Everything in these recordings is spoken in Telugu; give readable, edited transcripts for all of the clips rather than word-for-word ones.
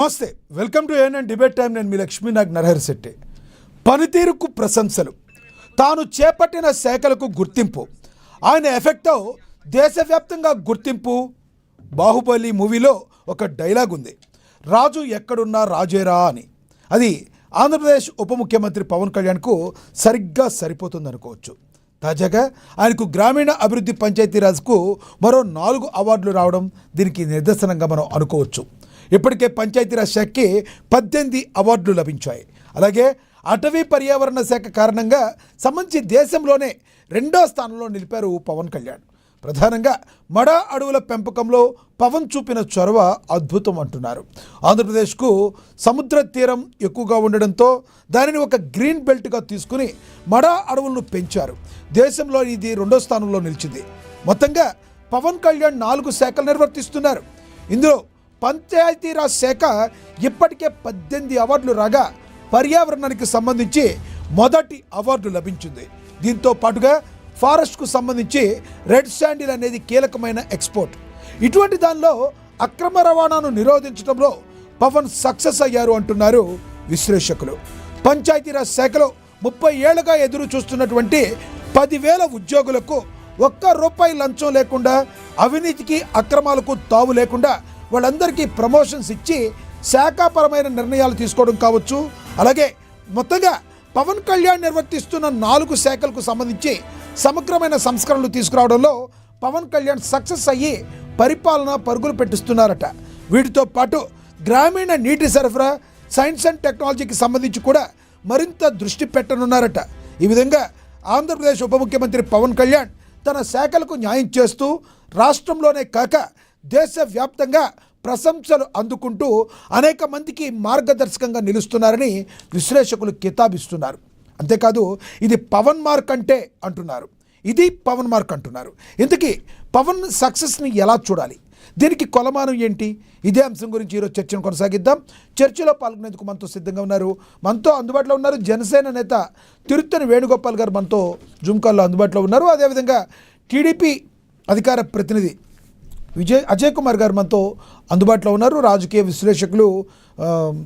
నమస్తే, welcome to ANN debate time. నేను మీ లక్ష్మీనాగ్ నరహరి శెట్టి. పనితీరుకు ప్రశంసలు, తాను చేపట్టిన శాఖలకు గుర్తింపు, ఆయన ఎఫెక్ట్తో దేశవ్యాప్తంగా గుర్తింపు. బాహుబలి మూవీలో ఒక డైలాగ్ ఉంది, రాజు ఎక్కడున్నా రాజేరా అని. అది ఆంధ్రప్రదేశ్ ఉప ముఖ్యమంత్రి పవన్ కళ్యాణ్కు సరిగ్గా సరిపోతుంది అనుకోవచ్చు. తాజాగా ఆయనకు గ్రామీణ అభివృద్ధి పంచాయతీరాజ్కు మరో 4 అవార్డులు రావడం దీనికి నిదర్శనంగా మనం అనుకోవచ్చు. ఇప్పటికే పంచాయతీరాజ్ శాఖకి 18 అవార్డులు లభించాయి. అలాగే అటవీ పర్యావరణ శాఖ కారణంగా సంబంధించి దేశంలోనే 2వ స్థానంలో నిలిపారు పవన్ కళ్యాణ్. ప్రధానంగా మడ అడవుల పెంపకంలో పవన్ చూపిన చొరవ అద్భుతం అంటున్నారు. ఆంధ్రప్రదేశ్కు సముద్ర తీరం ఎక్కువగా ఉండడంతో దానిని ఒక గ్రీన్ బెల్ట్గా తీసుకుని మడ అడవులను పెంచారు. దేశంలో ఇది 2వ స్థానంలో నిలిచింది. మొత్తంగా పవన్ కళ్యాణ్ 4 శాఖలు నిర్వర్తిస్తున్నారు. ఇందులో పంచాయతీరాజ్ శాఖ ఇప్పటికే 18 అవార్డులు రాగా పర్యావరణానికి సంబంధించి మొదటి అవార్డు లభించింది. దీంతో పాటుగా ఫారెస్ట్కు సంబంధించి రెడ్ శాండిల్ అనేది కీలకమైన ఎక్స్పోర్ట్. ఇటువంటి దానిలో అక్రమ రవాణాను నిరోధించడంలో పవన్ సక్సెస్ అయ్యారు అంటున్నారు విశ్లేషకులు. పంచాయతీరాజ్ శాఖలో 30 ఏళ్లుగా ఎదురు చూస్తున్నటువంటి 10,000 ఉద్యోగులకు ₹1 లంచం లేకుండా, అవినీతికి అక్రమాలకు తావు లేకుండా వాళ్ళందరికీ ప్రమోషన్స్ ఇచ్చి శాఖాపరమైన నిర్ణయాలు తీసుకోవడం కావచ్చు. అలాగే మొత్తంగా పవన్ కళ్యాణ్ నిర్వర్తిస్తున్న 4 శాఖలకు సంబంధించి సమగ్రమైన సంస్కరణలు తీసుకురావడంలో పవన్ కళ్యాణ్ సక్సెస్ అయ్యి పరిపాలన పరుగులు పెట్టిస్తున్నారట. వీటితో పాటు గ్రామీణ నీటి సరఫరా, సైన్స్ అండ్ టెక్నాలజీకి సంబంధించి కూడా మరింత దృష్టి పెట్టనున్నారట. ఈ విధంగా ఆంధ్రప్రదేశ్ ఉప ముఖ్యమంత్రి పవన్ కళ్యాణ్ తన శాఖలకు న్యాయం చేస్తూ రాష్ట్రంలోనే కాక దేశవ్యాప్తంగా ప్రశంసలు అందుకుంటూ అనేక మందికి మార్గదర్శకంగా నిలుస్తున్నారని విశ్లేషకులు కితాబిస్తున్నారు. అంతేకాదు ఇది పవన్ మార్క్ అంటే అంటున్నారు, ఇది పవన్ మార్క్ అంటున్నారు. ఇంతకీ పవన్ సక్సెస్ని ఎలా చూడాలి, దీనికి కొలమానం ఏంటి? ఇదే అంశం గురించి ఈరోజు చర్చను కొనసాగిద్దాం. చర్చలో పాల్గొనేందుకు మనతో సిద్ధంగా ఉన్నారు, మనతో అందుబాటులో ఉన్నారు జనసేన నేత తిరుత్తని వేణుగోపాల్ గారు మనతో జూమ్ కాల్లో అందుబాటులో ఉన్నారు. అదేవిధంగా టీడీపీ అధికార ప్రతినిధి అజయ్ కుమార్ గారు మనతో అందుబాటులో ఉన్నారు. రాజకీయ విశ్లేషకులు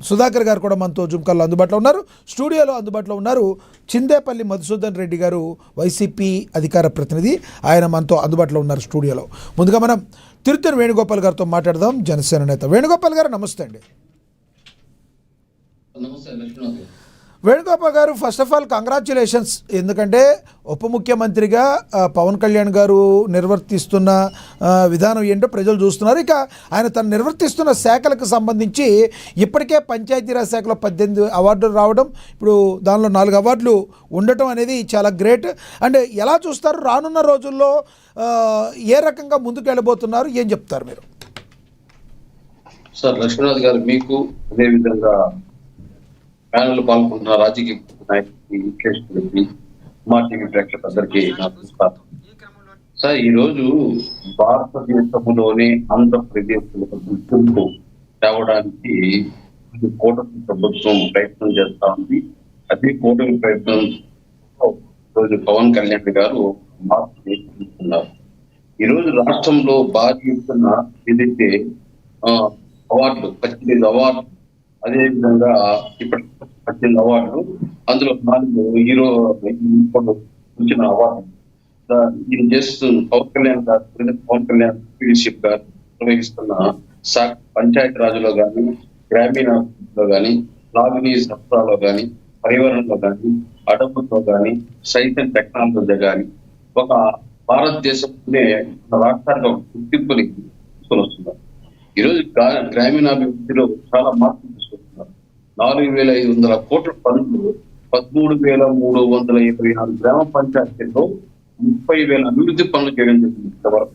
సుధాకర్ గారు కూడా మనతో జూమ్ కాల్లో అందుబాటులో ఉన్నారు. స్టూడియోలో అందుబాటులో ఉన్నారు చిందేపల్లి మధుసూదన్ రెడ్డి గారు, వైసీపీ అధికార ప్రతినిధి, ఆయన మనతో అందుబాటులో ఉన్నారు స్టూడియోలో. ముందుగా మనం తిరుత్తని వేణుగోపాల్ గారితో మాట్లాడదాం. జనసేన నేత వేణుగోపాల్ గారు నమస్తే అండి. వేణుగోపాల్ గారు, ఫస్ట్ ఆఫ్ ఆల్ కంగ్రాచ్యులేషన్స్. ఎందుకంటే ఉప ముఖ్యమంత్రిగా పవన్ కళ్యాణ్ గారు నిర్వర్తిస్తున్న విధానం ఏంటో ప్రజలు చూస్తున్నారు. ఇక ఆయన తను నిర్వర్తిస్తున్న శాఖలకు సంబంధించి ఇప్పటికే పంచాయతీరాజ్ శాఖలో 18 అవార్డులు రావడం, ఇప్పుడు దానిలో 4 అవార్డులు ఉండటం అనేది చాలా గ్రేట్. అండ్ ఎలా చూస్తారు, రానున్న రోజుల్లో ఏ రకంగా ముందుకు వెళ్ళబోతున్నారు, ఏం చెప్తారు మీరు? సార్ లక్ష్మీనాథ్ గారు, మీకు అదేవిధంగా ప్యానెల్ పాల్గొంటున్న రాజకీయ నాయకులకి, మా టీవీ ప్రేక్షకులందరికీ నా నమస్కారం. సార్, ఈ రోజు భారతదేశంలోనే ఆంధ్రప్రదేశ్ గుర్తింపు తేవడానికి కూటమి ప్రభుత్వం ప్రయత్నం చేస్తా ఉంది. అదే కూటమి ప్రయత్నం రోజు పవన్ కళ్యాణ్ గారు మార్పు నేర్చుకుంటున్నారు. ఈ రోజు రాష్ట్రంలో భారీ ఎత్తున ఏదైతే అవార్డులు 18 అవార్డులు, అదేవిధంగా ఇప్పటి 18 అవార్డులు, అందులో 4 హీరో వచ్చిన అవార్డు ఈయన చేస్తున్న పవన్ కళ్యాణ్ లీడర్షిప్ గారు నిర్వహిస్తున్న పంచాయతీ రాజులో కానీ, గ్రామీణలో కానీ, లాగినీ సరఫరాలో కానీ, పర్యావరణంలో కానీ, అడవుల్లో కానీ, సైన్స్ అండ్ టెక్నాలజీ కానీ ఒక భారతదేశంలోనే రాష్ట్రానికి ఒక గుర్తింపుని తీసుకొని వస్తున్నారు. ఈరోజు గ్రామీణాభివృద్ధిలో చాలా మార్పులు తీసుకొస్తున్నారు. 4,500 కోట్ల పనులు 13,324 గ్రామ పంచాయతీల్లో 30,000 అభివృద్ధి పనులు చేయడం జరిగింది ఇంతవరకు.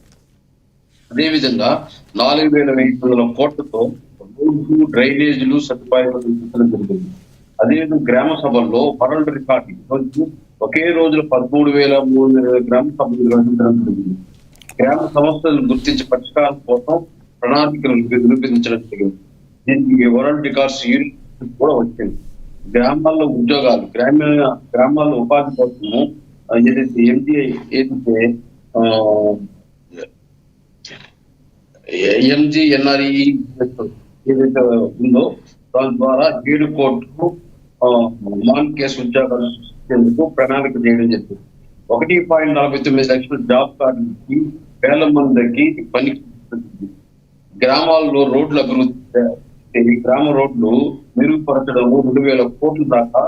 అదేవిధంగా 4,500 కోట్లతో రోడ్లు, డ్రైనేజీలు సదుపాయాలు కల్పించడం జరిగింది. అదేవిధంగా గ్రామ సభల్లో వరల్డ్ రికార్డు ఈరోజు ఒకే రోజులో 13,300 గ్రామ సభలు నిర్వహించడం జరిగింది. గ్రామ సమస్యలను గుర్తించి పరిష్కారం కోసం ప్రణాళికలు నిరూపించడం జరిగింది. దీనికి వరల్డ్ రికార్డ్స్ యూనిట్ కూడా వచ్చింది. గ్రామాల్లో ఉద్యోగాలు, గ్రామాల్లో ఉపాధి కోసము ఏదైతే ఎంజీఎన్ఆర్ఈ ఏదైతే ఉందో దాని ద్వారా 7 కోట్లు నాన్ కేసు ఉద్యోగాలు సృష్టించేందుకు ప్రణాళిక చేయడం జరిగింది. 1.49 లక్షల జాబ్ కార్డులకి వేల మందికి పని గ్రామాల్లో రోడ్ల అభివృద్ధి, గ్రామ రోడ్లు మెరుగుపరచడము 2,000 కోట్ల దాకా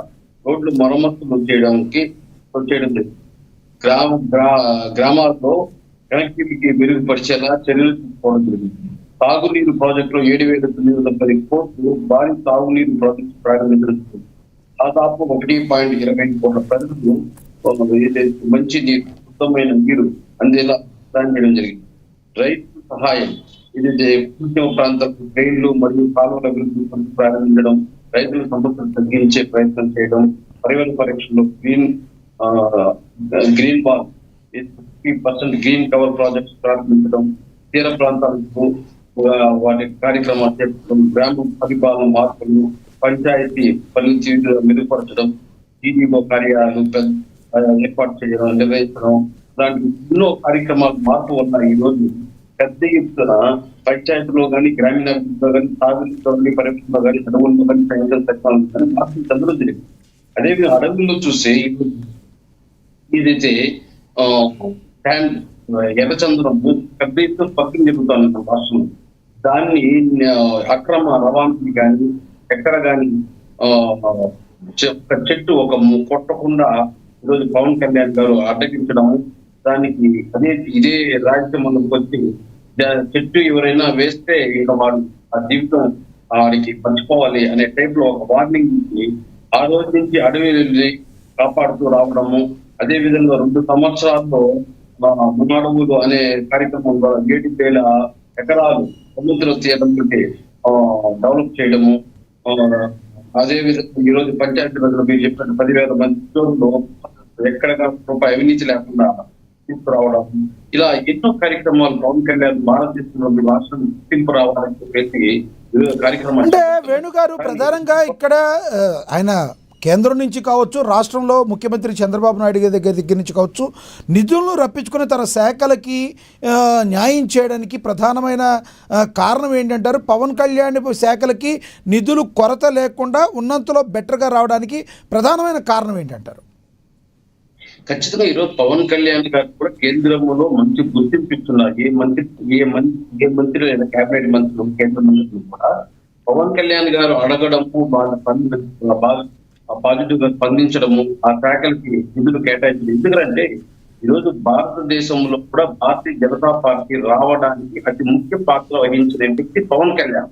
రోడ్లు మరమ్మతులు చేయడం జరిగింది. గ్రామాల్లో కనెక్టివిటీ మెరుగుపరిచేలా చర్యలు తీసుకోవడం జరిగింది. తాగునీరు ప్రాజెక్టులో 7,910 కోట్లు భారీ తాగునీరు ప్రాజెక్టు ప్రారంభించడం జరిగింది. దాదాపు 1.25 కోట్ల ప్రజలు మంచి నీరు, శుద్ధమైన నీరు అందేలా ప్లాన్ చేయడం జరిగింది. రైతు సహాయం, ఇది కృత్రిమ ప్రాంతాలకు ట్రైన్లు మరియు కాలువల అభివృద్ధి ప్రారంభించడం, రైతుల సమస్యలు తగ్గించే ప్రయత్నం చేయడం, పర్యావరణ పరిరక్షణలో green ball 50% green cover projects ప్రారంభించడం, తీర ప్రాంతాలకు వాటి కార్యక్రమాలు చేపట్టడం, గ్రామ పరిపాలన మార్పులు, పంచాయతీ పనితీరు మెరుగుపరచడం, జీడీఓ కార్యాలయాలు ఏర్పాటు చేయడం, నిర్వహించడం, లాంటి ఎన్నో కార్యక్రమాలు మార్పు వల్ల ఈ రోజు పెద్ద ఎత్తున పంచాయతీలో కానీ, గ్రామీణాభివృద్ధిలో కానీ, తాగునీటిలో కానీ, పరిరక్షణలో కానీ, చదువుల్లో కానీ, సైన్స్ టెక్నాలజీ కానీ మార్పులు చెందడం జరిగింది. అదేవిధంగా అడవుల్లో చూస్తే ఏదైతే ఎర్రచంద్రము పెద్ద ఎత్తున పక్కన జరుగుతాను మన రాష్ట్రంలో, దాన్ని అక్రమ రవాణాకి కానీ ఎక్కడ కానీ ఒక చెట్టు ఒక కొట్టకుండా ఈరోజు పవన్ కళ్యాణ్ గారు అడ్డగించడము, దానికి ఇదే రాజ్యసభకు వచ్చి చెట్టు ఎవరైనా వేస్తే ఇక వాడు ఆ జీవితం వాడికి పంచుకోవాలి అనే టైప్ లో ఒక వార్నింగ్ ఇచ్చి ఆ రోజు నుంచి అడవిని కాపాడుతూ రావడము. అదే విధంగా 2 సంవత్సరాల్లో మునాడవులు అనే కార్యక్రమం ద్వారా 7,000 ఎకరాలు సముద్ర తీరంలోకి డెవలప్ చేయడము. అదే విధంగా ఈ రోజు పంచాయతీరాజ్లో మీరు చెప్పిన 10,000 మంది ఉద్యోగులు ఎక్కడ రూపాయి అవినీతి లేకుండా తీసుకురావడం, ఇలా ఎన్నో కార్యక్రమాలు పవన్ కళ్యాణ్ భారతదేశంలో రాష్ట్రం గుర్తింపు రావడానికి చెప్పేసి కార్యక్రమాలు. అంటే వేణుగారు ప్రధానంగా ఇక్కడ ఆయన కేంద్రం నుంచి కావచ్చు, రాష్ట్రంలో ముఖ్యమంత్రి చంద్రబాబు నాయుడు గారి దగ్గర నుంచి కావచ్చు, నిధులను రప్పించుకుని తన శాఖలకి న్యాయం చేయడానికి ప్రధానమైన కారణం ఏంటంటారు? పవన్ కళ్యాణ్ శాఖలకి నిధులు కొరత లేకుండా ఉన్నంతలో బెటర్గా రావడానికి ప్రధానమైన కారణం ఏంటంటారు? ఖచ్చితంగా ఈరోజు పవన్ కళ్యాణ్ గారు కూడా కేంద్రంలో మంచి గుర్తింపు ఇస్తున్నారు. ఏ మంత్రి లేదా కేబినెట్ మంత్రులు, కేంద్ర మంత్రులు కూడా పవన్ కళ్యాణ్ గారు అడగడము, బాగా పాజిటివ్ గా స్పందించడము, ఆ శాఖలకి నిధులు కేటాయించడం. ఎందుకంటే ఈరోజు భారతదేశంలో కూడా భారతీయ జనతా పార్టీ రావడానికి అతి ముఖ్య పాత్ర వహించిన వ్యక్తి పవన్ కళ్యాణ్.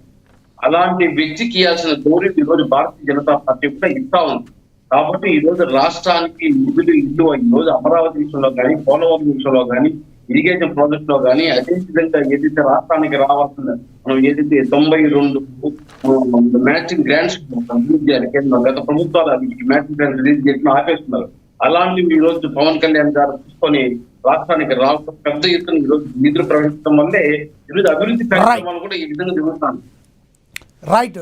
అలాంటి వ్యక్తికి ఇవ్వాల్సిన గౌరవం ఈరోజు భారతీయ జనతా పార్టీ కూడా ఇస్తా ఉంది. కాబట్టి ఈ రోజు రాష్ట్రానికి నిధులు ఈ రోజు అమరావతి విషయంలో కానీ, పోలవరం విషయంలో కానీ, ఇరిగేషన్ ప్రాజెక్ట్ లో కానీ, అదే విధంగా ఏదైతే రాష్ట్రానికి రావాల్సిన మనం ఏదైతే 92 మ్యాచింగ్ గ్రాంట్స్ గత ప్రభుత్వాలు అవి మ్యాచింగ్ గ్రాంట్స్ రిలీజ్ చేసిన ఆపేస్తున్నారు. అలాంటివి ఈ రోజు పవన్ కళ్యాణ్ గారు తీసుకొని రాష్ట్రానికి రావడం, పెద్ద ఎత్తున ఈ రోజు నిధులు ప్రవహించడం వల్లే ఈరోజు అభివృద్ధి కార్యక్రమాలు కూడా ఈ విధంగా జరుగుతాను.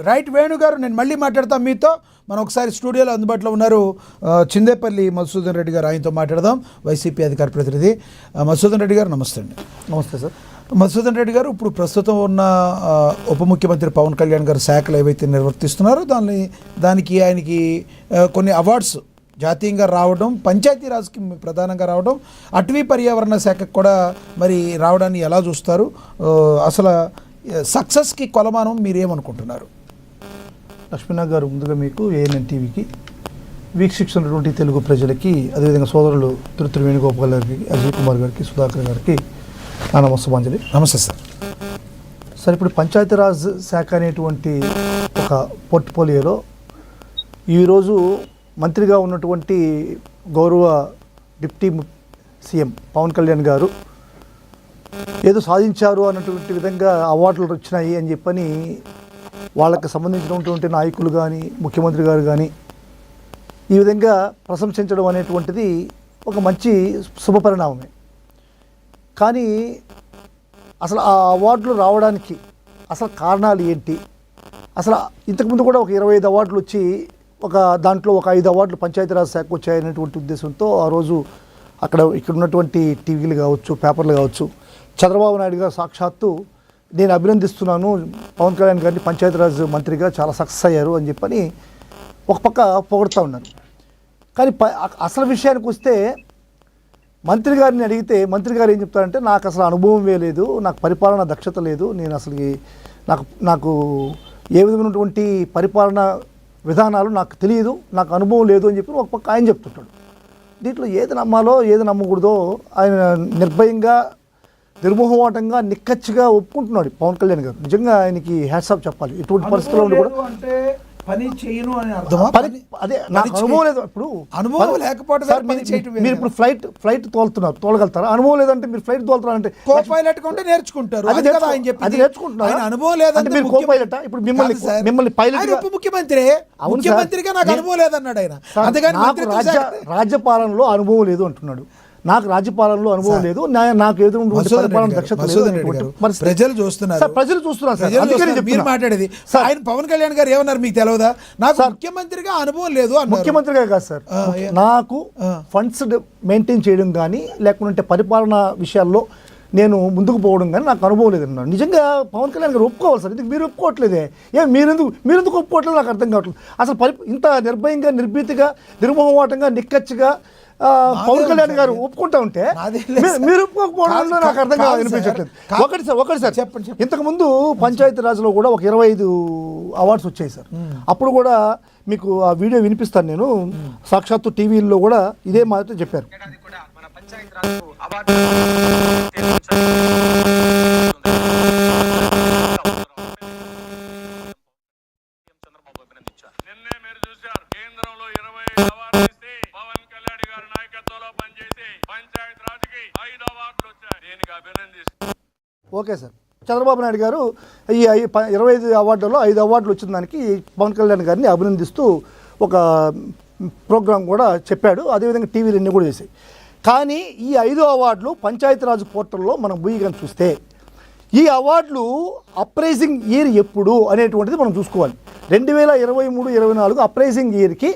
రైట్ వేణుగారు, నేను మళ్ళీ మాట్లాడతాం మీతో. మనం ఒకసారి స్టూడియోలో అందుబాటులో ఉన్నారు చిందేపల్లి మధుసూదన్ రెడ్డి గారు, ఆయనతో మాట్లాడదాం. వైసీపీ అధికార ప్రతినిధి మధుసూదన్ రెడ్డి గారు, నమస్తే అండి. నమస్తే సార్. మధుసూదన్ రెడ్డి గారు, ఇప్పుడు ప్రస్తుతం ఉన్న ఉప ముఖ్యమంత్రి పవన్ కళ్యాణ్ గారు శాఖలు ఏవైతే నిర్వర్తిస్తున్నారో దానికి ఆయనకి కొన్ని అవార్డ్స్ జాతీయంగా రావడం, పంచాయతీరాజ్కి ప్రధానంగా రావడం, అటవీ పర్యావరణ శాఖకు కూడా మరి రావడాన్ని ఎలా చూస్తారు? అసలు సక్సెస్కి కొలమానం మీరేమనుకుంటున్నారు? లక్ష్మీనాథ్ గారు, ముందుగా మీకు ఏఎన్ఎన్ టీవీకి వీక్షిస్తున్నటువంటి తెలుగు ప్రజలకి, అదేవిధంగా సోదరులు తిరుపతి వేణుగోపాల్ గారికి, అజయ్ కుమార్ గారికి, సుధాకర్ గారికి నా నమస్కారాంజలి. నమస్తే సార్. సార్, ఇప్పుడు పంచాయతీరాజ్ శాఖ అనేటువంటి ఒక పోర్ట్ఫోలియోలో ఈరోజు మంత్రిగా ఉన్నటువంటి గౌరవ డిప్టీ సీఎం పవన్ కళ్యాణ్ గారు ఏదో సాధించారు అన్నటువంటి విధంగా అవార్డులు వచ్చినాయి అని చెప్పని వాళ్ళకి సంబంధించినటువంటి నాయకులు కానీ, ముఖ్యమంత్రి గారు కానీ ఈ విధంగా ప్రశంసించడం అనేటువంటిది ఒక మంచి శుభపరిణామమే. కానీ అసలు ఆ అవార్డులు రావడానికి అసలు కారణాలు ఏంటి? అసలు ఇంతకుముందు కూడా ఒక 25 అవార్డులు వచ్చి దాంట్లో ఒక 5 అవార్డులు పంచాయతీరాజ్ శాఖకు వచ్చాయనేటువంటి ఉద్దేశంతో ఆ రోజు ఇక్కడ ఉన్నటువంటి టీవీలు కావచ్చు, పేపర్లు కావచ్చు, చంద్రబాబు నాయుడు గారు సాక్షాత్తు నేను అభినందిస్తున్నాను పవన్ కళ్యాణ్ గారిని పంచాయతీరాజ్ మంత్రిగా చాలా సక్సెస్ అయ్యారు అని చెప్పని ఒక పక్క పొగడుతూ ఉన్నారు. కానీ అసలు విషయానికి వస్తే మంత్రి గారిని అడిగితే మంత్రి గారు ఏం చెప్తారంటే నాకు అసలు అనుభవమే లేదు, నాకు పరిపాలన దక్షత లేదు, నేను అసలు నాకు ఏ విధమైనటువంటి పరిపాలన విధానాలు నాకు తెలియదు, నాకు అనుభవం లేదు అని చెప్పి ఒక పక్క ఆయన చెప్తుంటాడు. దీంట్లో ఏది నమ్మాలో ఏది నమ్మకూడదో ఆయన నిర్భయంగా నిర్మోహమాటంగా నిక్కచ్చిగా ఒప్పుకుంటున్నాడు పవన్ కళ్యాణ్ గారు. నిజంగా ఆయనకి హ్యాట్స్ ఆఫ్ చెప్పాలి. ఇటువంటి పరిస్థితుల్లో ఉండి కూడా అంటే పని చేయను అని అర్థమా? అదే నాకు అనుభవం లేదు. ఇప్పుడు అనుభవం లేకపోవడం మీరు ఇప్పుడు ఫ్లైట్ తోలగలుగుతారా? అనుభవం లేదంటే మీరు ఫ్లైట్ తోలుతారంటే కో పైలట్ గా ఉంటే నేర్చుకుంటారు. అది కదా ఆయన చెప్పింది. అది నేర్చుకుంటున్నారు. ఆయన అనుభవం లేదంటే మీరు కో పైలట్. ఇప్పుడు మిమ్మల్ని పైలట్ ఉప ముఖ్యమంత్రి ముఖ్యమంత్రిగా నాకు అనుభవం లేదన్నాడు ఆయన. అంతేగాని రాజ్యపాలనలో అనుభవం లేదు అంటున్నాడు. నాకు రాజ్యపాలనలో అనుభవం లేదు, నాకు ఏదో దక్షత లేదు. ప్రజలు చూస్తున్నారు, ప్రజలు చూస్తున్నారు. మీరు మాట్లాడేది ఆయన పవన్ కళ్యాణ్ గారు ఏమన్నారు మీకు తెలియదా? నాకు ముఖ్యమంత్రిగా అనుభవం లేదు. ముఖ్యమంత్రిగా కాదు సార్, నాకు ఫండ్స్ మెయింటైన్ చేయడం కానీ లేకుంటే పరిపాలన విషయాల్లో నేను ముందుకు పోవడం కానీ నాకు అనుభవం లేదన్నాడు. నిజంగా పవన్ కళ్యాణ్ గారు ఒప్పుకోవాలి సార్. ఇది మీరు ఒప్పుకోవట్లేదే. మీరెందుకు ఒప్పుకోవట్లేదు నాకు అర్థం కావట్లేదు. అసలు ఇంత నిర్భయంగా నిర్భీతిగా నిర్మోహమాటంగా నిక్కచ్చిగా పవన్ కళ్యాణ్ గారు ఒప్పుకుంటా ఉంటే మీరు ఒప్పుకోకపోవడం నాకు అర్థం అనిపించట్లేదు. ఒకటి సార్ చెప్పండి. ఇంతకుముందు పంచాయతీరాజ్లో కూడా ఒక 25 అవార్డ్స్ వచ్చాయి సార్. అప్పుడు కూడా మీకు ఆ వీడియో వినిపిస్తాను నేను. సాక్షాత్తు టీవీల్లో కూడా ఇదే మాట చెప్పారు. ఓకే సార్, చంద్రబాబు నాయుడు గారు ఈ 25 అవార్డుల్లో 5 అవార్డులు వచ్చిన దానికి పవన్ కళ్యాణ్ గారిని అభినందిస్తూ ఒక ప్రోగ్రాం కూడా చెప్పాడు. అదేవిధంగా టీవీలు అన్నీ కూడా చేశాయి. కానీ ఈ 5 అవార్డులు పంచాయతీరాజ్ పోర్టల్లో మనం బుయ్యగా చూస్తే ఈ అవార్డులు అప్రైజింగ్ ఇయర్ ఎప్పుడు అనేటువంటిది మనం చూసుకోవాలి. 2023-24 అప్రైజింగ్ ఇయర్కి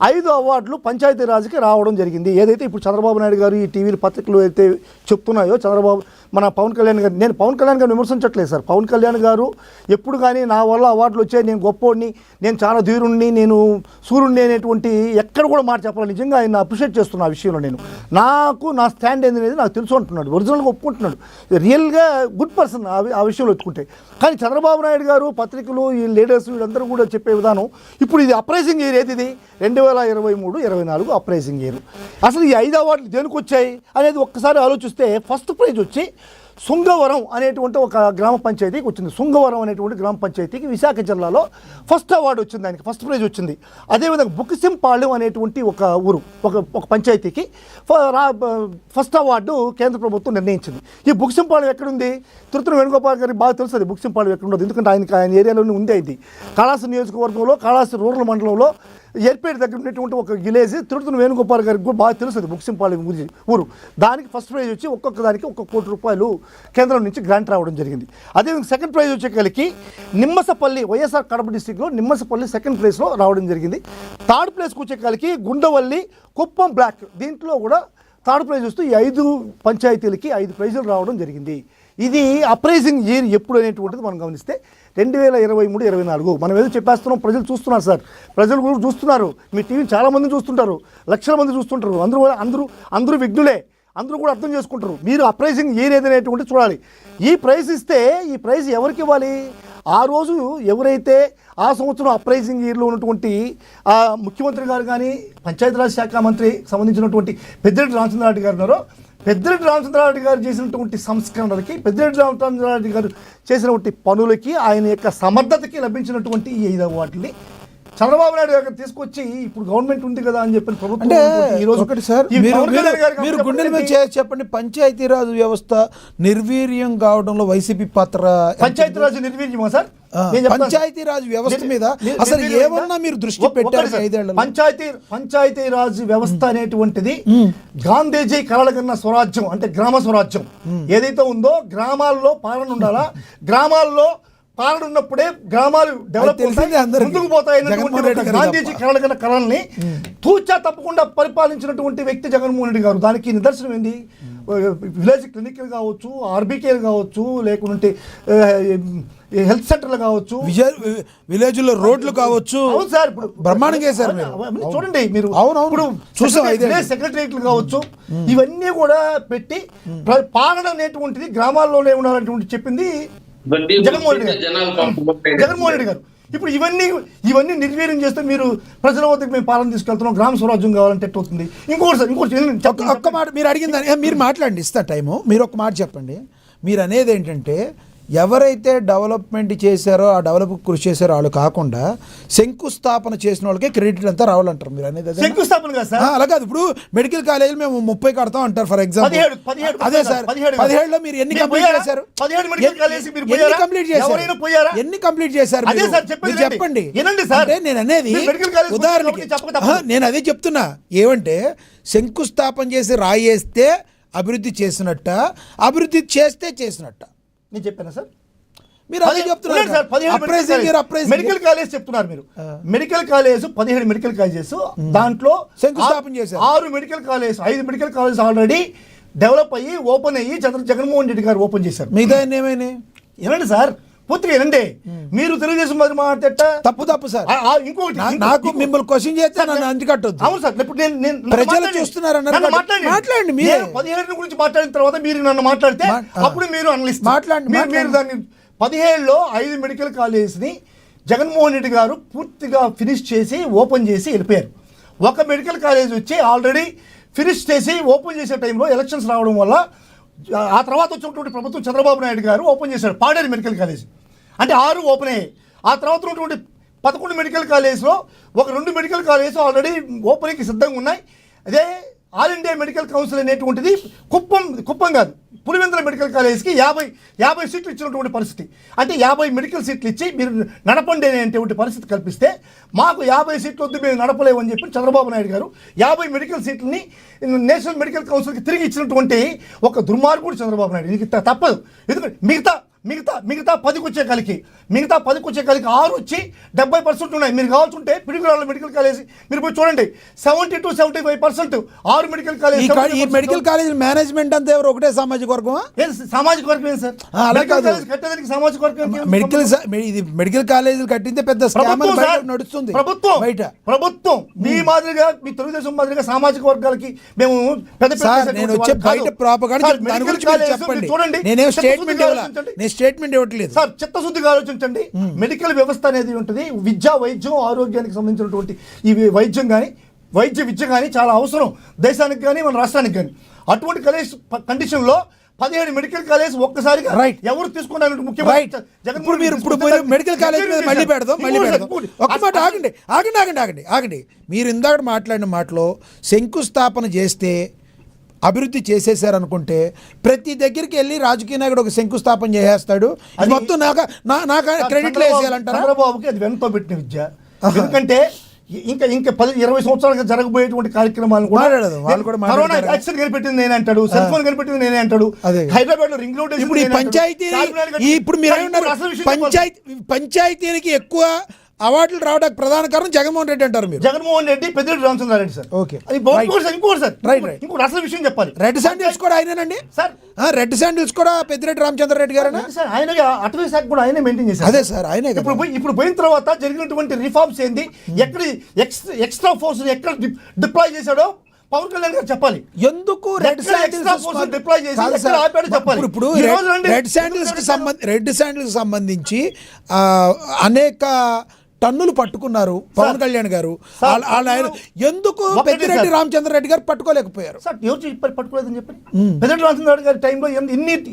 5 అవార్డులు పంచాయతీరాజ్కి రావడం జరిగింది. ఏదైతే ఇప్పుడు చంద్రబాబు నాయుడు గారు ఈ టీవీల పత్రికలు అయితే చెప్తున్నాయో మన పవన్ కళ్యాణ్ గారు, నేను పవన్ కళ్యాణ్ గారు విమర్శించట్లేదు సార్. పవన్ కళ్యాణ్ గారు ఎప్పుడు కానీ నా వల్ల అవార్డులు వచ్చాయి, నేను గొప్పోడిని, నేను చాలా ధీరుణ్ణి, నేను సూర్యుడిని అనేటువంటి ఎక్కడ కూడా మాట చెప్పాలి. నిజంగా ఆయన అప్రిషియేట్ చేస్తున్నా ఆ విషయంలో. నా స్టాండ్ ఏందనేది నాకు తెలుసు అంటున్నాడు, ఒరిజినల్గా ఒప్పుకుంటున్నాడు. రియల్గా గుడ్ పర్సన్ ఆ విషయంలో ఒప్పుకుంటే. కానీ చంద్రబాబు నాయుడు గారు పత్రికలు ఈ లీడర్స్ వీళ్ళందరూ కూడా చెప్పే విధానం ఇప్పుడు ఇది అప్రైజింగ్ ఇయర్ ఏది 2023-24 అప్రైజింగ్ ఇయర్. అసలు ఈ 5 అవార్డులు దేనికి వచ్చాయి అనేది ఒక్కసారి ఆలోచిస్తే ఫస్ట్ ప్రైజ్ వచ్చి శృంగవరం అనేటువంటి ఒక గ్రామ పంచాయతీకి వచ్చింది. శృంగవరం అనేటువంటి గ్రామ పంచాయతీకి విశాఖ జిల్లాలో ఫస్ట్ అవార్డు వచ్చింది, ఆయనకి ఫస్ట్ ప్రైజ్ వచ్చింది. అదేవిధంగా బుక్సింపాళ్యం అనేటువంటి ఒక ఊరు ఒక పంచాయతీకి ఫస్ట్ అవార్డు కేంద్ర ప్రభుత్వం నిర్ణయించింది. ఈ బుక్సింపాళ్యం ఎక్కడుంది? తిరుపతి వేణుగోపాల్ గారికి బాగా తెలుస్తుంది బుక్సింపాళ్యం ఎక్కడ ఉండదు, ఎందుకంటే ఆయన ఏరియాలోనే ఉంది. ఇది కాళాస్త్రి నియోజకవర్గంలో కాళాస్త్రి రూరల్ మండలంలో ఏర్పేట దగ్గర ఉన్నటువంటి ఒక విలేజ్. తిరుపతి వేణుగోపాల్ గారికి కూడా బాగా తెలుస్తుంది బుక్సింపాళ్యం ఊరు. దానికి ఫస్ట్ ప్రైజ్ వచ్చి ఒక్కొక్క దానికి 1 కోటి రూపాయలు కేంద్రం నుంచి గ్రాంట్ రావడం జరిగింది. అదేవిధంగా సెకండ్ ప్రైజ్ వచ్చేసరికి నిమ్మసపల్లి, వైఎస్ఆర్ కడప డిస్టిక్లో నిమ్మసపల్లి సెకండ్ ప్లేస్లో రావడం జరిగింది. థర్డ్ ప్లేస్కి వచ్చేసరికి గుండవల్లి, కుప్పం బ్లాక్, దీంట్లో కూడా థర్డ్ ప్రైజ్ వస్తూ ఈ 5 పంచాయతీలకి 5 ప్రైజులు రావడం జరిగింది. ఇది అప్రైజింగ్ ఇయర్ ఎప్పుడు అనేటువంటిది మనం గమనిస్తే 2023-24 మనం ఏదో చెప్పేస్తున్నాం. ప్రజలు చూస్తున్నారు సార్, ప్రజలు కూడా చూస్తున్నారు. మీ టీవీని చాలామంది చూస్తుంటారు, లక్షల మంది చూస్తుంటారు. అందరూ విఘ్నులే, అందరూ కూడా అర్థం చేసుకుంటారు. మీరు అప్రైజింగ్ ఇయర్ ఏదనేటువంటి చూడాలి. ఈ ప్రైజ్ ఇస్తే ఈ ప్రైజ్ ఎవరికి ఇవ్వాలి? ఆ రోజు ఎవరైతే ఆ సంవత్సరం అప్రైజింగ్ ఇయర్లో ఉన్నటువంటి ముఖ్యమంత్రి గారు కానీ పంచాయతీరాజ్ శాఖ మంత్రి సంబంధించినటువంటి పెద్దిరెడ్డి రామచంద్రారెడ్డి గారు ఉన్నారో, పెద్దిరెడ్డి రామచంద్రారెడ్డి గారు చేసినటువంటి సంస్కరణలకి, పెద్దిరెడ్డి రామచంద్రారెడ్డి గారు చేసినటువంటి పనులకి, ఆయన యొక్క సమర్థతకి లభించినటువంటి ఈ 5 అవార్డుని చంద్రబాబు నాయుడు గారు తీసుకొచ్చి ఇప్పుడు గవర్నమెంట్ ఉంది కదా అని చెప్పిన ప్రభుత్వం అంటే ఈరోజు ఒకటి సార్, మీరు గుండెల మీద చెప్పండి, పంచాయతీరాజ్ వ్యవస్థ నిర్వీర్యం కావడంలో వైసీపీ పాత్ర. పంచాయతీరాజ్ నిర్వీర్యమా సార్? పంచాయతీరాజ్ వ్యవస్థ మీద అసలు ఏమన్నా మీరు దృష్టి పెట్టారు? పంచాయతీరాజ్ వ్యవస్థ అనేటువంటిది గాంధీజీ కలలుగన్న స్వరాజ్యం, అంటే గ్రామ స్వరాజ్యం ఏదైతే ఉందో, గ్రామాల్లో పాలన ఉండాలా, గ్రామాల్లో పాలన ఉన్నప్పుడే గ్రామాలు డెవలప్ ముందుకు పోతాయన్నటువంటి గాంధీజీ కలలుగన్న కళల్ని తూచా తప్పకుండా పరిపాలించినటువంటి వ్యక్తి జగన్మోహన్ రెడ్డి గారు. దానికి నిదర్శనం ఏంది? విలేజ్ క్లినిక్లు కావచ్చు, ఆర్బీకేలు కావచ్చు, లేకుంటే హెల్త్ సెంటర్లు కావచ్చు, విలేజ్లో రోడ్లు కావచ్చు. అవును సార్, ఇప్పుడు బ్రహ్మాండంగా చేశారు మీరు. చూడండి మీరు. అవునవును, ఇప్పుడు చూసాం. విలేజ్ సెక్రటరియట్లు కావచ్చు, ఇవన్నీ కూడా పెట్టి పాలన అనేటువంటిది గ్రామాల్లోనే ఉండాలనేటువంటి చెప్పింది జగన్మోహన్ రెడ్డి గారు. ఇప్పుడు ఇవన్నీ నిర్వీర్యం చేస్తే మీరు ప్రజల వద్దకు మేము పాలన తీసుకెళ్తున్నాం, గ్రామ స్వరాజ్యం కావాలంటే ఎట్లా అవుతుంది? ఇంకోటి ఒక్క మాట మీరు అడిగిందని మీరు మాట్లాడండి, ఇస్తా టైము. మీరు ఒక మాట చెప్పండి. మీరు అనేది ఏంటంటే ఎవరైతే డెవలప్మెంట్ చేశారో, ఆ డెవలప్ కృషి చేశారో వాళ్ళు కాకుండా శంకుస్థాపన చేసిన వాళ్ళకే క్రెడిట్ అంతా రావాలంటారు. మీరు అనేది శంకుస్థాపన కాదు సార్, అలా కాదు. ఇప్పుడు మెడికల్ కాలేజీలు మేము 30 కడతాం అంటారు ఫర్ ఎగ్జాంపుల్. అదే సార్, 17లో మీరు ఎన్ని కంప్లీట్ చేశారు? ఎన్ని కంప్లీట్ చేశారు మీరు చెప్పండి. అంటే నేను అనేది ఉదాహరణకి నేను అదే చెప్తున్నా. ఏమంటే శంకుస్థాపన చేసి రాయేస్తే అభివృద్ధి చేసినట్ట, అభివృద్ధి చేస్తే చేసినట్ట. నేను చెప్పాను సార్, మీరు అదే చెప్తున్నారు సార్. మెడికల్ కాలేజ్ చెప్తున్నారు మీరు. మెడికల్ కాలేజ్ 17 మెడికల్ కాలేజెస్, దాంట్లో శంకుస్థాపన చేశారు. 5 మెడికల్ కాలేజ్ ఆల్రెడీ డెవలప్ అయ్యి ఓపెన్ అయ్యి జగన్మోహన్ రెడ్డి గారు ఓపెన్ చేశారు. మిగతా ఏమైనా ఏమండి సార్, పూర్తిగా ఏనండి. మీరు తెలుగుదేశం మరి మాట్లాడట తప్పు సార్. ఇంకొకటి, నాకు మిమ్మల్ని క్వశ్చన్ చేస్తే నన్ను అంటుకట్టొద్దు. అవును సార్, ఇప్పుడు నేను ప్రజలు చూస్తున్నారన్నారు, మాట్లాడండి. మీరు 17 గురించి మాట్లాడిన తర్వాత మీరు నన్ను మాట్లాడితే అప్పుడు మీరు అనలిస్ట్ మాట్లాడండి. మీరు దాన్ని 17లో 5 మెడికల్ కాలేజ్ని జగన్మోహన్ రెడ్డి గారు పూర్తిగా ఫినిష్ చేసి ఓపెన్ చేసి వెళ్ళిపోయారు. ఒక మెడికల్ కాలేజ్ వచ్చి ఆల్రెడీ ఫినిష్ చేసి ఓపెన్ చేసే టైంలో ఎలక్షన్స్ రావడం వల్ల ఆ తర్వాత వచ్చినటువంటి ప్రభుత్వం చంద్రబాబు నాయుడు గారు ఓపెన్ చేశారు పాడేరు మెడికల్ కాలేజ్. అంటే 6 ఓపెన్ అయ్యాయి. ఆ తర్వాత ఉన్నటువంటి 11 మెడికల్ కాలేజ్లో ఒక 2 మెడికల్ కాలేజ్ ఆల్రెడీ ఓపెనింగ్కి సిద్ధంగా ఉన్నాయి. అదే ఆల్ ఇండియా మెడికల్ కౌన్సిల్ అనేటువంటిది కుప్పం కాదు, పులివెందుల మెడికల్ కాలేజ్కి 50 సీట్లు ఇచ్చినటువంటి పరిస్థితి. అంటే 50 మెడికల్ సీట్లు ఇచ్చి మీరు నడపండి అనేటువంటి పరిస్థితి కల్పిస్తే మాకు 50 సీట్లు వద్దు, మేము నడపలేమని చెప్పి చంద్రబాబు నాయుడు గారు 50 మెడికల్ సీట్లని నేషనల్ మెడికల్ కౌన్సిల్కి తిరిగి ఇచ్చినటువంటి ఒక దుర్మార్గుడు చంద్రబాబు నాయుడు. ఇది తప్పదు. ఎందుకంటే మిగతా 10కి వచ్చే కలికి 6 వచ్చి 70% ఉన్నాయి. మీరు కావాల్సి ఉంటే పిడుగురాళ్ళ మెడికల్ కాలేజ్ మీరు పోయి చూడండి, 70 to 75% 6 మెడికల్ కాలేజ్. ఈ మెడికల్ కాలేజ్ మేనేజ్మెంట్ అంతా ఎవరు ఒకటే సామాజిక వర్గం? సామాజిక వర్గం ఏం సార్? కట్టేదానికి సామాజిక వర్గం మెడికల్ కాలేజీలు కట్టిందే పెద్ద నడుస్తుంది ప్రభుత్వం. మీ మాదిరిగా మీ తెలుగుదేశం మాదిరిగా సామాజిక వర్గాలకి మేము నేను వచ్చే బయట ప్రాపగాండా చెప్పండి. చూడండి, నేనేం స్టేట్మెంట్ ఇవ్వట్లేదు సార్. చిత్తశుద్ధిగా ఆలోచించండి. మెడికల్ వ్యవస్థ అనేది ఉంటుంది. విద్య, వైద్యం, ఆరోగ్యానికి సంబంధించినటువంటి ఈ వైద్యం కానీ విద్య కానీ చాలా అవసరం దేశానికి కానీ మన రాష్ట్రానికి కానీ. అటువంటి కండిషన్లో 17 మెడికల్ కాలేజ్ ఒక్కసారిగా ఎవరు తీసుకున్నారు? ముఖ్యమంత్రి మెడికల్ కాలేజ్ మీద మళ్ళీ పెడదాం. ఒక్క మాట ఆగండి. మీరు ఇందాక మాట్లాడిన మాటలో శంకుస్థాపన చేస్తే అభివృద్ధి చేసేసారనుకుంటే ప్రతి దగ్గరికి వెళ్ళి రాజకీయ నాయకుడు ఒక శంకుస్థాపన చేసేస్తాడు. అది మొత్తం నాకు క్రెడిట్లు వేసేయాలంటారా? చంద్రబాబుకి అది వెనతో పెట్టిన విద్య. ఎందుకంటే ఇంకా 10-20 సంవత్సరాలుగా జరగబోయేటువంటి కార్యక్రమాలు కరోనా వ్యాక్సిన్ కనిపెట్టింది నేనే అంటాడు, సెల్ ఫోన్ కనిపెట్టింది నేనే అంటాడు, హైదరాబాద్ లో రింగ్ రోడ్. ఇప్పుడు ఈ పంచాయతీ ఇప్పుడు మీరు పంచాయతీలకి ఎక్కువ అవార్డులు రావడానికి ప్రధాన కారణం జగన్మోహన్ రెడ్డి అంటారు మీరు. జగన్మోహన్ రెడ్డి, పెద్దిరెడ్డి రామచంద్రారెడ్డి సార్. ఓకే, ఇంకోటి అసలు విషయం చెప్పాలి. రెడ్ శాండిల్స్ కూడా ఆయనేనండి సార్. రెడ్ శాండిల్స్ కూడా పెద్దిరెడ్డి రామచంద్రారెడ్డి గారు. ఆయన అటవీ శాఖ కూడా ఆయనే మెయింటైన్ చేశారు. అదే సార్, ఆయనే. ఇప్పుడు పోయిన తర్వాత జరిగినటువంటి రిఫార్మ్స్ ఏంది, ఎక్కడ ఎక్స్ట్రా ఫోర్స్ ఎక్కడ డిప్లాయ్ చేశాడో పవన్ కళ్యాణ్ గారు చెప్పాలి. ఎందుకు రెడ్ శాండిల్స్ డిప్లాయ్ చేసి చెప్పాలి. ఇప్పుడు రెడ్ శాండిల్స్ సంబంధించి అనేక టన్నులు పట్టుకున్నారు పవన్ కళ్యాణ్ గారు. ఎందుకు పెద్దిరెడ్డి రామచంద్రారెడ్డి గారు పట్టుకోలేకపోయారు? సార్ ఎవరు చెప్పారు పట్టుకోలేదని చెప్పి? పెద్దిరెడ్డి రామచంద్రారెడ్డి గారి టైంలో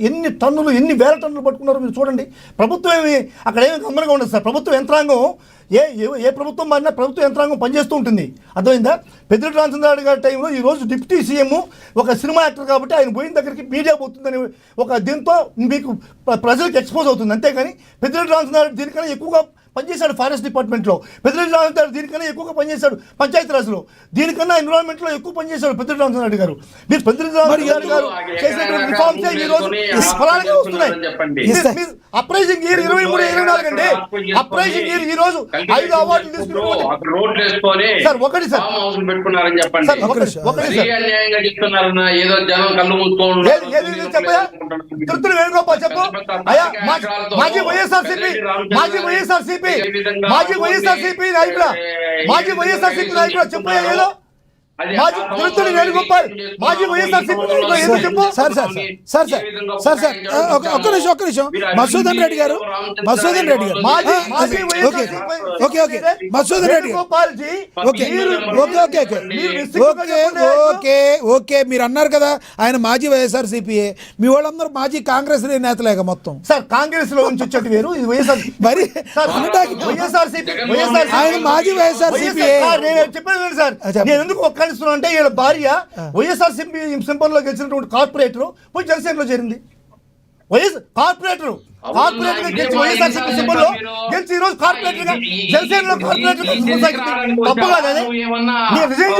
ఎన్ని టన్నులు, ఎన్ని వేల టన్నులు పట్టుకున్నారో మీరు చూడండి. ప్రభుత్వం అక్కడ ఏమి గమ్మనగా ఉండదు సార్. ప్రభుత్వ యంత్రాంగం ఏ ప్రభుత్వం మారినా ప్రభుత్వ యంత్రాంగం పనిచేస్తూ ఉంటుంది. అర్థమైందా? పెద్దిరెడ్డి రామచంద్రారెడ్డి గారి టైంలో ఈరోజు డిప్యూటీ సీఎం ఒక సినిమా యాక్టర్ కాబట్టి ఆయన పోయిన దగ్గరికి మీడియా పోతుందని ఒక దీంతో మీకు ప్రజలకు ఎక్స్పోజ్ అవుతుంది. అంతేగాని పెద్దిరెడ్డి రామచంద్రారెడ్డి దీనికన్నా ఎక్కువగా పనిచేశాడు ఫారెస్ట్ డిపార్ట్మెంట్లో. పెద్దిరెడ్డి రామచంద్ర రెడ్డి దీనికన్నా ఎక్కువగా పనిచేశాడు పంచాయతీరాజ్లో, దీనికన్నా ఎన్విరాన్మెంట్లో ఎక్కువ పనిచేశాడు పెద్దిరెడ్డి రామచంద్ర రెడ్డి గారు. మీరు పెద్దిరెడ్డి రామచంద్ర రెడ్డి గారు చేసినటువంటి రిఫార్మ్స్ ఈ రోజు ఫలాలుగా వస్తున్నాయి. అప్రైజింగ్ ఇయర్ 23-24 అండి. అప్రైజింగ్ ఇయర్ ఈ రోజు 5 అవార్డులు తీసుకున్నారు సార్. ఒకటి సార్ పెట్టుకున్నారని చెప్పండి. ఏదో జనం కళ్ళు మూసుకోండి. తృప్తులు వేణుగోపాల్ చెప్పు. అయ్యా మాజీ వైఎస్ఆర్సీపీ నాయకుడు చెప్పు. ఏదో మాజీ తృప్తులు వేణుగోపాల్ మాజీ వైఎస్ఆర్సీపీ నాయకుడు ఏదో చెప్పు. ఒక్క నిమిషం మసూదన్ రెడ్డి గారు మసూదన్ రెడ్డి గారు ఓకే మీరు అన్నారు కదా ఆయన మాజీ వైఎస్ఆర్సీపీఏ, మీ వాళ్ళందరూ మాజీ కాంగ్రెస్ నేతలేక మొత్తం. సార్ కాంగ్రెస్ లో నుంచి వచ్చేది వేరు, ఇది వైఎస్ఆర్ మరి ఆయన మాజీ వైఎస్ఆర్సీపీ. నేను చెప్పాను సార్, నేను ఎందుకు ఒక్కడిస్తున్నా అంటే వీళ్ళ భార్య వైఎస్ఆర్ సింబల్ లో గెలిచినటువంటి కార్పొరేటర్ పోయి జనసేనలో చేరింది. కార్పొరేటర్ గెలిచి వైఎస్ఆర్సీపీ సింబల్ లో గెలిచి ఈ రోజు కార్పొరేటర్ గా జనసేనలో కార్పొరేటర్ తప్పగా రిజైన్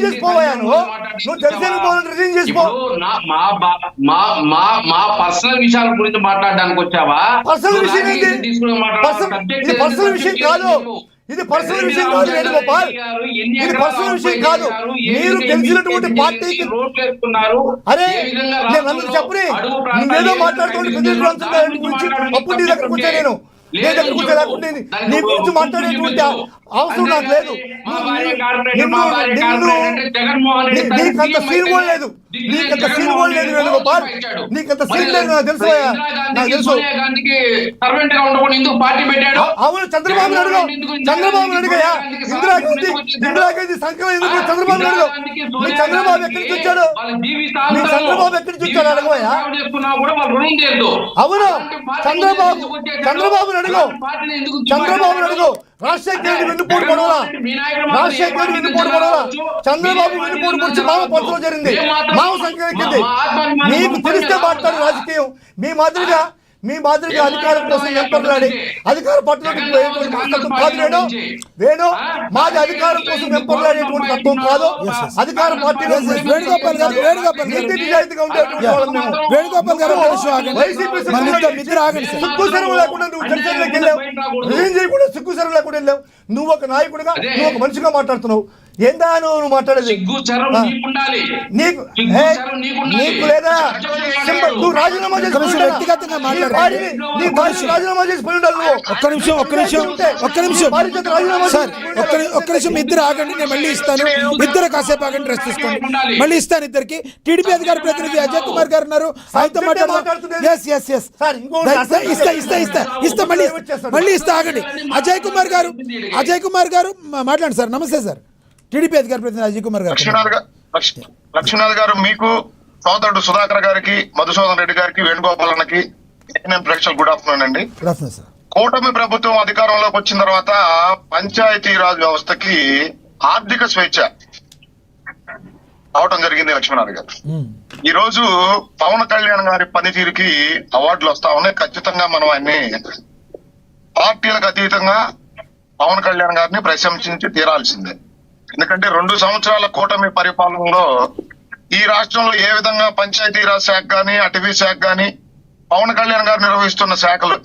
చేసిపోయా నువ్వు జనసేన పోవాలని రిజైన్ చేసిపో. మా పర్సనల్ విషయాల గురించి మాట్లాడడానికి వచ్చావా? పర్సనల్ విషయం ఏంటి? ఇది పర్సనల్ విషయం కాదు, ఇది పర్సనల్ విషయం కాదు వేణుగోపాల్, ఇది పర్సనల్ విషయం కాదు. మీరు గెలిచినటువంటి పార్టీకి అరే నేను అందరూ చెప్పని నువ్వేదో మాట్లాడుతుంటే పెద్దిరెడ్డి రామచంద్ర రెడ్డి గురించి అప్పుడు నీ దగ్గర కూర్చో, నేను నీ దగ్గర కూర్చోలేకుండా నీ గురించి మాట్లాడేటువంటి అవసరం నాకు లేదు. నీకంత సీన్ కూడా లేదు, నీకంత సీన్ కూడా లేదు వేణుగోపాల్, నీకంత సీన్ లేదు. నాకు తెలుసు, నాకు తెలుసు. అవును చంద్రబాబు నాయుడు అడిగాయా ఇందిరాగాంధీ సంఖ్య ఎందుకు చంద్రబాబు నాయుడు మీ చంద్రబాబు ఎక్కడి నుంచి వచ్చాడు? మీ చంద్రబాబు ఎక్కడి నుంచి వచ్చాడు అడగవయ్యా? అవును చంద్రబాబు అడుగు. రాజశేఖర రెడ్డి వెన్నుపోటు పడవలా, చంద్రబాబు వెన్నుపోటు పొడిచి మామ పొరలో జరిగింది, మామ సంఖ్య ఎక్కింది. మీకు తెలిస్తే మాట్లాడు రాజకీయం. మీ మాదిరిగా అధికారం కోసం వెంపర్లాడి అధికార పట్టులోకి కాదు వేణు మాది అధికారం కోసం వెంపర్లాడేటువంటి తత్వం కాదు. అధికార పార్టీలో నిజాయితీగా సిగ్గు సెరవు లేకుండా నువ్వు జనసేనలోకి వెళ్ళావు, ఏం చేయకుండా సిగ్గు సెరవు లేకుండా వెళ్ళావు. నువ్వు ఒక నాయకుడిగా నువ్వు ఒక మనిషిగా మాట్లాడుతున్నావు. ఏందా నువ్వు మాట్లాడేది? నీకు లేదా నువ్వు రాజీనామా చేసి వ్యక్తిగతంగా రాజీనామా చేసి పోయి ఉండాలి నువ్వు. ఒక్క నిమిషం ఇద్దరు ఆగండి, నేను మళ్ళీ ఇస్తాను. ఇద్దరు కాసేపు ఆగండి, రెస్ట్ తీసుకోండి, మళ్ళీ ఇస్తాను ఇద్దరికి. టీడీపీ అధికార ప్రతినిధి అజయ్ కుమార్ గారు ఉన్నారు, ఆయనతో మాట్లాడుతున్నారు. మళ్ళీ ఇస్తా ఆగండి. అజయ్ కుమార్ గారు మాట్లాడండి సార్. నమస్తే సార్, టీడీపీ అధికార ప్రతినిధి అజయ్ కుమార్ గారు. లక్ష్మీనాథ్ గారు, మీకు సోదరుడు సుధాకర్ గారికి, మధుసూదన్ రెడ్డి గారికి, వేణుగోపాలన్నకి ప్రేక్షకులు గుడ్ ఆఫ్టర్నూన్ అండి. కూటమి ప్రభుత్వం అధికారంలోకి వచ్చిన తర్వాత పంచాయతీరాజ్ వ్యవస్థకి ఆర్థిక స్వేచ్ఛ అవటం జరిగింది లక్ష్మీనాథ్ గారు. ఈ రోజు పవన్ కళ్యాణ్ గారి పనితీరుకి అవార్డులు వస్తా ఉన్నాయి. ఖచ్చితంగా మనం ఆయన్ని పార్టీలకు అతీతంగా పవన్ కళ్యాణ్ గారిని ప్రశంసించి తీరాల్సిందే. ఎందుకంటే 2 సంవత్సరాల కూటమి పరిపాలనలో ఈ రాష్ట్రంలో ఏ విధంగా పంచాయతీరాజ్ శాఖ గాని, అటవీ శాఖ గాని, పవన్ కళ్యాణ్ గారు నిర్వహిస్తున్న శాఖలు,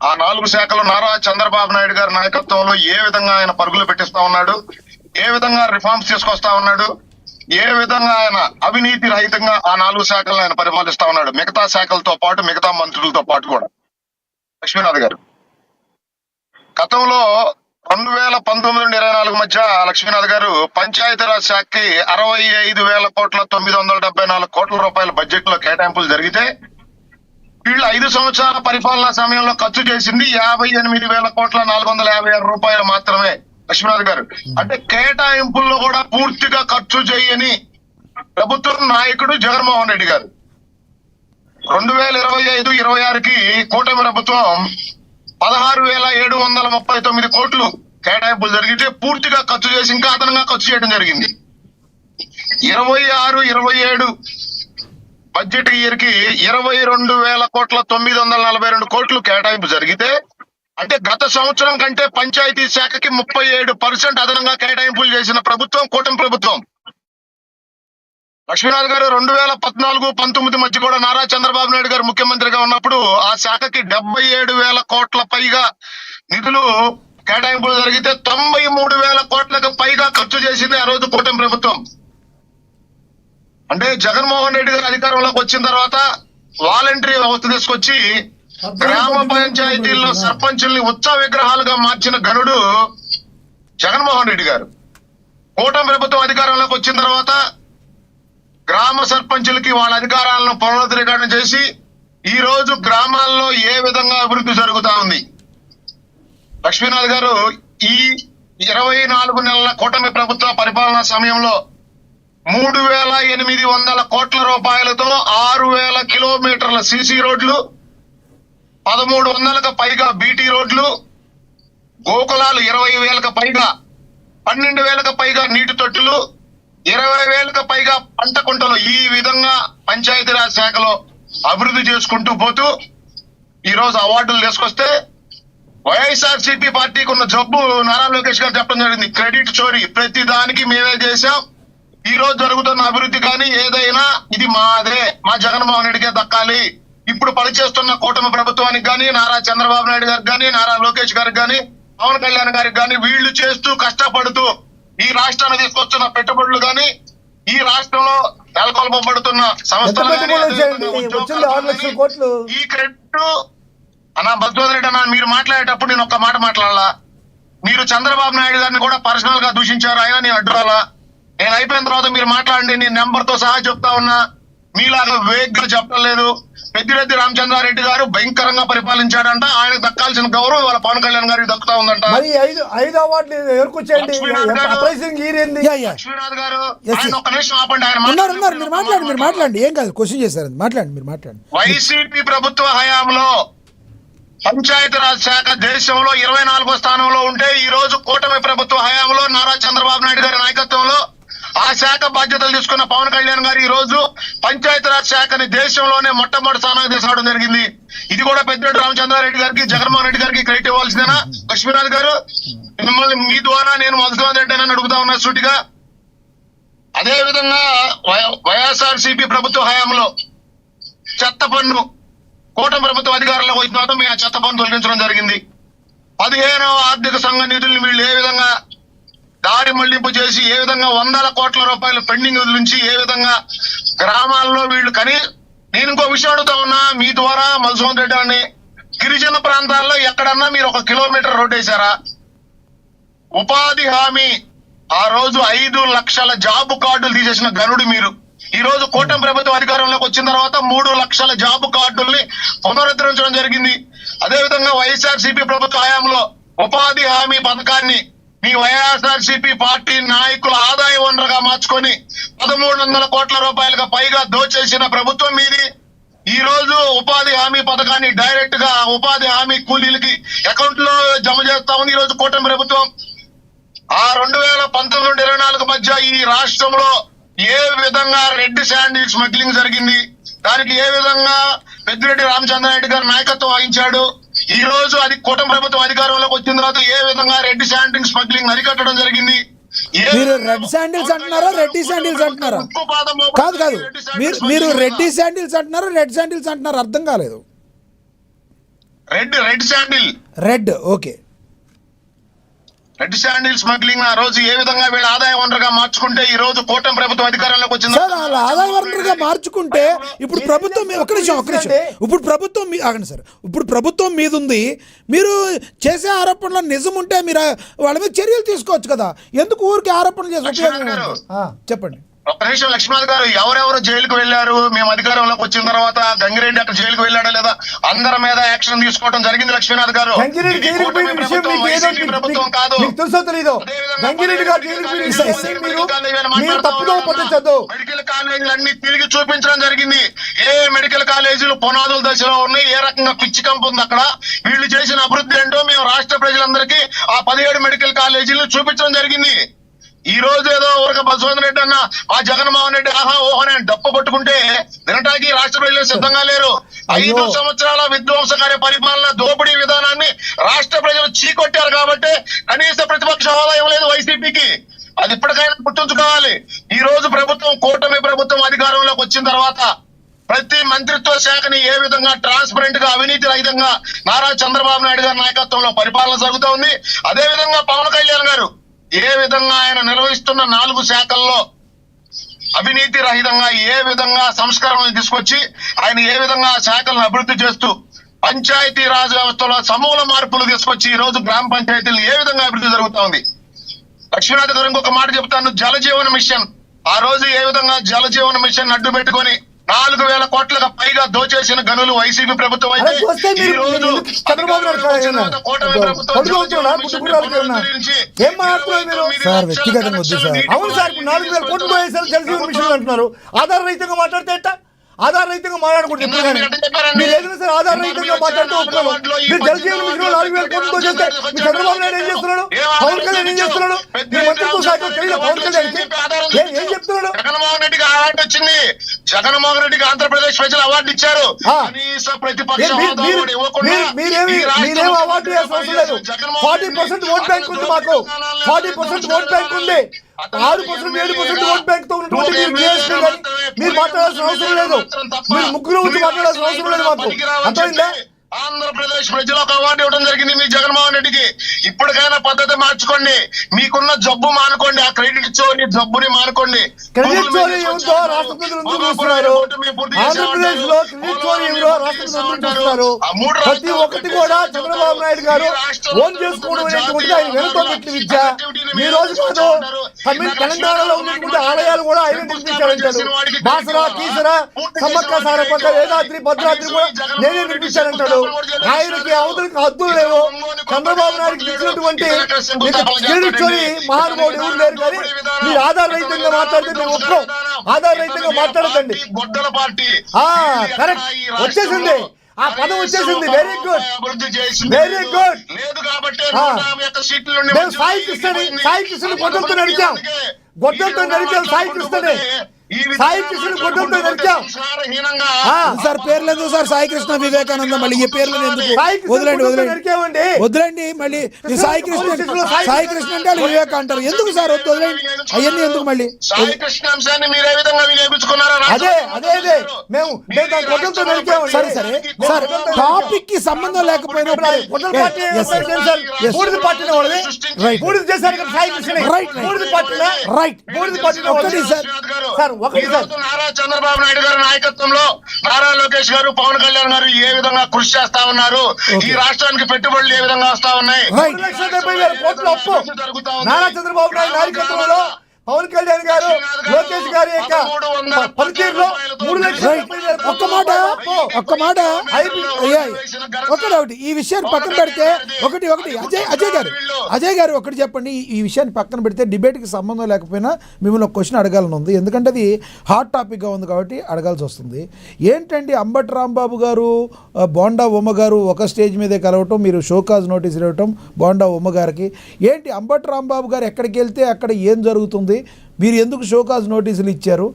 ఆ 4 శాఖలు నారా చంద్రబాబు నాయుడు గారి నాయకత్వంలో ఏ విధంగా ఆయన పరుగులు పెట్టిస్తా ఉన్నాడు, ఏ విధంగా రిఫార్మ్స్ తీసుకొస్తా ఉన్నాడు, ఏ విధంగా ఆయన అవినీతి రహితంగా ఆ 4 శాఖలను ఆయన పరిపాలిస్తా ఉన్నాడు, మిగతా శాఖలతో పాటు మిగతా మంత్రులతో పాటు కూడా. లక్ష్మీనాథ్ గారు, గతంలో 2019-24 మధ్య లక్ష్మీనాథ్ గారు పంచాయతీరాజ్ శాఖకి 65,974 కోట్ల రూపాయల బడ్జెట్ లో కేటాయింపులు జరిగితే వీళ్ళు 5 సంవత్సరాల పరిపాలనా సమయంలో ఖర్చు చేసింది 58,456 రూపాయలు మాత్రమే. లక్ష్మీనాథ్ గారు, అంటే కేటాయింపుల్లో కూడా పూర్తిగా ఖర్చు చేయని ప్రభుత్వం నాయకుడు జగన్మోహన్ రెడ్డి గారు. 2025-26కి కూటమి ప్రభుత్వం 16,739 కోట్లు కేటాయింపులు జరిగితే పూర్తిగా ఖర్చు చేసి ఇంకా అదనంగా ఖర్చు చేయడం జరిగింది. 26-27 బడ్జెట్ ఇయర్ కి 22,942 కోట్లు కేటాయింపు జరిగితే అంటే గత సంవత్సరం కంటే పంచాయతీ శాఖకి 37% అదనంగా కేటాయింపులు చేసిన ప్రభుత్వం కూటమి ప్రభుత్వం. లక్ష్మీనాథ్ గారు 2014-19 మధ్య కూడా నారా చంద్రబాబు నాయుడు గారు ముఖ్యమంత్రిగా ఉన్నప్పుడు ఆ శాఖకి 77,000 కోట్ల పైగా నిధులు కేటాయింపులు జరిగితే 93,000 కోట్లకు పైగా ఖర్చు చేసింది ఆ రోజు కూటమి ప్రభుత్వం. అంటే జగన్మోహన్ రెడ్డి గారు అధికారంలోకి వచ్చిన తర్వాత వాలంటరీ వ్యవస్థ తీసుకొచ్చి గ్రామ పంచాయతీల్లో సర్పంచుల్ని ఉత్సవ విగ్రహాలుగా మార్చిన ఘనుడు జగన్మోహన్ రెడ్డి గారు. కూటమి ప్రభుత్వం అధికారంలోకి వచ్చిన తర్వాత గ్రామ సర్పంచులకి వాళ్ళ అధికారాలను పునరుద్ధరణ చేసి ఈ రోజు గ్రామాల్లో ఏ విధంగా అభివృద్ధి జరుగుతా ఉంది. లక్ష్మీనాథ్ గారు ఈ 24 నెలల కూటమి ప్రభుత్వ పరిపాలనా సమయంలో 3,800 కోట్ల రూపాయలతో 6,000 కిలోమీటర్ల సిసి రోడ్లు, 1,300కు పైగా బీటీ రోడ్లు, గోకులాలు 20,000కు పైగా, 12,000కు పైగా నీటి తొట్టులు, 20,000కు పైగా పంట కుంటలు, ఈ విధంగా పంచాయతీరాజ్ శాఖలో అభివృద్ధి చేసుకుంటూ పోతూ ఈ రోజు అవార్డులు తీసుకొస్తే వైఎస్ఆర్సీపీ పార్టీకి ఉన్న జబ్బు నారా లోకేష్ గారు చెప్పడం జరిగింది. క్రెడిట్ చోరీ, ప్రతి దానికి మేమే చేశాం, ఈ రోజు జరుగుతున్న అభివృద్ధి కానీ ఏదైనా ఇది మాదే, మా జగన్మోహన్ రెడ్డికే దక్కాలి. ఇప్పుడు పనిచేస్తున్న కూటమి ప్రభుత్వానికి కానీ, నారా చంద్రబాబు నాయుడు గారికి కానీ, నారా లోకేష్ గారికి కానీ, పవన్ కళ్యాణ్ గారికి కానీ, వీళ్ళు చేస్తూ కష్టపడుతూ ఈ రాష్ట్రాన్ని తీసుకొస్తున్న పెట్టుబడులు కానీ, ఈ రాష్ట్రంలో నెలకొల్పబడుతున్న సంస్థలు ఎంత పెట్టుబడులు వచ్చాయండి? వచ్చింది 6 లక్షల కోట్లు. ఈ క్రెడిట్ అన్నా మధుసూదన్ రెడ్డి అన్న, మీరు మాట్లాడేటప్పుడు నేను ఒక్క మాట మాట్లాడాలా? మీరు చంద్రబాబు నాయుడు గారిని కూడా పర్సనల్ గా దూషించారు, ఆయన నేను అడ్డురాలా? నేను అయిపోయిన తర్వాత మీరు మాట్లాడండి, నేను నెంబర్ తో సహా చెప్తా ఉన్నా. మీలాగా వేగ్గా చెప్పడం లేదు. పెద్దిరెడ్డి రామచంద్రారెడ్డి గారు భయంకరంగా పరిపాలించాడంట, ఆయనకు దక్కాల్సిన గౌరవం వాళ్ళ పవన్ కళ్యాణ్ గారికి దక్కుతా ఉందంట. మరి ఐదు అవార్డులు ఎవరికి వచ్చాయండి? అప్రైజింగ్ ఈరేంది? లక్ష్మీనాథ్ గారు ఆయన ఒక్క నిమిషం ఆపండి, ఆయన ఉన్నారు మీరు మాట్లాడండి, ఏం కాదు, క్వశ్చన్ చేశారు, మాట్లాడండి, మీరు మాట్లాడండి. వైసీపీ ప్రభుత్వ హయాంలో పంచాయతీరాజ్ శాఖ దేశంలో 24వ స్థానంలో ఉంటే ఈ రోజు కూటమి ప్రభుత్వ హయాంలో నారా చంద్రబాబు నాయుడు గారి నాయకత్వంలో ఆ శాఖ బాధ్యతలు తీసుకున్న పవన్ కళ్యాణ్ గారు ఈ రోజు పంచాయతీరాజ్ శాఖని దేశంలోనే మొట్టమొదటి స్థానానికి తీసుకురావడం జరిగింది. ఇది కూడా పెద్దిరెడ్డి రామచంద్రారెడ్డి గారికి, జగన్మోహన్ రెడ్డి గారికి క్రెడిట్ ఇవ్వాల్సిందేనా? లక్ష్మీనాథ్ గారు, మిమ్మల్ని మీ ద్వారా నేను మధుసూదన్ రెడ్డి అని అడుగుతా ఉన్నా సూటిగా. అదే విధంగా వైఎస్ఆర్సీపీ ప్రభుత్వ హయాంలో చెత్త పన్ను కూటమి ప్రభుత్వ అధికారంలోకి వచ్చిన తర్వాత మేము ఆ చెత్త పన్ను తొలగించడం జరిగింది. 15వ ఆర్థిక సంఘ నిధుల్ని వీళ్ళు ఏ విధంగా దారి మళ్లింపు చేసి, ఏ విధంగా 100 కోట్ల రూపాయలు పెండింగ్ నుంచి ఏ విధంగా గ్రామాల్లో వీళ్ళు నేను ఇంకో విషయం అడుగుతా ఉన్నా మీ ద్వారా మధుసూదన్ రెడ్డి అని, గిరిజన ప్రాంతాల్లో ఎక్కడన్నా మీరు 1 కిలోమీటర్ రోడ్డు వేశారా? ఉపాధి హామీ ఆ రోజు 5 లక్షల జాబ్ కార్డులు తీసేసిన గనుడు మీరు. ఈ రోజు కూటమి ప్రభుత్వం అధికారంలోకి వచ్చిన తర్వాత 3 లక్షల జాబ్ కార్డుల్ని పునరుద్ధరించడం జరిగింది. అదే విధంగా వైఎస్ఆర్సీపీ ప్రభుత్వ హయాంలో ఉపాధి హామీ పథకాన్ని మీ వైఎస్ఆర్సీపీ పార్టీ నాయకుల ఆదాయ వనరుగా మార్చుకొని 1,300 కోట్ల రూపాయలకు పైగా దోచేసిన ప్రభుత్వం మీది. ఈ రోజు ఉపాధి హామీ పథకాన్ని డైరెక్ట్ గా ఉపాధి హామీ కూలీలకి అకౌంట్ లో జమ చేస్తా ఉంది ఈ రోజు కూటమి ప్రభుత్వం. ఆ 2019-24 మధ్య ఈ రాష్ట్రంలో ఏ విధంగా రెడ్ శాండిల్ స్మగ్లింగ్ జరిగింది, దానికి ఏ విధంగా పెద్దిరెడ్డి రామచంద్రారెడ్డి గారు నాయకత్వం వహించాడు, ఈ రోజు అది కూటమి ప్రభుత్వం అధికారంలోకి వచ్చిన తర్వాత ఏ విధంగా రెడ్ శాండిల్ స్మగ్లింగ్ అరికట్టడం జరిగింది. మీరు రెడ్ శాండిల్స్ అంటున్నారా, రెడ్డి శాండిల్స్ అంటున్నారా? కాదు, మీరు రెడ్డి శాండిల్స్ అంటున్నారా, రెడ్ శాండిల్స్ అంటున్నారా? అర్థం కాలేదు. Red sandal, red, okay. Red sandal smuggling ఆ రోజు ఏ విధంగా వీళ్ళ ఆదాయ వనరుగా మార్చుకుంటే ఈ రోజు కూటమి ప్రభుత్వం అధికారంలోకి వచ్చింది. సార్, అలా ఆదాయ వనరుగా మార్చుకుంటే ఇప్పుడు ప్రభుత్వం ఒక నిమిషం ఇప్పుడు ప్రభుత్వం ఆగండి సార్, ఇప్పుడు ప్రభుత్వం మీద ఉంది, మీరు చేసే ఆరోపణలు నిజం ఉంటే మీరు వాళ్ళ మీద చర్యలు తీసుకోవచ్చు కదా, ఎందుకు ఊరికి ఆరోపణలు చేసి చెప్పండి. ఒక్క నిమిషం లక్ష్మణ్ గారు, ఎవరెవరు జైలుకు వెళ్లారు? మేము అధికారంలోకి వచ్చిన తర్వాత గంగిరెడ్డి అక్కడ జైలుకు వెళ్ళాడా లేదా? అందరి మీద యాక్షన్ తీసుకోవడం జరిగింది లక్ష్మీనాథ్ గారు. ప్రభుత్వం కాదు, మెడికల్ కాలేజీలు అన్ని తిరిగి చూపించడం జరిగింది. ఏ మెడికల్ కాలేజీలు పునాదుల దశలో ఉన్నాయి, ఏ రకంగా పిచ్చి కంపు ఉంది అక్కడ, వీళ్ళు చేసిన అభివృద్ధి ఏంటో మేము రాష్ట్ర ప్రజలందరికీ ఆ 17 మెడికల్ కాలేజీలు చూపించడం జరిగింది. ఈ రోజు ఏదో ఒక బసవన్ రెడ్డి అన్న మా జగన్మోహన్ రెడ్డి ఆహా ఓహోనే డప్పు కొట్టుకుంటే వినటానికి రాష్ట్ర ప్రజలు సిద్ధంగా లేరు. 5 సంవత్సరాల విధ్వంసకార్య పరిపాలన దోపిడీ విధానాన్ని రాష్ట్ర ప్రజలు చీకొట్టారు కాబట్టి కనీస ప్రతిపక్ష హోదా ఇవ్వలేదు వైసీపీకి. అది ఇప్పటికైనా గుర్తుంచుకోవాలి. ఈ రోజు ప్రభుత్వం, కూటమి ప్రభుత్వం అధికారంలోకి వచ్చిన తర్వాత ప్రతి మంత్రిత్వ శాఖని ఏ విధంగా ట్రాన్స్పరెంట్ గా, అవినీతి రహితంగా నారా చంద్రబాబు నాయుడు గారి నాయకత్వంలో పరిపాలన జరుగుతూ ఉంది. అదే విధంగా పవన్ కళ్యాణ్ గారు ఏ విధంగా ఆయన నిర్వహిస్తున్న 4 శాఖల్లో అవినీతి రహితంగా ఏ విధంగా సంస్కరణలు తీసుకొచ్చి ఆయన ఏ విధంగా శాఖలను అభివృద్ధి చేస్తూ పంచాయతీ రాజ్ వ్యవస్థలో సమూల మార్పులు తీసుకొచ్చి ఈ రోజు గ్రామ పంచాయతీలు ఏ విధంగా అభివృద్ధి జరుగుతా ఉంది. లక్ష్మీనాథ్ గారు ఇంకొక మాట చెప్తాను, జల జీవన మిషన్. ఆ రోజు ఏ విధంగా జల జీవన మిషన్ అడ్డు పెట్టుకొని 4,000 కోట్లకు పైగా దోచేసిన గనులు వైసీపీ ప్రభుత్వం అయితే ఈ రోజు కూటమి సార్ వ్యక్తిగతంగా వద్దు సార్. అవును సార్, 4,000 కోట్లు పోయేసారు జల జీవన్ మిషన్ అంటున్నారు. ఆధార రహితంగా మాట్లాడితే ఎట్టా? ఆధార రహితంగా మాట్లాడకూడదు ఎప్పుడు కానీ. మీరు ఏదైనా సరే ఆధార రహితంగా మాట్లాడుతూ ఉంటారు. మీరు జల జీవన్ మిషన్ 4,000 కోట్లతో చేస్తే మీ చంద్రబాబు నాయుడు ఏం చేస్తున్నాడు? పవన్ కళ్యాణ్ ఏం చేస్తున్నాడు? మీ మంత్రిత్వ శాఖ తెలియదు పవన్ కళ్యాణ్కి ఏం చెప్తున్నాడు? జగన్మోహన్ రెడ్డికి అవార్డు వచ్చింది. జగన్మోహన్ రెడ్డికి ఆంధ్రప్రదేశ్ ప్రజలు అవార్డు ఇచ్చారు. కనీస ప్రతిపక్ష హోదా కూడా ఇవ్వకుండా మీరేమి అవార్డు ఇవ్వాల్సిన అవసరం లేదు. 40% ఓట్ బ్యాంక్ ఉంది మాకు. 40% ఓట్ బ్యాంక్ ఉంది. 6%, 7% ఓట్ బ్యాంక్ తో ఉన్నటువంటి మీరు మాట్లాడాల్సిన అవసరం లేదు. మీరు ముగ్గురు వచ్చి మాట్లాడాల్సిన అవసరం లేదు మాకు. అర్థమైందా? ఆంధ్రప్రదేశ్ ప్రజలకు అవార్డు ఇవ్వడం జరిగింది మీ జగన్మోహన్ రెడ్డికి. ఇప్పటికైనా పద్ధతి మార్చుకోండి. మీకున్న జబ్బు మానుకోండి. ఆ క్రెడిట్ చోరీ జబ్బుని మానుకోండి. క్రెడిట్ చోరీ ఏమిటో రాష్ట్ర ప్రజలు ఎందుకు చూస్తున్నారు? ఆంధ్రప్రదేశ్ లో క్రెడిట్ చోరీ ఏమిటో రాష్ట్ర ప్రజలు ఎందుకు చూస్తున్నారు? ప్రతి ఒక్కటి కూడా చంద్రబాబు నాయుడు గారు ఓన్ చేసుకోవడం అనేటువంటి ఆయన వెనుక పెట్టిన విద్య. ఈ రోజు కాదు, తెలంగాణలో ఉన్నటువంటి ఆలయాలు కూడా ఆయన నిర్మించారంటాడు. బాసరా, కీసరా, సమ్మక్క సారపక్క, వేదాద్రి, భద్రాద్రి కూడా నేనే నిర్మించానంటాడు. ఆయనకి అవతలకి హద్దులు లేవు. చంద్రబాబు నాయుడుకి ఇచ్చినటువంటి క్రెడిట్ చోరీ మహానుభావుడు ఎవరు లేరు. కానీ మీరు ఆధార రహితంగా మాట్లాడితే మేము ఒప్పుకోం. ఆధార రహితంగా మాట్లాడదండి. కరెక్ట్, వచ్చేసింది ఆ పదం, వచ్చేసింది. Very good, very good. మేము సాయి కృష్ణుని గొడ్డలతో నడిచాం. సాయి కృష్ణుని గొడ్డలతో నడిచాం. సార్ పేర్లు ఎందుకు సార్? సాయి కృష్ణ, వివేకానంద, మళ్ళీ ఈ పేర్లు ఎందుకు? వదిలేండి. మళ్ళీ ఈ సాయి కృష్ణ అంటే వివేక అంటారు. ఎందుకు సార్? వదిలేండి అవన్నీ ఎందుకు మళ్ళీ? సాయి కృష్ణ అంశాన్ని మీరే విధంగా వినియోగించుకున్నారా? అదే మేము గొడ్డలతో నడిచామండి. సరే సార్, టాపిక్ కి సంబంధం లేకపోయినప్పుడు నారా చంద్రబాబు నాయుడు గారి నాయకత్వంలో నారా లోకేష్ గారు, పవన్ కళ్యాణ్ గారు ఏ విధంగా కృషి చేస్తా ఉన్నారు? ఈ రాష్ట్రానికి పెట్టుబడులు ఏ విధంగా వస్తా ఉన్నాయి? 1,70,000 కోట్ల అప్పు నారా చంద్రబాబు నాయుడు నాయకత్వంలో పవన్ కళ్యాణ్ గారు, లోకేష్ గారి యొక్క పనితీరులో 3,70,000. ఒకటి ఈ విషయాన్ని పక్కన పెడితే ఒకటి అజయ్ గారు ఒకటి చెప్పండి. ఈ విషయాన్ని పక్కన పెడితే డిబేట్కి సంబంధం లేకపోయినా మిమ్మల్ని ఒక క్వశ్చన్ అడగాలని ఉంది. ఎందుకంటే అది హాట్ టాపిక్గా ఉంది కాబట్టి అడగాల్సి వస్తుంది. ఏంటండి అంబటి రాంబాబు గారు, బోండా ఉమ్మ గారు ఒక స్టేజ్ మీదే కలవటం, మీరు షోకాజ్ నోటీసులు ఇవ్వటం బోండా ఉమ్మ గారికి. ఏంటి అంబటి రాంబాబు గారు ఎక్కడికి వెళ్తే అక్కడ ఏం జరుగుతుంది? మీరు ఎందుకు షోకాజ్ నోటీసులు ఇచ్చారు?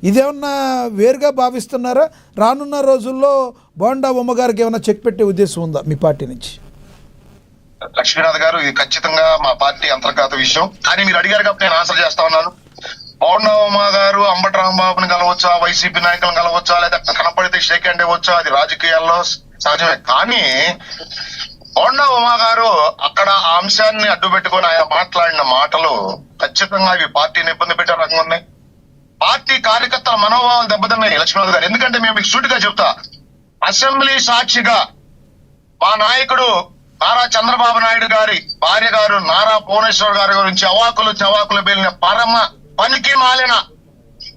ఇదేమన్నా వేరుగా భావిస్తున్నారా? రానున్న రోజుల్లో బోండా ఉమ్మ గారికి ఏమైనా చెక్ పెట్టే ఉద్దేశం ఉందా మీ పార్టీ నుంచి? లక్ష్మీనాథ్ గారు, ఇది ఖచ్చితంగా మా పార్టీ అంతర్గత విషయం. కానీ మీరు అడిగారు కాబట్టి నేను ఆన్సర్ చేస్తా ఉన్నాను. బోండా ఉమ్మ గారు అంబటి రాంబాబుని కలవచ్చా, వైసీపీ నాయకులను కలవచ్చా, లేదా కనపడితే షేక్ హ్యాండ్ ఇవ్వచ్చా, అది రాజకీయాల్లో సహజమే. కానీ బోండా ఉమ్మ గారు అక్కడ ఆ అంశాన్ని అడ్డు పెట్టుకొని ఆయన మాట్లాడిన మాటలు ఖచ్చితంగా ఇవి పార్టీని ఇబ్బంది పెట్టే రకంగా ఉన్నాయి. పార్టీ కార్యకర్తల మనోభావాలు దెబ్బతిన్నాయి లక్ష్మీనాథ్ గారు. ఎందుకంటే మేము మీకు సూటిగా చెప్తా, అసెంబ్లీ సాక్షిగా మా నాయకుడు నారా చంద్రబాబు నాయుడు గారి భార్య గారు నారా భువనేశ్వర్ గారి గురించి చవాకులు పేలిన పరమ పనికి మాలిన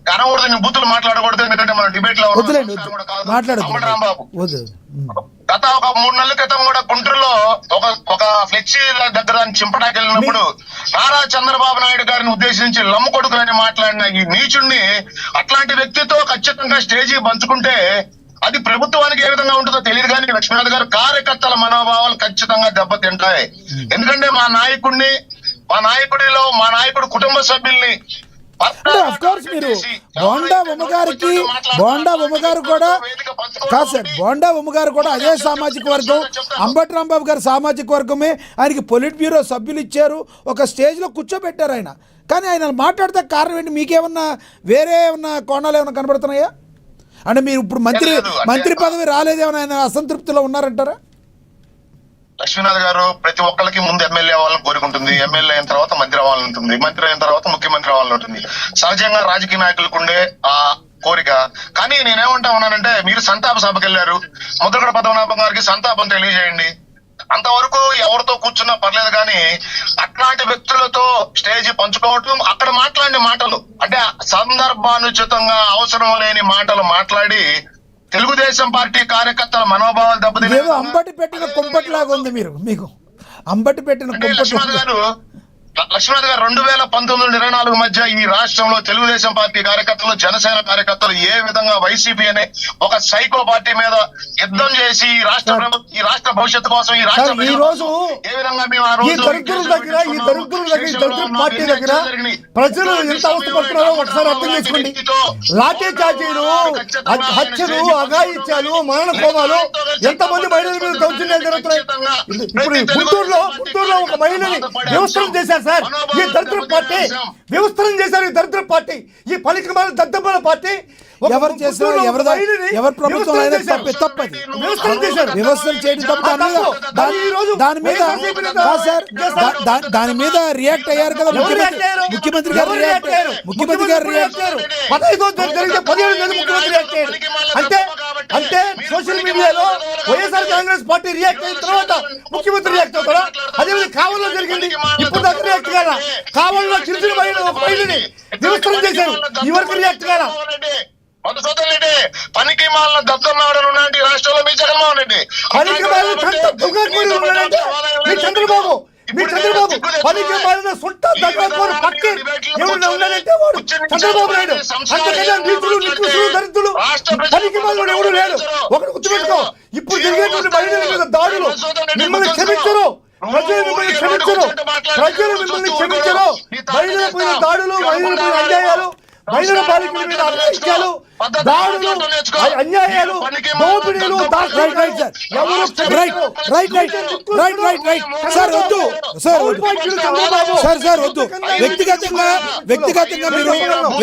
కనకూడదు, బూతులు మాట్లాడకూడదు. ఎందుకంటే మన డిబేట్ లో రాంబాబు గత ఒక 3 నెలల క్రితం కూడా గుంటూరులో ఒక ఫ్లెక్సీ దగ్గర చింపడానికి వెళ్ళినప్పుడు నారా చంద్రబాబు నాయుడు గారిని ఉద్దేశించి లమ్ము కొడుకులని మాట్లాడిన ఈ నీచుడిని, అట్లాంటి వ్యక్తితో ఖచ్చితంగా స్టేజీ పంచుకుంటే అది ప్రభుత్వానికి ఏ విధంగా ఉంటుందో తెలియదు. కానీ లక్ష్మీనాథ్ గారు కార్యకర్తల మనోభావాలు ఖచ్చితంగా దెబ్బతింటాయి. ఎందుకంటే మా నాయకుడిని మా నాయకుడు కుటుంబ సభ్యుల్ని అంటే అఫ్ కోర్స్ మీరు బోండా ఉమ్మగారు కూడా కాదు సార్, బోండా ఉమ్మగారు కూడా అదే సామాజిక వర్గం, అంబటి రాంబాబు గారు సామాజిక వర్గమే. ఆయనకి పొలిట్ బ్యూరో సభ్యులు ఇచ్చారు, ఒక స్టేజ్లో కూర్చోబెట్టారు ఆయన. కానీ ఆయన మాట్లాడితే కారణం ఏంటి? మీకేమన్నా వేరే ఏమన్నా కోణాలు ఏమైనా కనబడుతున్నాయా? అంటే మీరు ఇప్పుడు మంత్రి పదవి రాలేదేమన్నా ఆయన అసంతృప్తిలో ఉన్నారంటారా? లక్ష్మీనాథ్ గారు ప్రతి ఒక్కరికి ముందు ఎమ్మెల్యే అవ్వాలని కోరుకుంటుంది, ఎమ్మెల్యే అయిన తర్వాత మంత్రి అవ్వాలని ఉంటుంది, మంత్రి అయిన తర్వాత ముఖ్యమంత్రి అవ్వాలని ఉంటుంది. సహజంగా రాజకీయ నాయకులకు ఉండే ఆ కోరిక. కానీ నేనేమంటా ఉన్నానంటే, మీరు సంతాప సభకి వెళ్ళారు, ముద్రగడ పద్మనాభం గారికి సంతాపం తెలియజేయండి. అంతవరకు ఎవరితో కూర్చున్నా పర్లేదు, కానీ అట్లాంటి వ్యక్తులతో స్టేజ్ పంచుకోవటం, అక్కడ మాట్లాడిన మాటలు అంటే సందర్భానుచితంగా అవసరం లేని మాటలు మాట్లాడి తెలుగుదేశం పార్టీ కార్యకర్తల మనోభావాలు దెబ్బతినే అంబటి పెట్టిన కుంపట్లాగా ఉంది మీకు అంబటి పెట్టిన లక్ష్మణ్ గారు 2019-24 మధ్య ఈ రాష్ట్రంలో తెలుగుదేశం పార్టీ కార్యకర్తలు, జనసేన కార్యకర్తలు ఏ విధంగా వైసీపీ అనే ఒక సైకో పార్టీ మీద యుద్ధం చేసి ఈ రాష్ట్ర భవిష్యత్తు కోసం ఈ రోజు ఏ విధంగా మేము ఆ ఈ దరిద్రుల దగ్గర పార్టీ దగ్గర ప్రజలు ఎంత అవస్థపడుతున్నారో ఒకసారి అర్థం చేసుకోండి. లాఠీ చార్జీలు, హత్యలు, అఘాయిత్యాలు, మరణ కోమాలు, ఎంతమంది మహిళల మీద దౌర్జన్యాలు జరుగుతున్నాయి. ఇప్పుడు గుంటూరులో ఒక మహిళని వ్యవస్థను చేశారు సార్. ఈ దరిద్ర పార్టీ వ్యవస్థను చేశారు. ఈ దరిద్ర పార్టీ, ఈ పలికమాల దద్దమ్మల పార్టీ ఎవరు చేసినా ఎవరి ప్రభుత్వం తప్పది. వ్యవస్థలు చేయడం తప్ప దాని మీద రియాక్ట్ అయ్యారు కదా ముఖ్యమంత్రి గారు రియాక్ట్ అయ్యారు. అంటే సోషల్ మీడియాలో వైఎస్ఆర్ కాంగ్రెస్ పార్టీ రియాక్ట్ అయిన తర్వాత ముఖ్యమంత్రి రియాక్ట్ అవుతారా? అదే కావల్లో జరిగింది. ఇప్పుడు దాకా రియాక్ట్ కాదా? కావల్లో చిరుచులు మహిళని వ్యవస్థను చేశారు, ఈ వరకు రియాక్ట్ కాదా? పనికి మాలిన దత్తన్నాడు రాష్ట్రంలో మీ జగన్మోహన్ రెడ్డి, చంద్రబాబు పనికి మాలిన సొంత దగ్గర పట్టి ఎవరు ఉన్నాడంటే వాడు చంద్రబాబు నాయుడు. అంతకన్నా నీతులు, నికృష్టులు, దరిద్రులు, పనికి మాలిన ఎవడు లేడు. ఒకటి గుర్తుపెట్టుకో, ఇప్పుడు జరిగేటువంటి మహిళల మీద దాడులు మిమ్మల్ని క్షమించరు. ప్రజలు మిమ్మల్ని క్షమించరు. మహిళల మీద దాడులు, మహిళల మీద అన్యాయాలు, మహిళల బాలికల మీద అన్యాయాలు, దాడులు, అన్యాయాలు, దోపిడీలు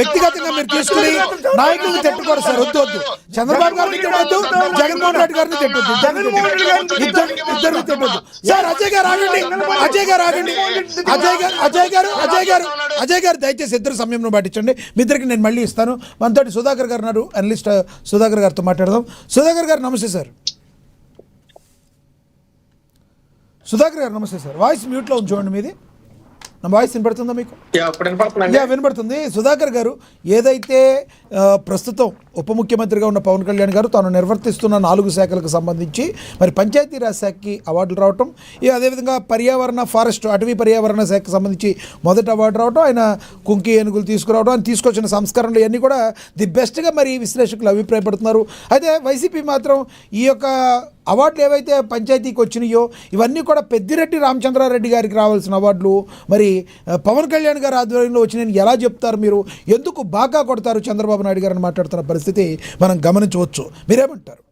వ్యక్తిగతంగా మీరు తీసుకుని నాయకులు తిట్టుకోరు సార్. వద్దు. చంద్రబాబు గారిని తిట్టొద్దు, జగన్మోహన్ రెడ్డి గారిని తిట్టొద్దు, ఇద్దరిని తిట్టొద్దు సార్. అజయ్ గారు దయచేసి ఇద్దరు సమయంలో పాటించండి. మీ ఇద్దరికి నేను మళ్ళీ ఇస్తాను. మనతోటి సుధాకర్ గారు, అనలిస్ట్ సుధాకర్ గారితో మాట్లాడదాం. సుధాకర్ గారు నమస్తే సార్. సుధాకర్ గారు నమస్తే సార్. వాయిస్ మ్యూట్లో ఉంచండి మీది. నా వాయిస్ వినపడుతుందా మీకు? వినపడుతుంది. సుధాకర్ గారు, ఏదైతే ప్రస్తుతం ఉప ముఖ్యమంత్రిగా ఉన్న పవన్ కళ్యాణ్ గారు తాను నిర్వర్తిస్తున్న 4 శాఖలకు సంబంధించి మరి పంచాయతీరాజ్ శాఖకి అవార్డులు రావటం, అదేవిధంగా పర్యావరణ ఫారెస్ట్ అటవీ పర్యావరణ శాఖకు సంబంధించి మొదటి అవార్డు రావటం, ఆయన కుంకి ఏనుగులు తీసుకురావడం, ఆయన తీసుకొచ్చిన సంస్కరణలు ఇవన్నీ కూడా ది బెస్ట్గా మరి విశ్లేషకులు అభిప్రాయపడుతున్నారు. అయితే వైసీపీ మాత్రం ఈ యొక్క అవార్డులు ఏవైతే పంచాయతీకి వచ్చినాయో ఇవన్నీ కూడా పెద్దిరెడ్డి రామచంద్రారెడ్డి గారికి రావాల్సిన అవార్డులు మరి పవన్ కళ్యాణ్ గారి ఆధ్వర్యంలో వచ్చినాయని ఎలా చెప్తారు మీరు? ఎందుకు బాగా కొడతారు చంద్రబాబు నాయుడు గారిని మాట్లాడుతున్న పరిస్థితి మనం గమనించవచ్చు. మీరేమంటారు?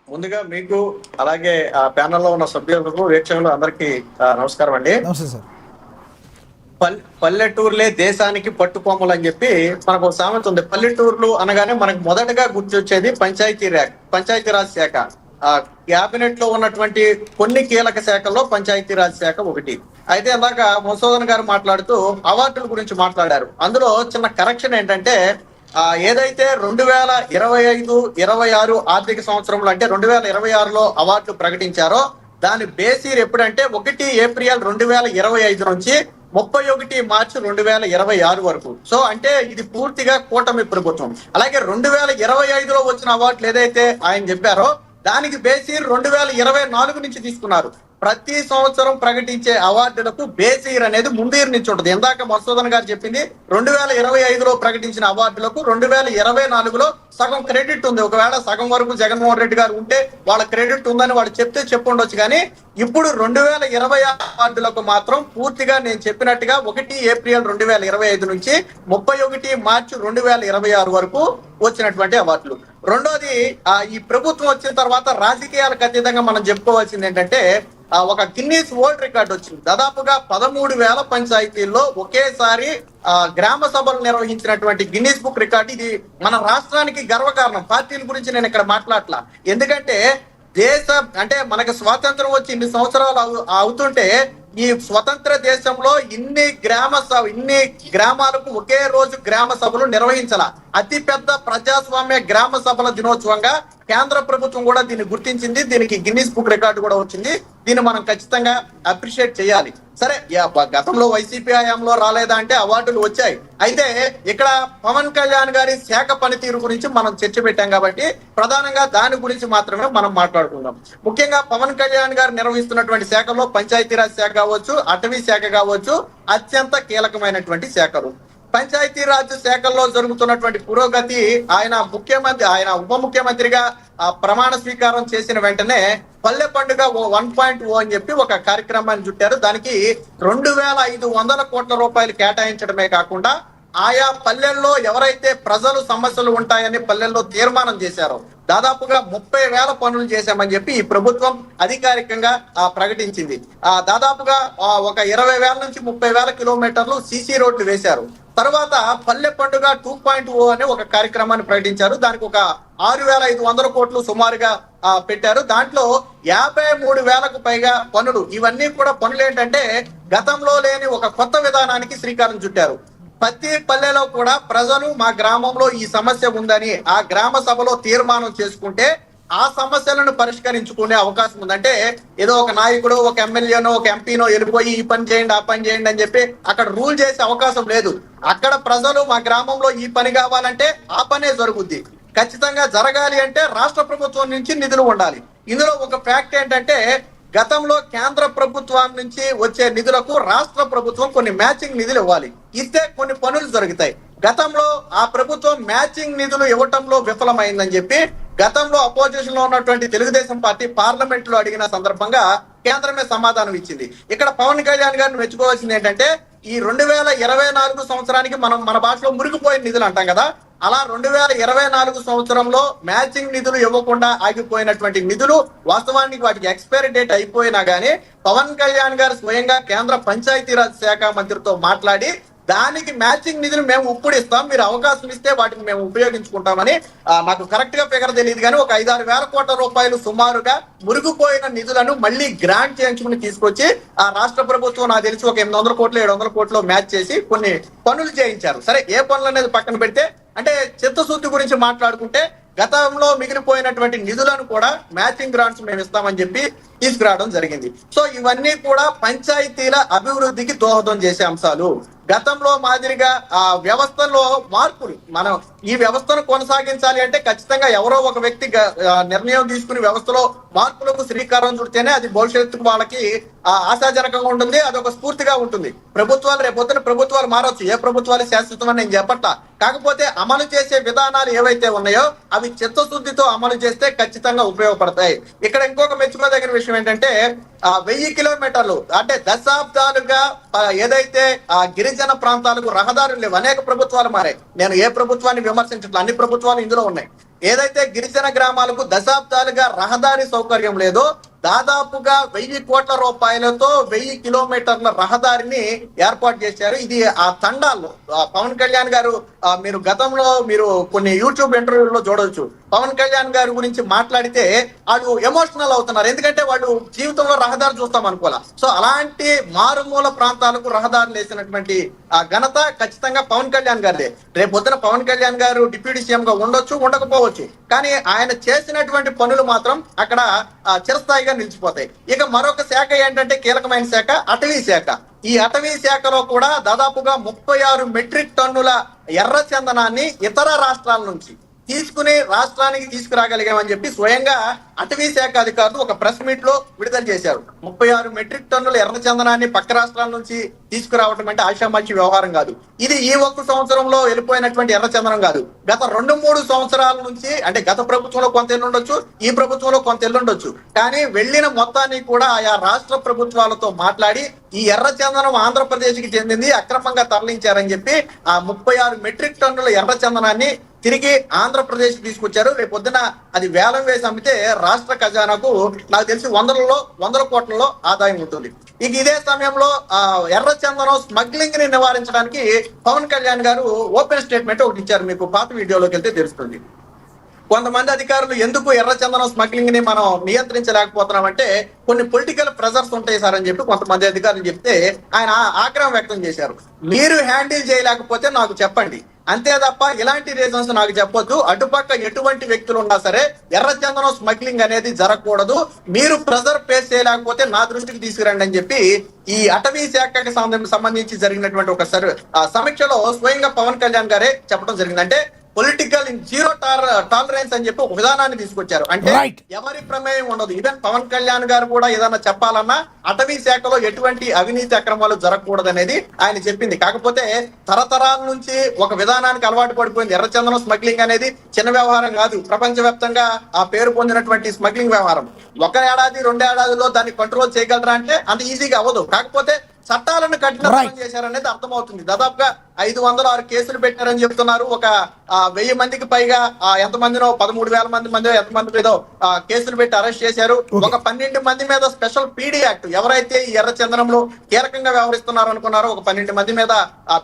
ముందుగా మీకు అలాగే ఆ ప్యానెల్లో ఉన్న సభ్యులకు, వీక్షకులు అందరికీ నమస్కారం అండి. నమస్తే సార్. పల్లెటూర్లే దేశానికి పట్టుకొమ్మలు అని చెప్పి మనకు ఒక సామెత ఉంది. పల్లెటూర్లు అనగానే మనకు మొదటగా గుర్తొచ్చేది పంచాయతీరాజ్ శాఖ. క్యాబినెట్ లో ఉన్నటువంటి కొన్ని కీలక శాఖల్లో పంచాయతీరాజ్ శాఖ ఒకటి. అయితే ఇందాక మధుసూదన్ గారు మాట్లాడుతూ అవార్డుల గురించి మాట్లాడారు. అందులో చిన్న కరెక్షన్ ఏంటంటే, ఏదైతే 2025-26 ఆర్థిక సంవత్సరంలో అంటే 2026లో అవార్డులు ప్రకటించారో దాని బేస్ ఇయర్ ఎప్పుడంటే 1 ఏప్రిల్ 2025 నుంచి 31 మార్చి 2026 వరకు. సో అంటే ఇది పూర్తిగా కూటమి ప్రభుత్వం. అలాగే 2025లో వచ్చిన అవార్డులు ఏదైతే ఆయన చెప్పారో దానికి బేస్ ఇయర్ 2024 నుంచి తీసుకున్నారు. ప్రతి సంవత్సరం ప్రకటించే అవార్డులకు బేస్ ఇయర్ అనేది ముందు ఇయర్ నుంచి ఉంటుంది. ఇందాక మధుసూదన్ గారు చెప్పింది 2025లో ప్రకటించిన అవార్డులకు 2024లో సగం క్రెడిట్ ఉంది. ఒకవేళ సగం వరకు జగన్మోహన్ రెడ్డి గారు ఉంటే వాళ్ళ క్రెడిట్ ఉందని వాళ్ళు చెప్తే చెప్పుండొచ్చు. కానీ ఇప్పుడు 2026 అవార్డులకు మాత్రం పూర్తిగా నేను చెప్పినట్టుగా 1 ఏప్రిల్ 2025 నుంచి 31 మార్చి 2026 వరకు వచ్చినటువంటి అవార్డులు. రెండోది, ఈ ప్రభుత్వం వచ్చిన తర్వాత రాజకీయాలకు అతీతంగా మనం చెప్పుకోవాల్సింది ఏంటంటే ఒక గిన్నీస్ వరల్డ్ రికార్డ్ వచ్చింది. దాదాపుగా 13,000 పంచాయతీల్లో ఒకేసారి గ్రామ సభలు నిర్వహించినటువంటి గిన్నీస్ బుక్ రికార్డు. ఇది మన రాష్ట్రానికి గర్వకారణం. పార్టీల గురించి నేను ఇక్కడ మాట్లాడలా, ఎందుకంటే అంటే మనకు స్వాతంత్రం వచ్చి ఇన్ని సంవత్సరాలు అవుతుంటే ఈ స్వతంత్ర దేశంలో ఇన్ని గ్రామాలకు ఒకే రోజు గ్రామ సభలు నిర్వహించాల. అతి పెద్ద ప్రజాస్వామ్య గ్రామ సభల దినోత్సవంగా కేంద్ర ప్రభుత్వం కూడా దీన్ని గుర్తించింది. దీనికి గిన్నీస్ బుక్ రికార్డు కూడా వచ్చింది. దీన్ని మనం ఖచ్చితంగా అప్రిషియేట్ చేయాలి. సరే, గతంలో వైసీపీ హయాంలో రాలేదా అంటే అవార్డులు వచ్చాయి. అయితే ఇక్కడ పవన్ కళ్యాణ్ గారి శాఖ పనితీరు గురించి మనం చర్చ పెట్టాం కాబట్టి ప్రధానంగా దాని గురించి మాత్రమే మనం మాట్లాడుకుందాం. ముఖ్యంగా పవన్ కళ్యాణ్ గారు నిర్వహిస్తున్నటువంటి శాఖలో పంచాయతీరాజ్ శాఖ కావచ్చు, అటవీ శాఖ కావచ్చు, అత్యంత కీలకమైనటువంటి శాఖలు. పంచాయతీరాజ్ శాఖల్లో జరుగుతున్నటువంటి పురోగతి, ఆయన ఉప ముఖ్యమంత్రిగా ప్రమాణ స్వీకారం చేసిన వెంటనే పల్లె పండుగ 1.0 అని చెప్పి ఒక కార్యక్రమాన్ని చుట్టారు. దానికి 2,500 కోట్ల రూపాయలు కేటాయించడమే కాకుండా ఆయా పల్లెల్లో ఎవరైతే ప్రజలు సమస్యలు ఉంటాయని పల్లెల్లో తీర్మానం చేశారో దాదాపుగా 30,000 పనులు చేశామని చెప్పి ఈ ప్రభుత్వం అధికారికంగా ప్రకటించింది. దాదాపుగా ఒక 20,000 నుంచి 30,000 కిలోమీటర్లు సీసీ రోడ్లు వేశారు. తర్వాత పల్లె పండుగ 2.0 అనే ఒక కార్యక్రమాన్ని ప్రకటించారు. దానికి ఒక 6,500 కోట్లు సుమారుగా పెట్టారు. దాంట్లో 53,000కు పైగా పనులు. ఇవన్నీ కూడా పనులు ఏంటంటే గతంలో లేని ఒక కొత్త విధానానికి శ్రీకారం చుట్టారు. ప్రతి పల్లెలో కూడా ప్రజలు మా గ్రామంలో ఈ సమస్య ఉందని ఆ గ్రామ సభలో తీర్మానం చేసుకుంటే ఆ సమస్యలను పరిష్కరించుకునే అవకాశం ఉంది. అంటే ఏదో ఒక నాయకుడు, ఒక ఎమ్మెల్యేనో, ఒక ఎంపీనో వెళ్ళిపోయి ఈ పని చేయండి, ఆ పని చేయండి అని చెప్పి అక్కడ రూల్ చేసే అవకాశం లేదు. అక్కడ ప్రజలు మా గ్రామంలో ఈ పని కావాలంటే ఆ పనే జరుగుద్ది. ఖచ్చితంగా జరగాలి అంటే రాష్ట్ర ప్రభుత్వం నుంచి నిధులు ఉండాలి. ఇందులో ఒక ఫ్యాక్ట్ ఏంటంటే గతంలో కేంద్ర ప్రభుత్వం నుంచి వచ్చే నిధులకు రాష్ట్ర ప్రభుత్వం కొన్ని మ్యాచింగ్ నిధులు ఇవ్వాలి. ఇస్తే కొన్ని పనులు జరుగుతాయి. గతంలో ఆ ప్రభుత్వం మ్యాచింగ్ నిధులు ఇవ్వటంలో విఫలమైందని చెప్పి గతంలో అపోజిషన్ లో ఉన్నటువంటి తెలుగుదేశం పార్టీ పార్లమెంట్ లో అడిగిన సందర్భంగా కేంద్రమే సమాధానం ఇచ్చింది. ఇక్కడ పవన్ కళ్యాణ్ గారిని మెచ్చుకోవాల్సింది ఏంటంటే ఈ 2024 సంవత్సరానికి మనం మన భాషలో మురిగిపోయిన నిధులు అంటాం కదా, అలా 2024 సంవత్సరంలో మ్యాచింగ్ నిధులు ఇవ్వకుండా ఆగిపోయినటువంటి నిధులు వాస్తవానికి వాటికి ఎక్స్పైరీ డేట్ అయిపోయినా గానీ పవన్ కళ్యాణ్ గారు స్వయంగా కేంద్ర పంచాయతీరాజ్ శాఖ మంత్రితో మాట్లాడి దానికి మ్యాచింగ్ నిధులు మేము ఇప్పుడు ఇస్తాం, మీరు అవకాశం ఇస్తే వాటిని మేము ఉపయోగించుకుంటామని, నాకు కరెక్ట్ గా ఫిగర్ తెలియదు కానీ ఒక 5-6 వేల కోట్ల రూపాయలు సుమారుగా మురిగిపోయిన నిధులను మళ్ళీ గ్రాంట్ చేయించుకుని తీసుకొచ్చి ఆ రాష్ట్ర ప్రభుత్వం నాకు తెలిసి ఒక 800 కోట్లు 700 కోట్లు మ్యాచ్ చేసి కొన్ని పనులు చేయించారు. సరే, ఏ పనులు అనేది పక్కన పెడితే అంటే చిత్తశుద్ధి గురించి మాట్లాడుకుంటే గతంలో మిగిలిపోయినటువంటి నిధులను కూడా మ్యాచింగ్ గ్రాంట్స్ మేము ఇస్తామని చెప్పి తీసుకురావడం జరిగింది. సో ఇవన్నీ కూడా పంచాయతీల అభివృద్ధికి దోహదం చేసే అంశాలు. గతంలో మాదిరిగా ఆ వ్యవస్థలో మార్పులు, మనం ఈ వ్యవస్థను కొనసాగించాలి అంటే ఖచ్చితంగా ఎవరో ఒక వ్యక్తి నిర్ణయం తీసుకుని వ్యవస్థలో మార్పులకు శ్రీకారం చుడితేనే అది భవిష్యత్తుకు వాళ్ళకి ఆశాజనకంగా ఉంటుంది, అదొక స్ఫూర్తిగా ఉంటుంది. ప్రభుత్వాలు రేపొద్దున ప్రభుత్వాలు మారచ్చు, ఏ ప్రభుత్వాలు శాశ్వతమని నేను చెప్పట్లా. కాకపోతే అమలు చేసే విధానాలు ఏవైతే ఉన్నాయో అవి చిత్తశుద్ధితో అమలు చేస్తే ఖచ్చితంగా ఉపయోగపడతాయి. ఇక్కడ ఇంకొక మెచ్చుకోదగిన విషయం ఏంటంటే 1000 కిలోమీటర్లు అంటే దశాబ్దాలుగా ఏదైతే గిరిజన ప్రాంతాలకు రహదారులు లేవు, అనేక ప్రభుత్వాలు మారాయి. నేను ఏ ప్రభుత్వాన్ని విమర్శించట్లేదు, అన్ని ప్రభుత్వాలు ఇందులో ఉన్నాయి. ఏదైతే గిరిజన గ్రామాలకు దశాబ్దాలుగా రహదారి సౌకర్యం లేదో దాదాపుగా 1000 కోట్ల రూపాయలతో 1000 కిలోమీటర్ల రహదారిని ఏర్పాటు చేశారు. ఇది ఆ తండాల్లో పవన్ కళ్యాణ్ గారు మీరు గతంలో మీరు కొన్ని యూట్యూబ్ ఇంటర్వ్యూల్లో చూడొచ్చు. పవన్ కళ్యాణ్ గారి గురించి మాట్లాడితే వాళ్ళు ఎమోషనల్ అవుతున్నారు, ఎందుకంటే వాళ్ళు జీవితంలో రహదారి చూస్తాం అనుకోలే. సో అలాంటి మారుమూల ప్రాంతాలకు రహదారులు వేసినటువంటి ఘనత ఖచ్చితంగా పవన్ కళ్యాణ్ గారిదే. రేపు పొద్దున పవన్ కళ్యాణ్ గారు డిప్యూటీ సీఎం గా ఉండొచ్చు, ఉండకపోవచ్చు, కానీ ఆయన చేసినటువంటి పనులు మాత్రం అక్కడ చిరస్థాయిగా నిలిచిపోతాయి. ఇక మరొక శాఖ ఏంటంటే కీలకమైన శాఖ అటవీ శాఖ. ఈ అటవీ శాఖలో కూడా దాదాపుగా 36 మెట్రిక్ టన్నుల ఎర్ర చందనాన్ని ఇతర రాష్ట్రాల నుంచి తీసుకుని రాష్ట్రానికి తీసుకురాగలిగామని చెప్పి స్వయంగా అటవీ శాఖ అధికారులు ఒక ప్రెస్ మీట్ లో విడుదల చేశారు. 36 మెట్రిక్ టన్నుల ఎర్రచందనాన్ని పక్క రాష్ట్రాల నుంచి తీసుకురావడం అంటే ఆషామాషి వ్యవహారం కాదు. ఇది ఈ ఒక్క సంవత్సరంలో వెళ్ళిపోయినటువంటి ఎర్రచందనం కాదు. గత 2-3 సంవత్సరాల నుంచి, అంటే గత ప్రభుత్వంలో కొంత ఎల్లుండొచ్చు, ఈ ప్రభుత్వంలో కొంత ఎల్లుండొచ్చు, కానీ వెళ్లిన మొత్తాన్ని కూడా ఆయా రాష్ట్ర ప్రభుత్వాలతో మాట్లాడి ఈ ఎర్రచందనం ఆంధ్రప్రదేశ్ కి చెందింది, అక్రమంగా తరలించారని చెప్పి ఆ 36 మెట్రిక్ టన్నుల ఎర్రచందనాన్ని తిరిగి ఆంధ్రప్రదేశ్ తీసుకొచ్చారు. రేపు పొద్దున అది వేలం వేసి అమ్మితే రాష్ట్ర ఖజానాకు నాకు తెలిసి 100 కోట్లలో ఆదాయం ఉంటుంది. ఇక ఇదే సమయంలో ఎర్రచందనం స్మగ్లింగ్ ని నివారించడానికి పవన్ కళ్యాణ్ గారు ఓపెన్ స్టేట్మెంట్ ఒకటి ఇచ్చారు. మీకు పాత వీడియోలోకి వెళ్తే తెలుస్తుంది. కొంతమంది అధికారులు ఎందుకు ఎర్రచందనం స్మగ్లింగ్ ని మనం నియంత్రించలేకపోతున్నామంటే కొన్ని పొలిటికల్ ప్రెజర్స్ ఉంటాయి సార్ అని చెప్పి కొంతమంది అధికారులు చెప్తే ఆయన ఆగ్రహం వ్యక్తం చేశారు. మీరు హ్యాండిల్ చేయలేకపోతే నాకు చెప్పండి, అంతే తప్ప ఇలాంటి రీజన్స్ నాకు చెప్పొద్దు. అటుపక్క ఎటువంటి వ్యక్తులు ఉన్నా సరే ఎర్రచందనం స్మగ్లింగ్ అనేది జరగకూడదు. మీరు ప్రెజర్ ఫేస్ చేయలేకపోతే నా దృష్టికి తీసుకురండి అని చెప్పి ఈ అటవీ శాఖకి సంబంధించి జరిగినటువంటి ఒక సమీక్షలో స్వయంగా పవన్ కళ్యాణ్ గారే చెప్పడం జరిగింది. అంటే పొలిటికల్ జీరో టాలరెన్స్ అని చెప్పి ఒక విధానాన్ని తీసుకొచ్చారు. అంటే ఎవరి ప్రమేయం ఉండదు. ఈవెన్ పవన్ కళ్యాణ్ గారు కూడా ఏదైనా చెప్పాలన్నా అటవీ శాఖలో ఎటువంటి అవినీతి అక్రమాలు జరగకూడదు అనేది ఆయన చెప్పింది. కాకపోతే తరతరాల నుంచి ఒక విధానానికి అలవాటు పడిపోయింది. ఎర్రచందనం స్మగ్లింగ్ అనేది చిన్న వ్యవహారం కాదు. ప్రపంచవ్యాప్తంగా ఆ పేరు పొందినటువంటి స్మగ్లింగ్ వ్యవహారం 1 ఏడాది 2 ఏడాదిలో దాన్ని కంట్రోల్ చేయగలరా అంటే అంత ఈజీగా అవ్వదు. కాకపోతే చట్టాలను కఠినం చేశారనేది అర్థమవుతుంది. దాదాపుగా 506 కేసులు పెట్టారని చెప్తున్నారు. ఒక 1000 మందికి పైగా ఎంతమందినో 13,000 మంది ఎంతమంది మీద కేసులు పెట్టి అరెస్ట్ చేశారు. ఒక 12 మంది మీద స్పెషల్ పీడీ యాక్ట్, ఎవరైతే ఈ ఎర్రచందనంలో కీలకంగా వ్యవహరిస్తున్నారు అనుకున్నారో ఒక 12 మంది మీద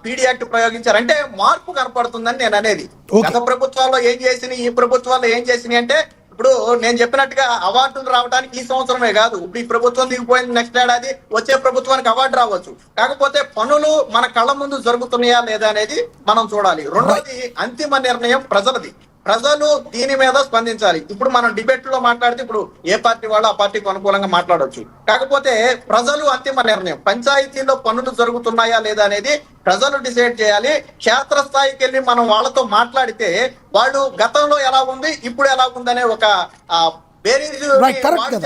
పీడీ యాక్ట్ ప్రయోగించారు. అంటే మార్పు కనపడుతుందని నేను అనేది. గత ప్రభుత్వాల్లో ఏం చేసినాయి, ఈ ప్రభుత్వాల్లో ఏం చేసినాయి అంటే ఇప్పుడు నేను చెప్పినట్టుగా అవార్డులు రావడానికి ఈ సంవత్సరమే కాదు, ఇప్పుడు ఈ ప్రభుత్వం దిగిపోయింది, నెక్స్ట్ ఏడాది వచ్చే ప్రభుత్వానికి అవార్డు రావచ్చు. కాకపోతే పనులు మన కళ్ళ ముందు జరుగుతున్నాయా లేదా అనేది మనం చూడాలి. రెండోది అంతిమ నిర్ణయం ప్రజలది. ప్రజలు దీని మీద స్పందించాలి. ఇప్పుడు మనం డిబేట్ లో మాట్లాడితే ఇప్పుడు ఏ పార్టీ వాళ్ళు ఆ పార్టీకి అనుకూలంగా మాట్లాడొచ్చు. కాకపోతే ప్రజలు అంతిమ నిర్ణయం, పంచాయతీలో పనులు జరుగుతున్నాయా లేదా అనేది ప్రజలు డిసైడ్ చేయాలి. క్షేత్రస్థాయికి వెళ్ళి మనం వాళ్ళతో మాట్లాడితే వాళ్ళు గతంలో ఎలా ఉంది ఇప్పుడు ఎలా ఉందనే ఒక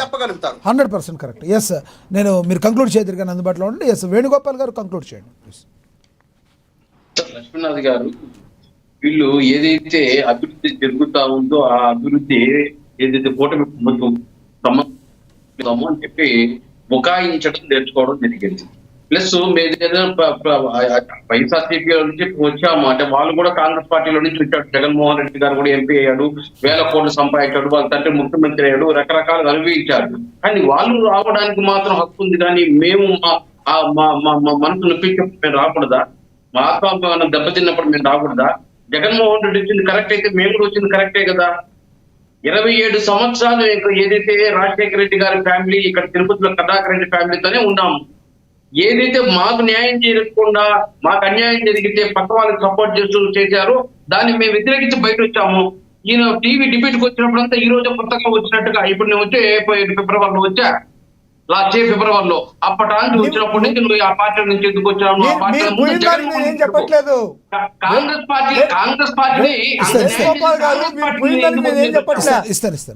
చెప్పగలుగుతారు. 100% కరెక్ట్. ఎస్, నేను మీరు కంక్లూడ్ చేయదు కానీ అందుబాటులో ఉండండి. ఎస్, వేణుగోపాల్ గారు కంక్లూడ్ చేయండి ప్లీజ్. లక్ష్మీనాథ్ గారు, వీళ్ళు ఏదైతే అభివృద్ధి జరుగుతా ఉందో ఆ అభివృద్ధి ఏదైతే కూటమి సంబంధమో అని చెప్పి బుకాయించడం నేర్చుకోవడం జరిగింది. ప్లస్ వైఎస్ఆర్సీపీ నుంచి వచ్చాము అంటే వాళ్ళు కూడా కాంగ్రెస్ పార్టీలో నుంచి వచ్చాడు. జగన్మోహన్ రెడ్డి గారు కూడా ఎంపీ అయ్యాడు, 1000 కోట్లు సంపాదించాడు, వాళ్ళ తండ్రి ముఖ్యమంత్రి అయ్యాడు, రకరకాలుగా అనుభవించాడు. కానీ వాళ్ళు రావడానికి మాత్రం హక్కు ఉంది. కానీ మేము మా మనసు నొప్పించినప్పుడు మేము రాకూడదా? మా ఆత్మాభిమానం దెబ్బతిన్నప్పుడు మేము రాకూడదా? జగన్మోహన్ రెడ్డి వచ్చింది కరెక్ట్ అయితే మేము కూడా వచ్చింది కరెక్టే కదా. 27 సంవత్సరాలు ఏదైతే రాజశేఖర రెడ్డి గారి ఫ్యామిలీ ఇక్కడ తిరుపతిలో కథాకర్ రెడ్డి ఫ్యామిలీతోనే ఉన్నాము. ఏదైతే మాకు న్యాయం చేయకుండా మాకు అన్యాయం జరిగితే పక్క వాళ్ళకి సపోర్ట్ చేశారో దాన్ని మేము వ్యతిరేకించి బయట వచ్చాము. ఈయన టీవీ డిబేట్కి వచ్చినప్పుడంతా ఈ రోజు కొత్తగా వచ్చినట్టుగా ఇప్పుడు నేను వచ్చే ఫిబ్రవరిలో వచ్చా, లాస్ట్ ఫిబ్రవరిలో అప్పటి వచ్చినప్పటి నుంచి నువ్వు ఆ పార్టీ నుంచి ఎందుకు వచ్చావు?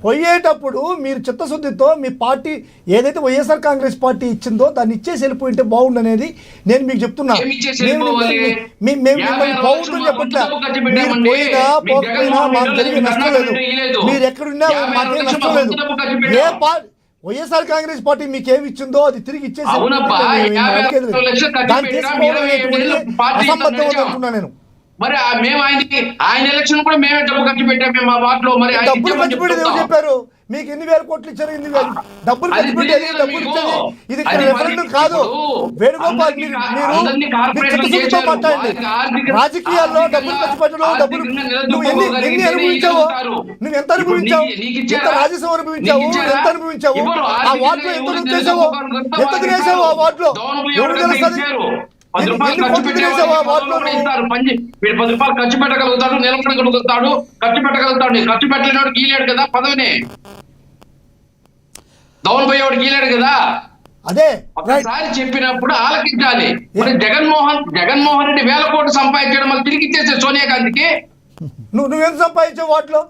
పోయేటప్పుడు మీరు చిత్తశుద్ధితో మీ పార్టీ ఏదైతే వైఎస్ఆర్ కాంగ్రెస్ పార్టీ ఇచ్చిందో దాన్ని ఇచ్చేసి వెళ్ళిపోయింటే బాగుండు అనేది నేను మీకు చెప్తున్నా. మాకు జరిగే నష్టం లేదు, మీరు ఎక్కడున్నా మాకేం నష్టం లేదు. ఏ పార్టీ వైఎస్ఆర్ కాంగ్రెస్ పార్టీ మీకేమి ఇచ్చిందో అది తిరిగి ఇచ్చేసి అసంబద్ధం అనుకున్నా నేను. మరి మేము ఆయన ఎలక్షన్ కూడా మేమే డబ్బు ఖర్చు పెట్టాము మా వార్డులో. మరి డబ్బులు ఖర్చు పెట్టేది ఎవరు చెప్పారు? మీకు 8,000 కోట్లు ఇచ్చారు, 8,000 డబ్బులు ఖర్చు పెట్టేది, డబ్బులు ఇచ్చేది ఇది రెఫరెండం కాదు. వేణుగోపాల్ మీరు మాట్లాడండి. రాజకీయాల్లో డబ్బులు ఖర్చు పెట్టడం, డబ్బులు నువ్వు ఎన్ని అనుభవించావు? నువ్వు ఎంత అనుభవించావు? ఎంత రాజ్యసభ అనుభవించావు? ఎంత అనుభవించావు? ఆ వార్డులో ఎంత నువ్వు చేసావు? ఎంత తినేసావు ఆ వార్డులో? ఎవరు తెలుస్తుంది? 10 రూపాయలు ఖర్చు పెట్టేవాడు 10 రూపాయలు ఖర్చు పెట్టగలుగుతాడు, నిలబడగలుగుతాడు, ఖర్చు పెట్టగలుగుతాడు. ఖర్చు పెట్టలేనివాడు గీలేడు కదా పదవిని, దౌన్ పోయేవాడు గీలేడు కదా. అదే ఒకసారి చెప్పినప్పుడు ఆలకించాలి. మరి జగన్మోహన్ రెడ్డి 1000 కోట్లు సంపాదించడం మళ్ళీ తిరిగి ఇచ్చేసే సోనియా గాంధీకి నువ్వెంత సంపాదించావు వాటిలో?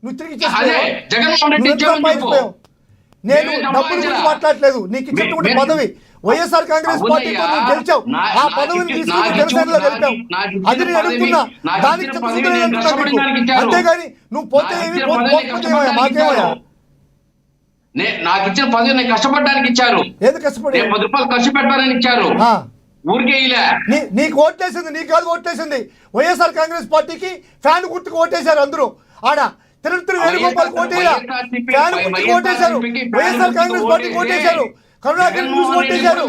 నువ్వు తిరిగి అదే జగన్మోహన్ రెడ్డి నువ్వెంత ఇచ్చామని చెప్పు. సంపాదించిపోయావు? నేను మేమే డబ్బుల గురించి సంపాదించరా? మాట్లాడలేదు. నీకు ఇచ్చినటువంటి మే- పదవి వైఎస్ఆర్ కాంగ్రెస్ అవునయ్యా. పార్టీతో నువ్వు గెలిచావు. ఆ పదవిని తీసుకుని జనసేనలో గెలిచావు. అది నేను అడుగుతున్నా. దానికి చిత్తశుద్ధి లేదంటున్నా నీకు. అంతేగాని నువ్వు పోతే ఏమి పోతే ఏమయ్యా? మాకేమయ్యా? నాకు ఇచ్చిన పదవి నేను కష్టపడడానికి ఇచ్చారు. ఏది కష్టపడి? నేను 10 రూపాయలు ఖర్చు పెట్టాలని ఇచ్చారు. ఆ. ఊరికే ఇలా నీకు ఓట్లేసింది, నీకు కాదు ఓట్లేసింది వైఎస్ఆర్ కాంగ్రెస్ పార్టీకి ఫ్యాన్ గుర్తుకు ఓటేశారు అందరూ. ఆడ తిరుపతి వేణుగోపాల్ ఓటేయాల ఫ్యాన్ గుర్తుకు ఓటేశారు. వైఎస్ఆర్ కాంగ్రెస్ పార్టీకి ఓటేశారు. కరుణాకర్ చూసి ఓటేశారు.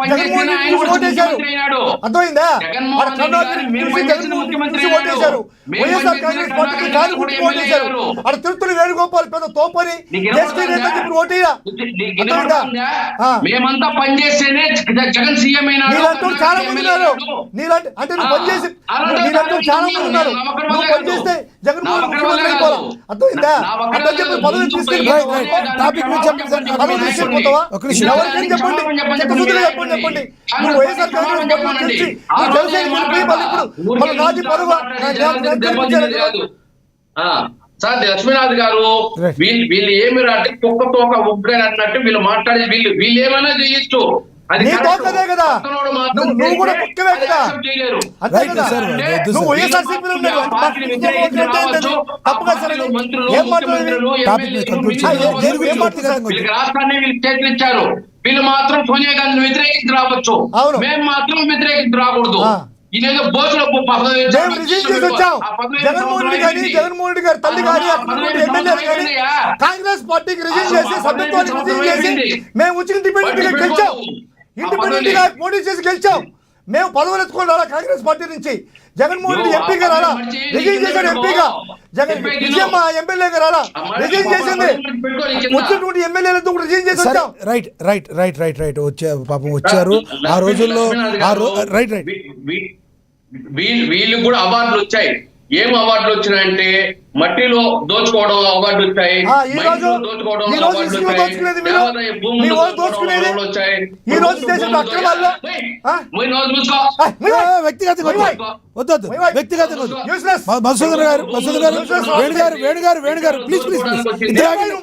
జగన్మోహన్ రెడ్డి చూసి ఓటేశారు. అర్థమైందా? ఆడ కరుణాకర్ చూసి జగన్మోహన్ చూసి ఓటేశారు. వైఎస్ఆర్ కాంగ్రెస్ పార్టీకి ఫ్యాన్ గుర్తుకు ఓటేశారు. ఆడ తిరుపతి వేణుగోపాల్ పెద్ద తోపని ఎస్టీ నేత చెప్పి ఓటేయా. అర్థమైందా? మేమంతా పనిచేస్తేనే జగన్ సీఎం అయినాడు. నీలంటూ చాలా మంది ఉన్నారు. నీలాంటి అంటే నువ్వు పనిచేసి నీలంటూ చాలా మంది ఉన్నారు. నువ్వు పనిచేస్తే జగన్మోహన్ ముఖ్యమంత్రి అయిపోవాలి. అర్థమైందా? అర్థం చెప్పి పదవి తీసుకెళ్ళిపోతావా? టాపిక్ మీద చెప్పండి సార్. పదవి తీసుకెళ్ళిపోతావా? ఒక నిమిషం. ఎవరికైనా చెప్పండి. చిత్తశుద్ధిగా చెప్పండి. నువ్వు వైఎస్ఆర్ కాంగ్రెస్ పార్టీలో గెలిచి నువ్వు జనసేనకి వెళ్ళిపోయి మళ్ళీ ఇప్పుడు మళ్ళీ నాది పదవ సార్ లక్ష్మీనాథ్ గారు వీళ్ళు ఏమి అంటే కుక్క తోక ఉగ్రని అన్నట్టు వీళ్ళు మాట్లాడేది వీళ్ళు ఏమైనా చేయొచ్చు. అది నీ తోకదే కదా. నువ్వు కూడా కుక్కవే కదా. అంతే రైట్ కదా. సార్, వద్దు నువ్వు సార్. వైఎస్ఆర్సీపీలో ఉన్నావు. తప్పుగా సార్ అది. ఏం మాట్లాడేది? టాపిక్ మీద conclude దేని గురించి వ్యక్తిగతంగా వీళ్ళకి రాష్ట్రాన్ని వీళ్ళు చేతులు ఇచ్చారు. వీళ్ళు మాత్రం సోనియా గాంధీని వ్యతిరేకించి రావచ్చు. అవును. మేము మాత్రం వ్యతిరేకించి రాకూడదు. ఆ. ఇదేదో బోసులో మేము రిజైన్ చేసి వచ్చాం. జగన్మోహన్ రెడ్డి కానీ జగన్మోహన్ రెడ్డి గారి తల్లి కానీ అక్కడ ఉన్నటువంటి ఎమ్మెల్యేలు కానీ కాంగ్రెస్ పార్టీకి రిజైన్ చేసి సభ్యత్వానికి రిజైన్ చేసి మేము వచ్చి ఇండిపెండెంట్ గా గెలిచాం. ఇండిపెండెంట్ గా పోటీ చేసి గెలిచాం. మేము పదవులు ఎత్తుకొని రాలా కాంగ్రెస్ పార్టీ నుంచి. జగన్మోహన్ రెడ్డి ఎంపీగా రాలా, రిజైన్ చేశాడు ఎంపీగా. విజయమ్మ ఎమ్మెల్యేగా రాలా, రిజైన్ చేసింది. వచ్చినటువంటి ఎమ్మెల్యేలతో కూడా రిజైన్ చేసి వచ్చాం. Right right right right right వచ్చే పాపం వచ్చారు ఆ రోజుల్లో. రైట్ రైట్ వీళ్ళు కూడా అవార్డులు వచ్చాయి. ఏం అవార్డులు వచ్చినాయంటే మట్టిలో దోచుకోవడం అవార్డులు వచ్చాయి. ఈ రోజు ఇసుకలో దోచుకునేది మీరు, మీ వాళ్ళు దోచుకునేది ఈ రోజు చేసిన అక్రమాల్లో వ్యక్తిగతంగా వద్దు వ్యక్తిగతంగా వద్దు. మధుసూదన్ గారు వేణు గారు ప్లీజ్ ఇద్దరు ఆగండి.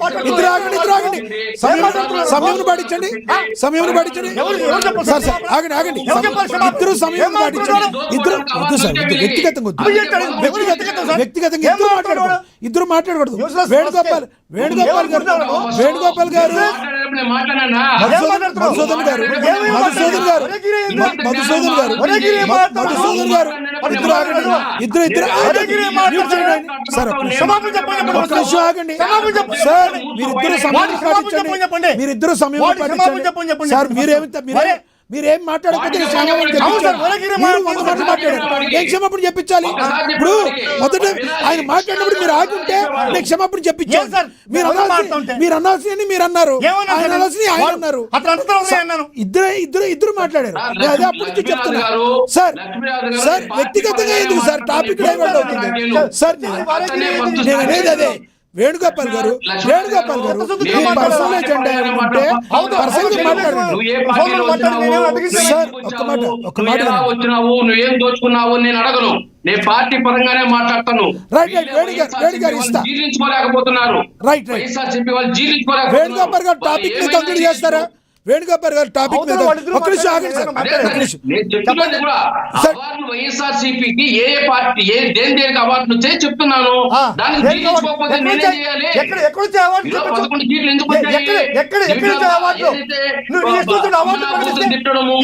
సమయం పాటించండి. సార్ సార్ ఆగండి. ఇద్దరు సమయం పాటించండి. ఇద్దరు వద్దు సార్, వ్యక్తిగతంగా వద్దు. వ్యక్తిగతంగా ఇద్దరు మాట్లాడకూడదు. వేణుగోపాల్ గారు మధుసూదన్ గారు ఇద్దరు సార్ ఆగండి సార్. మీరిద్దరు సమయం పాటించండి సార్. మీరేం మాట్లాడకపోతే నేను క్షమాపణ చెప్పించాలి. ఇప్పుడు మొదట ఆయన మాట్లాడినప్పుడు మీరు ఆగుంటే నేను క్షమాపణ చెప్పించాను. మీరు అనాల్సింది మీరు అన్నారు, ఆయన అనాల్సింది ఆయన అన్నారు. ఇద్దరు మాట్లాడారు. అదే అప్పటి నుంచి చెప్తున్నా సార్. వ్యక్తిగతంగా ఎందుకు సార్ టాపిక్ డైవర్ట్ అవుతుంది సార్. నేను అనేది అదే. వేణుగోపాల్ గారు పర్సనల్ ఎజెండా ఏమంటే పర్సనల్ మాట్లాడండి సార్. ఒక్క మాట వచ్చినావు, నువ్వేం దోచుకున్నావు నేను అడగను. నేను పార్టీ పరంగానే మాట్లాడతాను. వేణు గారు ఇస్తా. జీర్ణించుకోలేకపోతున్నారు. వైఎస్ఆర్సీపీ వాళ్ళు జీర్ణించుకోలేకపోతున్నారు. వేణుగోపాల్ గారు టాపిక్ ని కంక్లూడ్ చేస్తారా? వేణుగోపాల్ గారు టాపిక్ మీద ఒక నిమిషం ఆగండి సార్. వైఎస్ఆర్సీపీకి ఏ పార్టీ దేనికి అవార్డులు వచ్చాయి చెప్తున్నాను. దానికి జీర్ణించుకోకపోతే నేనే చేయాలి. 11 సీట్లు ఎందుకు తిట్టడము,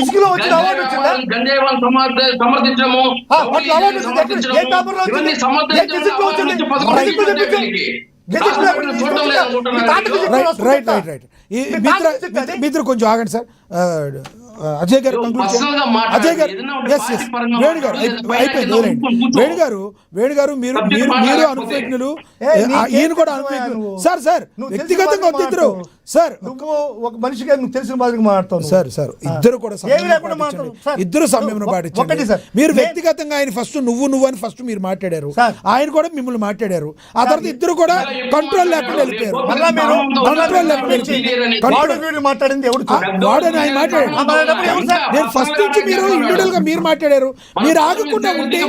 గంజాయి వాళ్ళు సమర్థించడము, ఇవన్నీ మీరు కొంచెం ఆగండి సార్. అజయ్ గారు అజయ్ గారు వేణు గారు మీరు అనుభవజ్ఞులు, ఈయన కూడా అనుభవజ్ఞులు సార్. వ్యక్తిగతంగా ఇద్దరు సార్. నువ్వు ఒక మనిషిగా నువ్వు తెలిసిన మాదిరిగా మాట్లాడతావు సార్. ఇద్దరు కూడా ఇద్దరు సమయం పాటించండి. మీరు వ్యక్తిగతంగా ఆయన ఫస్ట్ నువ్వు అని ఫస్ట్ మీరు మాట్లాడారు, ఆయన కూడా మిమ్మల్ని మాట్లాడారు. ఆ తర్వాత ఇద్దరు కూడా కంట్రోల్ లేకుండా వెళ్ళిపోయారు. మాట్లాడింది ఎవరు? వాడని ఆయన మాట్లాడారు. అలాంటప్పుడు ఎవరు సార్? నేను ఫస్ట్ నుంచి మీరు ఇండివిజువల్ గా మీరు మాట్లాడారు, మీరు ఆగకుండా ఉంటే,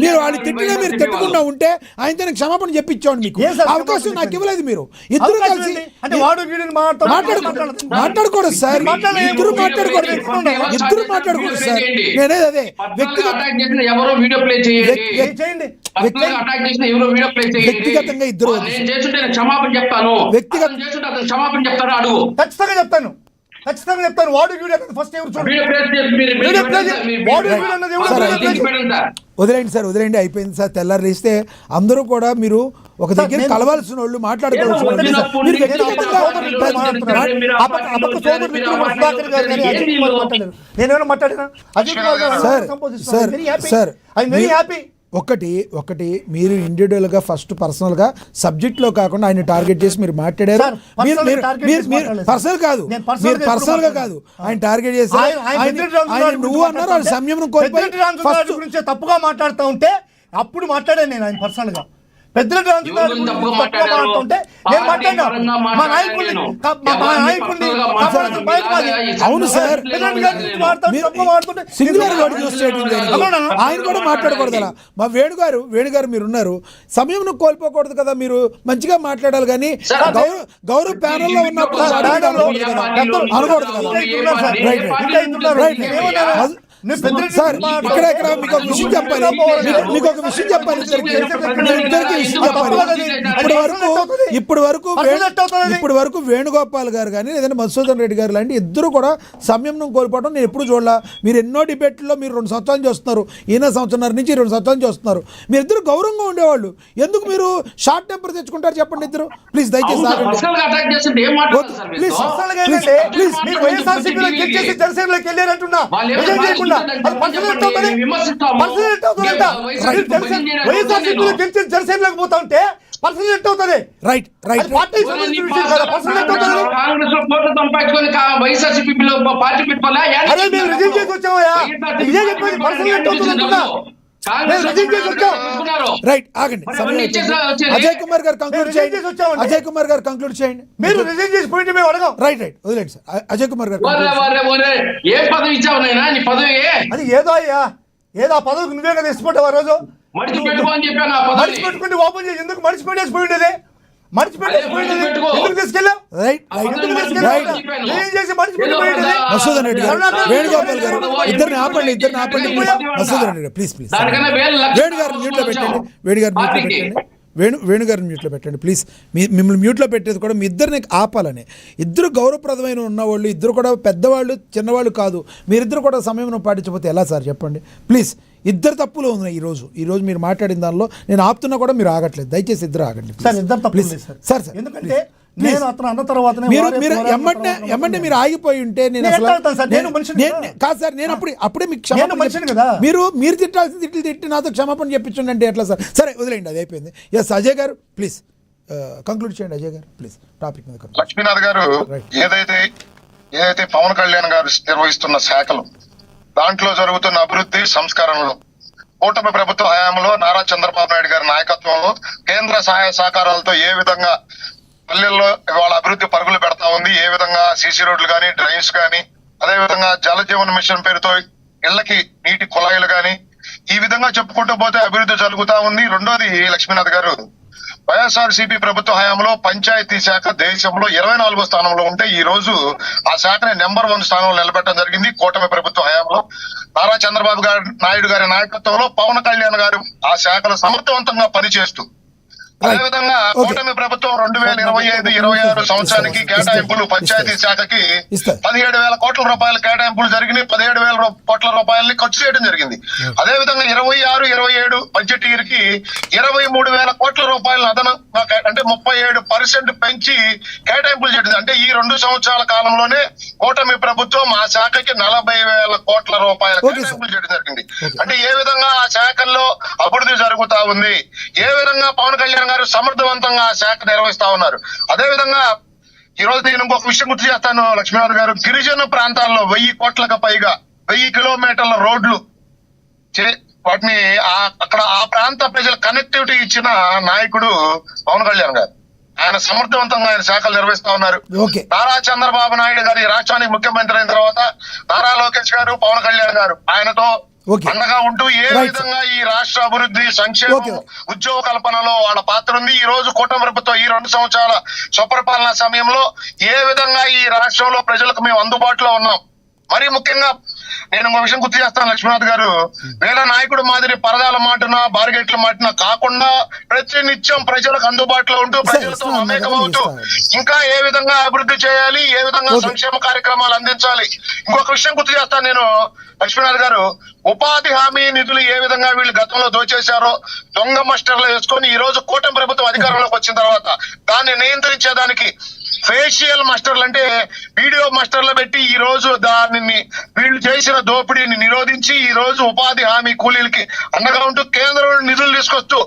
మీరు వాళ్ళు తిట్టినా మీరు తిట్టకుండా ఉంటే ఆయనతో నేను క్షమాపణ చెప్పించాను. మీకు ఏం సార్ అవకాశం నాకు ఇవ్వలేదు. మీరు ఇద్దరు అవకాశం కలిసి ఏంటి? అంటే వాడు వీడిని మాట్లాడకూడదు సార్, ఇద్దరు మాట్లాడకూడదు, ఇద్దరు మాట్లాడకూడదు సార్. నేనే అదే ఎవరో వీడియో ప్లే చేయండి, చేయండి. అటాక్ చేసిన ఎవరో వీడియో ప్లే చేయండి. వ్యక్తిగతంగా ఇద్దరు నేను చేస్తుంటే నేను క్షమాపణ చెప్తాను, వ్యక్తిగత చేస్తుంటే అతను క్షమాపణ చెప్తాను, అడుగు. ఖచ్చితంగా చెప్తాను. వాడు వీడియో ఫస్ట్ ఎవరు చూడండి. వీడియో ప్లే చేసి మీరు- వీడియో ప్లే చేసి- మీరు- వాడు వీడియో అన్నది ఎవరు? సార్, వీడియో ప్లే చేసి- పెట్టండి సార్. వదిలేండి సార్, వదిలేండి, అయిపోయింది సార్. తెల్లారి లేస్తే అందరూ కూడా మీరు ఒక దగ్గర నేను- కలవాల్సిన వాళ్ళు, మాట్లాడుకోవాల్సిన వాళ్ళు. నేను మీరు నేను వ్యక్తిగతంగా నేనేమైనా మాట్లాడినా? Sir, sir, very happy. ఒకటి మీరు ఇండివిజువల్ గా ఫస్ట్ పర్సనల్ గా సబ్జెక్ట్ లో కాకుండా ఆయన టార్గెట్ చేసి మీరు మాట్లాడారు. సార్, personal గా target చేసి మాట్లాడలేదు. పర్సనల్ కాదు, నేను personal మీరు గా పర్సనల్ గా ఎప్పుడు కాదు, ఆయన టార్గెట్ చేసి ఆయన నువ్వు అన్నారు, ఆయన సంయమనం కోల్పోయి పెద్దిరెడ్డి రామచంద్రరాజు గురించి తప్పుగా మాట్లాడుతూ ఉంటే అప్పుడు మాట్లాడాను నేను ఆయన పర్సనల్ గా. పెద్దిరెడ్డి రామచంద్రరాజు గురించి తప్పుగా మాట్లాడుతుంటే నేను మాట్లాడినా. మా నాయకుడిని కాపాడాల్సిన బాధ్యత మాది. అవును సార్, పెద్దిరెడ్డి గారి గురించి మాట్లాడుతూ తప్పుగా మాట్లాడుతుంటే సింగులర్ వర్డ్ యూస్ చేయడం జరిగింది. ఆయన కూడా మాట్లాడకూడదు అలా. మా వేణుగారు మీరు ఉన్నారు, సమయం కోల్పోకూడదు కదా, మీరు మంచిగా మాట్లాడాలి. కానీ గౌరవ ప్యానల్ లో ఉన్నప్పుడు అనకూడదు కదా. సార్, ఇక్కడ మీకు ఒక విషయం చెప్పాలి, ఇప్పటి వరకు వేణుగోపాల్ గారు కానీ లేదంటే మధుసూదన్ రెడ్డి గారు లాంటి ఇద్దరు కూడా సంయమనం కోల్పోవడం నేను ఎప్పుడు చూడలా. మీరు ఎన్నో డిబేట్లో మీరు 2 సంవత్సరాలు చేస్తున్నారు, ఈయన సంవత్సరాల నుంచి 2 సంవత్సరాలు చేస్తున్నారు. మీరు ఇద్దరు గౌరవంగా ఉండేవాళ్ళు, ఎందుకు మీరు షార్ట్ టెంపర్ తెచ్చుకుంటారు చెప్పండి ఇద్దరు? ప్లీజ్ దయచేసి జనసేనలోకి పోతా ఉంటే పర్సనల్ అవుతుంది. రైట్ రైట్ కాంగ్రెస్ సంపాదించుకొని వైఎస్ఆర్సీపీలో పార్టీ పెట్టుకోవాలా? అదే మేము రిజైన్ చేసి వచ్చామయ్యా. ఇదే చెప్పేది పర్సనల్ అవుతుంది అంటున్నా. రైట్, ఆగండి. అజయ్ కుమార్ గారు కంక్లూడ్ చేయండి. అజయ్ కుమార్ గారు కంక్లూడ్ చేయండి. మీరు రిజైన్ చేసి పోయింటే మేము అడగం. రైట్ వదిలేండి సార్. అజయ్ కుమార్ గారు ఏ పదవి ఇచ్చావు నైనా? నీ పదవి అది ఏదో అయ్యా, ఏదో ఆ పదవికి నువ్వే కదా ఇష్టపడ్డావు ఆ రోజు. మడిచి పెట్టుకోని చెప్పాను. మడిచి పెట్టుకుంటే ఓపెన్ చేసి ఎందుకు మడిచి పెట్టేసి పోయిండేది? మడిచి పెట్టేసి పోయిండేది ఎందుకు తీసుకెళ్ళావు? మధుసూదన్ రెడ్డి గారు, వేణుగోపాల్ గారు, ఇద్దరిని ఆపండి మధుసూదన్ రెడ్డి గారు, ప్లీజ్ వేణుగారు మ్యూట్లో పెట్టండి. వేణుగారిని మ్యూట్లో పెట్టండి ప్లీజ్. మిమ్మల్ని మ్యూట్లో పెట్టేది కూడా మీ ఇద్దరిని ఆపాలని. ఇద్దరు గౌరవప్రదమైన ఉన్నవాళ్ళు, ఇద్దరు కూడా పెద్దవాళ్ళు చిన్నవాళ్ళు కాదు. మీరిద్దరు కూడా సమయం పాటించకపోతే ఎలా సార్ చెప్పండి ప్లీజ్. ఇద్దరు తప్పులు ఉన్నాయి ఈరోజు మీరు మాట్లాడిన దానిలో. నేను ఆపుతున్నా కూడా మీరు ఆగట్లేదు. దయచేసి ఇద్దరు ఆగండి ప్లీజ్. సార్ ఎందుకంటే నేను అతను అన్న తర్వాత మీరు ఎమ్మంటే మీరు ఆగిపోయి ఉంటే నేను కాదు సార్. నేను అప్పుడే మీకు క్షమాపణ కదా. మీరు తిట్టాల్సిన తిట్టి నాతో క్షమాపణ చెప్పించండి అంటే ఎట్లా సార్? సరే వదిలేండి, అది అయిపోయింది. ఎస్ అజయ్ గారు ప్లీజ్ కంక్లూడ్ చేయండి. అజయ్ గారు ప్లీజ్ టాపిక్ మీద. లక్ష్మీనాథ్ గారు, ఏదైతే పవన్ కళ్యాణ్ గారు నిర్వహిస్తున్న శాఖలు, దాంట్లో జరుగుతున్న అభివృద్ధి సంస్కరణలు, కూటమి ప్రభుత్వ హయాంలో నారా చంద్రబాబు నాయుడు గారి నాయకత్వంలో కేంద్ర సహాయ సహకారాలతో ఏ విధంగా పల్లెల్లో వాళ్ళ అభివృద్ధి పరుగులు పెడతా ఉంది, ఏ విధంగా సీసీ రోడ్లు కానీ, డ్రైన్స్ కానీ, అదే విధంగా జల జీవన్ మిషన్ పేరుతో ఇళ్లకి నీటి కుళాయిలు కానీ, ఈ విధంగా చెప్పుకుంటూ పోతే అభివృద్ధి జరుగుతా ఉంది. రెండోది లక్ష్మీనాథ్ గారు, వైఎస్ఆర్సీపీ ప్రభుత్వ హయాంలో పంచాయతీ శాఖ దేశంలో 24వ స్థానంలో ఉంటే ఈ రోజు ఆ శాఖని నెంబర్ 1 స్థానంలో నిలబెట్టడం జరిగింది. కూటమి ప్రభుత్వ హయాంలో నారా చంద్రబాబు నాయుడు గారి నాయకత్వంలో పవన్ కళ్యాణ్ గారు ఆ శాఖలో సమర్థవంతంగా పనిచేస్తూ, అదేవిధంగా కూటమి ప్రభుత్వం 2025-26 సంవత్సరానికి కేటాయింపులు పంచాయతీ శాఖకి 17,000 కోట్ల రూపాయల కేటాయింపులు జరిగినాయి. 17,000 కోట్ల రూపాయలని ఖర్చు చేయడం జరిగింది. అదే విధంగా 26-27 బడ్జెట్ ఇయర్ కి 23,000 కోట్ల రూపాయలను అదనంగా అంటే 37% పెంచి కేటాయింపులు చేయడం. అంటే ఈ 2 సంవత్సరాల కాలంలోనే కూటమి ప్రభుత్వం ఆ శాఖకి 40,000 కోట్ల రూపాయల కేటాయింపులు చేయడం జరిగింది. అంటే ఏ విధంగా ఆ శాఖల్లో అభివృద్ధి జరుగుతా ఉంది, ఏ విధంగా పవన్ కళ్యాణ్ గారు సమర్థవంతంగా ఆ శాఖ నిర్వహిస్తా ఉన్నారు. అదే విధంగా ఈ రోజు నేను ఇంకొక విషయం గుర్తు చేస్తాను లక్ష్మీనాథ్ గారు. గిరిజన ప్రాంతాల్లో 1000 కోట్లకు పైగా 1000 కిలోమీటర్ల రోడ్లు వాటిని అక్కడ ఆ ప్రాంత ప్రజల కనెక్టివిటీ ఇచ్చిన నాయకుడు పవన్ కళ్యాణ్ గారు. ఆయన సమర్థవంతంగా ఆయన శాఖలు నిర్వహిస్తా ఉన్నారు. ఓకే. నారా చంద్రబాబు నాయుడు గారు ఈ రాష్ట్రానికి ముఖ్యమంత్రి అయిన తర్వాత నారా లోకేష్ గారు, పవన్ కళ్యాణ్ గారు ఆయనతో ఓకే. అండగా ఉంటూ ఏ రైట్. విధంగా ఈ రాష్ట్ర అభివృద్ధి, సంక్షేమం, ఓకే. ఉద్యోగ కల్పనలో వాళ్ళ పాత్ర ఉంది. ఈ రోజు కూటమి ప్రభుత్వం ఈ 2 సంవత్సరాల స్వపరిపాలన సమయంలో ఏ విధంగా ఈ రాష్ట్రంలో ప్రజలకు మేము అందుబాటులో ఉన్నాం. మరీ ముఖ్యంగా నేను ఒక విషయం గుర్తు చేస్తాను లక్ష్మీనాథ్ గారు, వేళ నాయకుడు మాదిరి పరదాల మాటన బార్గెట్ల మాటన కాకుండా ప్రతి నిత్యం ప్రజలకు అందుబాటులో ఉంటూ ప్రజలతో మమేకమవుతూ ఇంకా ఏ విధంగా అభివృద్ధి చేయాలి, ఏ విధంగా సంక్షేమ కార్యక్రమాలు అందించాలి. ఇంకొక విషయం గుర్తు చేస్తాను నేను లక్ష్మీనాథ్ గారు, ఉపాధి హామీ నిధులు ఏ విధంగా వీళ్ళు గతంలో దోచేశారో దొంగ మాస్టర్లు వేసుకొని ఈ రోజు కూటమి ప్రభుత్వం అధికారంలోకి వచ్చిన తర్వాత దాన్ని నియంత్రించేదానికి ఫేషియల్ మాస్టర్లు అంటే వీడియో మాస్టర్లు పెట్టి ఈ రోజు దానిని వీళ్ళు చేసిన దోపిడీని నిరోధించి ఈ రోజు ఉపాధి హామీ కూలీలకి అండగా ఉంటూ కేంద్రం నిధులు తీసుకొస్తూ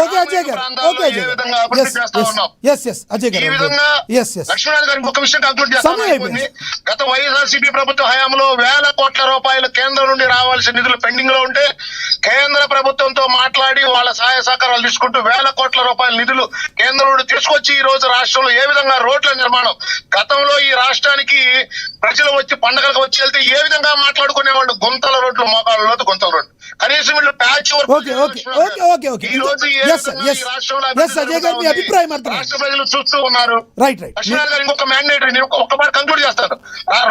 ఓకే అజయ్ గారు, ఓకే అజయ్ ఏ గారు. విధంగా అభివృద్ధి చేస్తా ఉన్నాం. అజయ్ ఈ గారు, విధంగా ఎస్ ఎస్ లక్ష్మీనాథ్ గారికి ఒక విషయం కంక్లూడ్ సమయం అయిపోయింది. చేస్తాను. గత వైఎస్ఆర్సీపీ ప్రభుత్వ హయాంలో వేల కోట్ల రూపాయలు కేంద్రం నుండి రావాల్సిన నిధులు పెండింగ్ లో ఉంటే కేంద్ర ప్రభుత్వంతో మాట్లాడి వాళ్ళ సహాయ సహకారాలు తీసుకుంటూ వేల కోట్ల రూపాయల నిధులు కేంద్రం నుండి తీసుకొచ్చి ఈ రోజు రాష్ట్రంలో ఏ విధంగా రోడ్ల నిర్మాణం, గతంలో ఈ రాష్ట్రానికి ప్రజలు వచ్చి పండగలకు వచ్చి వెళ్తే ఏ విధంగా మాట్లాడుకునే వాళ్ళు గుంతల రోడ్లు, మోకాళ్ళ లోతు గుంతల రోడ్లు, కనీసం వీళ్ళు patch work okay okay okay okay okay ఈ రోజు ఏ ఎస్ విధంగా ఎస్ ఈ రాష్ట్రంలో ఎస్ అజయ్ గారు, మీ అభిప్రాయం అర్థం. రాష్ట్ర ప్రజలు చూస్తూ ఉన్నారు. రైట్ రైట్ లక్ష్మీనాథ్ గారు ఇంకొక మ్యాండేటరీ నేను ఒక్క మాట కంక్లూడ్ చేస్తాను.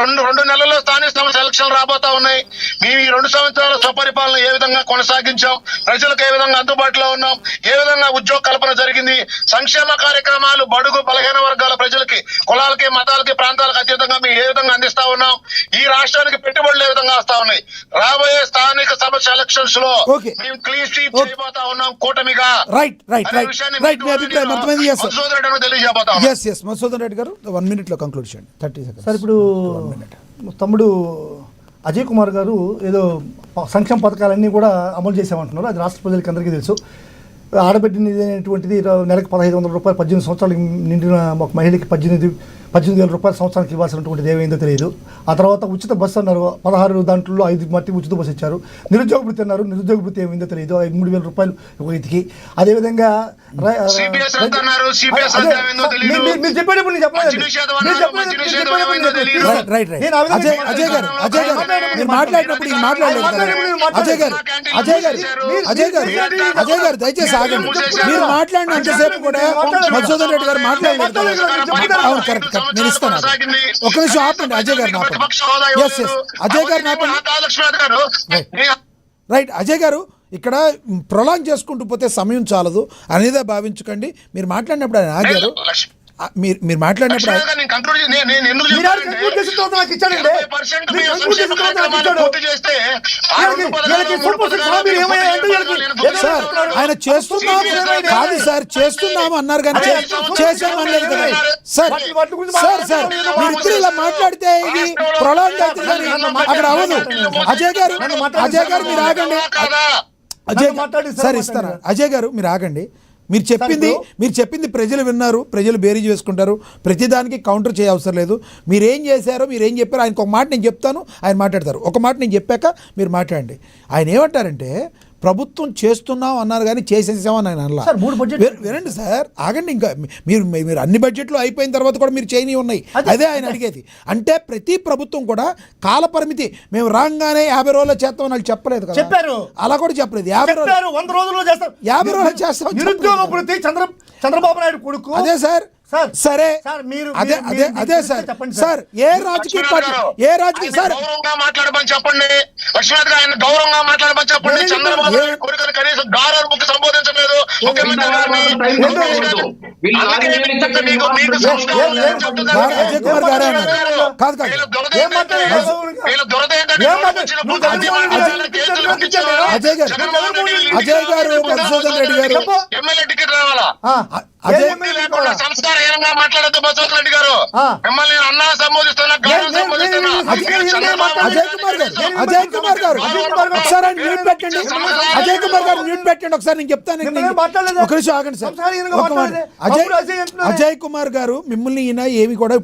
రెండు నెలల్లో స్థానిక సంస్థ ఎలక్షన్లు రాబోతా ఉన్నాయి. మేము ఈ 2 సంవత్సరాల స్వపరిపాలన ఏ విధంగా కొనసాగించాం, ప్రజలకు ఏ విధంగా అందుబాటులో ఉన్నాం, ఏ విధంగా ఉద్యోగ కల్పన జరిగింది, సంక్షేమ కార్యక్రమాలు బడుగు బలహీన వర్గాల ప్రజలకి, కులాలకి, మతాలకి, ప్రాంతాలకు అతీతంగా మేము ఏ విధంగా అందిస్తా ఉన్నాం, ఈ రాష్ట్రానికి పెట్టుబడులు ఏ విధంగా వస్తా ఉన్నాయి, రాబోయే స్థానిక సంస్థ ఎలక్షన్స్ లో ఓకే. మేము క్లీన్ స్వీప్ చేయబోతా ఉన్నాం కూటమిగా. రైట్ రైట్ రైట్ రైట్ మీ అభిప్రాయం అర్థమైంది. ఎస్ మధుసూదన్ రెడ్డి గారు తెలియజేయబోతా ఉన్నాం. ఎస్ ఎస్ మధుసూదన్ రెడ్డి గారు 1 minute లో కంక్లూడ్ చేయండి. 30 seconds. సార్ ఇప్పుడు తమ్ముడు అజయ్ కుమార్ గారు ఏదో సంక్షేమ పథకాలన్నీ కూడా అమలు చేసామంటున్నారు. అది రాష్ట్ర ప్రజలకి అందరికీ తెలుసు. ఆడబిడ్డ అనేటువంటిది నెలకు 1,500 రూపాయలు 18 సంవత్సరాలు నిండిన ఒక మహిళకి 18,000 రూపాయలు సంవత్సరానికి ఇవ్వాల్సినటువంటిది ఏమైందో తెలియదు. ఆ తర్వాత ఉచిత బస్సు అన్నారు, 16 దాంట్లో 5 మట్టి ఉచిత బస్సు ఇచ్చారు. నిరుద్యోగ వృత్తి అన్నారు, నిరుద్యోగ వృత్తి ఏమైందో తెలియదు, 3,000 రూపాయలు ఒక ఇదికి. అదేవిధంగా CPS అంటున్నారు, CPS అంటే ఏమైందో తెలియదు. మీరు చెప్పేటప్పుడు నేను చెప్పలేదు. Right right right Ajay Ajay గారు మీరు మాట్లాడినప్పుడు ఇది మాట్లాడలేదు కదా. అజయ్ గారు దయచేసి ఆగండి. మీరు మాట్లాడినంతసేపు కూడా మధుసూదన్ రెడ్డి గారు మాట్లాడలేదు. అవును కరెక్ట్ కరెక్ట్ నేను ఇస్తాను. ఒక నిమిషం ఆపండి అజయ్ గారు ఆపండి. ఎస్ ఎస్ అజయ్ గారు ఆపండి. రైట్ అజయ్ గారు ఇక్కడ ప్రొలాంగ్ చేసుకుంటూ పోతే సమయం చాలదు అనేదే భావించకండి. మీరు మాట్లాడినప్పుడు ఆయన ఆగారు. మీరు మాట్లాడినప్పుడు సార్ ఆయన చేస్తున్నాము కాదు సార్, చేస్తున్నాము అన్నారు కానీ చేసాము అనలేదు కదా సార్. సార్ సార్ మీరు ఇప్పుడు ఇలా మాట్లాడితే ఇది ప్రొలాంగ్ అవుతుంది కానీ అక్కడ అవదు. అజయ్ గారు మీరు ఆగండి. సార్ ఇస్తారా అజయ్ గారు మీరు ఆగండి. మీరు చెప్పింది ప్రజలు విన్నారు, ప్రజలు బేరీజ్ వేసుకుంటారు. ప్రతిదానికి కౌంటర్ చేయ అవసరం లేదు. మీరేం చేశారో మీరేం చెప్పారో ఆయనకు ఒక మాట నేను చెప్తాను, ఆయన మాట్లాడతారు. ఒక మాట నేను చెప్పాక మీరు మాట్లాడండి. ఆయన ఏమంటారంటే ప్రభుత్వం చేస్తున్నాం అన్నారు కానీ చేసేసామని ఆయన అనలా. వినండి సార్ ఆగండి. ఇంకా మీరు అన్ని బడ్జెట్లు అయిపోయిన తర్వాత కూడా మీరు చేయని ఉన్నాయి. అదే ఆయన అడిగేది. అంటే ప్రతి ప్రభుత్వం కూడా కాల పరిమితి మేము రాగానే 50 రోజుల్లో చేస్తామని వాళ్ళు చెప్పలేదు కదా. చెప్పారు, అలా కూడా చెప్పలేదు. 50 రోజుల్లో చేస్తాం, 50 రోజుల్లో చేస్తాం. నిరుద్యోగ వృత్తి చంద్రబాబు నాయుడు కొడుకు అదే సార్. సరే అదే సార్. సార్ ఏ రాజకీయ పార్టీ సార్ మాట్లాడమని చెప్పండి. లక్ష్మీనాథ్ ఆయన గౌరవంగా మాట్లాడమని చెప్పండి. చంద్రబాబు నాయుడు కొడుకుని కనీసం గారు ముఖ్య సంబోధించలేదు ముఖ్యమంత్రి గారిని. అజయ్ కుమార్ గారే అన్నారు. కాదు కాదు అజయ్ గారు మధుసూదన్ రెడ్డి గారు ఎమ్మెల్యే టికెట్ రావాలా? సంస్కారహీనంగా మాట్లాడద్దు మధుసూదన్ రెడ్డి గారు. మిమ్మల్ని అన్నా సంబోధిస్తున్నా, అజయ్ కుమార్ గారు ఒకసారి ఆయన మ్యూట్ పెట్టండి. అజయ్ కుమార్ గారు మ్యూట్ పెట్టండి ఒకసారి. నేను చెప్తాను. ఒక నిమిషం ఆగండి సార్. అజయ్ కుమార్ గారు మిమ్మల్ని ఈయన ఏమి కూడా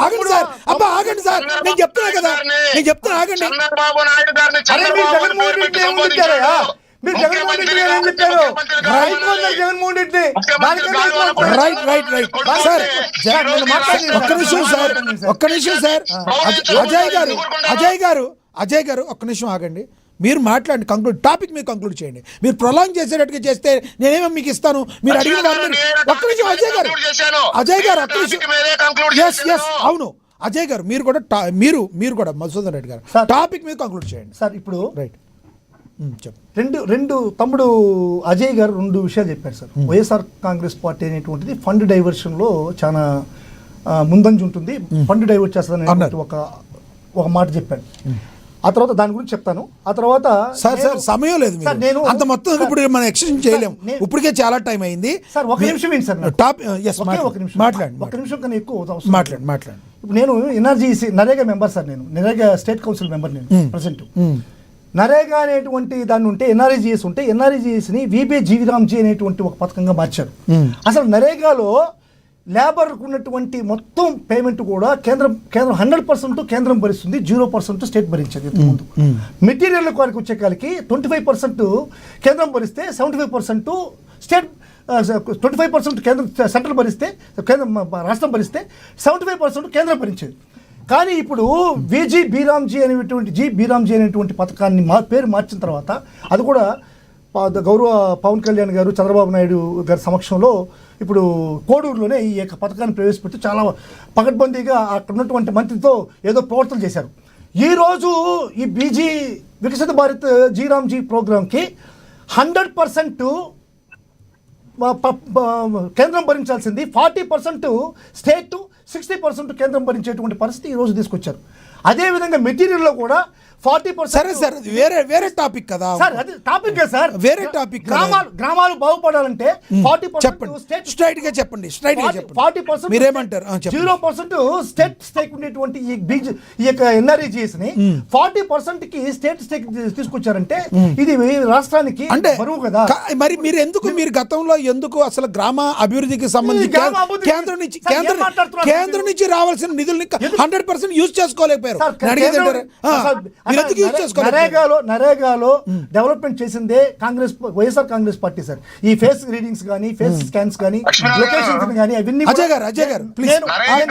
ఆగండి సార్. అబ్బా ఆగండి సార్, నేను చెప్తున్నా కదా, నేను చెప్తున్నా ఆగండి. చంద్రబాబు నాయుడు గారిని మీరు జగన్మోహన్ రెడ్డి గారు ఏం చెప్పారు? రైతు అన్నారు జగన్మోహన్ రెడ్డి. దానికన్నా ఎక్కువ రైట్ రైట్ రైట్ సార్ ఒక్క నిమిషం సార్ అజయ్ గారు ఒక్క నిమిషం ఆగండి. మీరు మాట్లాడండి, కంక్లూడ్ టాపిక్ మీరు కంక్లూడ్ చేయండి. మీరు ప్రొలాంగ్ చేసేటట్టుగా చేస్తే నేనేమో మీకు ఇస్తాను. మీరు అడిగిన ఒక్క నిమిషం అజయ్ గారు ఒక్క నిమిషం. ఎస్ అవును అజయ్ గారు మీరు కూడా మధుసూదన్ రెడ్డి గారు టాపిక్ మీరు కంక్లూడ్ చేయండి సార్. ఇప్పుడు రైట్ చెప్పండి. రెండు తమ్ముడు అజయ్ గారు 2 విషయాలు చెప్పారు సార్. వైఎస్ఆర్ కాంగ్రెస్ పార్టీ అనేటువంటిది ఫండ్ డైవర్షన్లో చాలా ముందంజ ఉంటుంది, ఫండ్ డైవర్ట్ చేస్తుంది ఒక మాట చెప్పాడు. ఆ తర్వాత దాని గురించి చెప్తాను. ఆ తర్వాత సార్ సమయం లేదు, నేను అంత మొత్తం ఇప్పుడు మనం ఎక్స్టెన్షన్ చేయలేము, ఇప్పటికే చాలా టైం అయింది సార్. ఒక నిమిషం ఏంటి సార్, మాట్లాడండి. ఒక నిమిషం కన్నా ఎక్కువ మాట్లాడండి. ఇప్పుడు నేను ఎన్ఆర్జీసీ నరేగా మెంబర్ సార్, నేను నరేగా స్టేట్ కౌన్సిల్ మెంబర్, నేను ప్రెసెంట్ నరేగా అనేటువంటి దాన్ని ఉంటే ఎన్ఆర్ఈజీఎస్ ఉంటే ఎన్ఆర్ఈజీఎస్ని విబి జీవిరామ్జీ అనేటువంటి ఒక పథకంగా మార్చారు. అసలు నరేగాలో లేబర్కు ఉన్నటువంటి మొత్తం పేమెంట్ కూడా కేంద్రం 100% కేంద్రం భరిస్తుంది, 0% స్టేట్ భరించేది ఇంతకుముందు. మెటీరియల్ వారికి వచ్చేకాలకి 25% కేంద్రం భరిస్తే 75% స్టేట్ 25% కేంద్రం సెంట్రల్ భరిస్తే రాష్ట్రం భరిస్తే 75% కేంద్రం భరించేది. కానీ ఇప్పుడు బీరామ్జీ అనేటువంటి పథకాన్ని పేరు మార్చిన తర్వాత అది కూడా గౌరవ పవన్ కళ్యాణ్ గారు చంద్రబాబు నాయుడు గారి సమక్షంలో ఇప్పుడు కోడూరులోనే ఈ యొక్క పథకాన్ని ప్రవేశపెట్టి చాలా పకడ్బందీగా అక్కడ ఉన్నటువంటి మంత్రితో ఏదో ప్రవర్తన చేశారు. ఈరోజు ఈ వికసిత భారత్ జీరామ్జీ ప్రోగ్రాంకి 100% కేంద్రం భరించాల్సింది, 40% స్టేట్, 60% కేంద్రం భరించేటువంటి పరిస్థితి ఈరోజు తీసుకొచ్చారు. అదేవిధంగా మెటీరియల్లో కూడా 40%. సరే సార్, వేరే టాపిక్ కదా సార్, అది టాపిక్ సార్, వేరే టాపిక్. గ్రామాలు బాగుపడాలంటే 40% చెప్పండి, స్ట్రైట్ గా చెప్పండి. 40% మీరేమంటారు? 0% స్టేట్ స్టేక్ ఉండేటువంటి ఈ యొక్క ఎన్ఆర్ఈజీఎస్ ని 40% కి స్టేట్ స్టేక్ తీసుకొచ్చారంటే ఇది రాష్ట్రానికి అంటే బరువు కదా. మరి మీరు గతంలో ఎందుకు అసలు గ్రామ అభివృద్ధికి సంబంధించి కేంద్రం నుంచి రావాల్సిన నిధుల్ని 100% యూజ్ చేసుకోలేకపోయారు. నరేగాలో డెవలప్మెంట్ చేసిందే వైఎస్ఆర్ కాంగ్రెస్ పార్టీ సార్. ఈ ఫేస్ రీడింగ్స్ కానీ, ఫేస్ స్కాన్స్ కానీ, లొకేషన్స్ కానీ అవన్నీ అజయ్ గారు ప్లీజ్.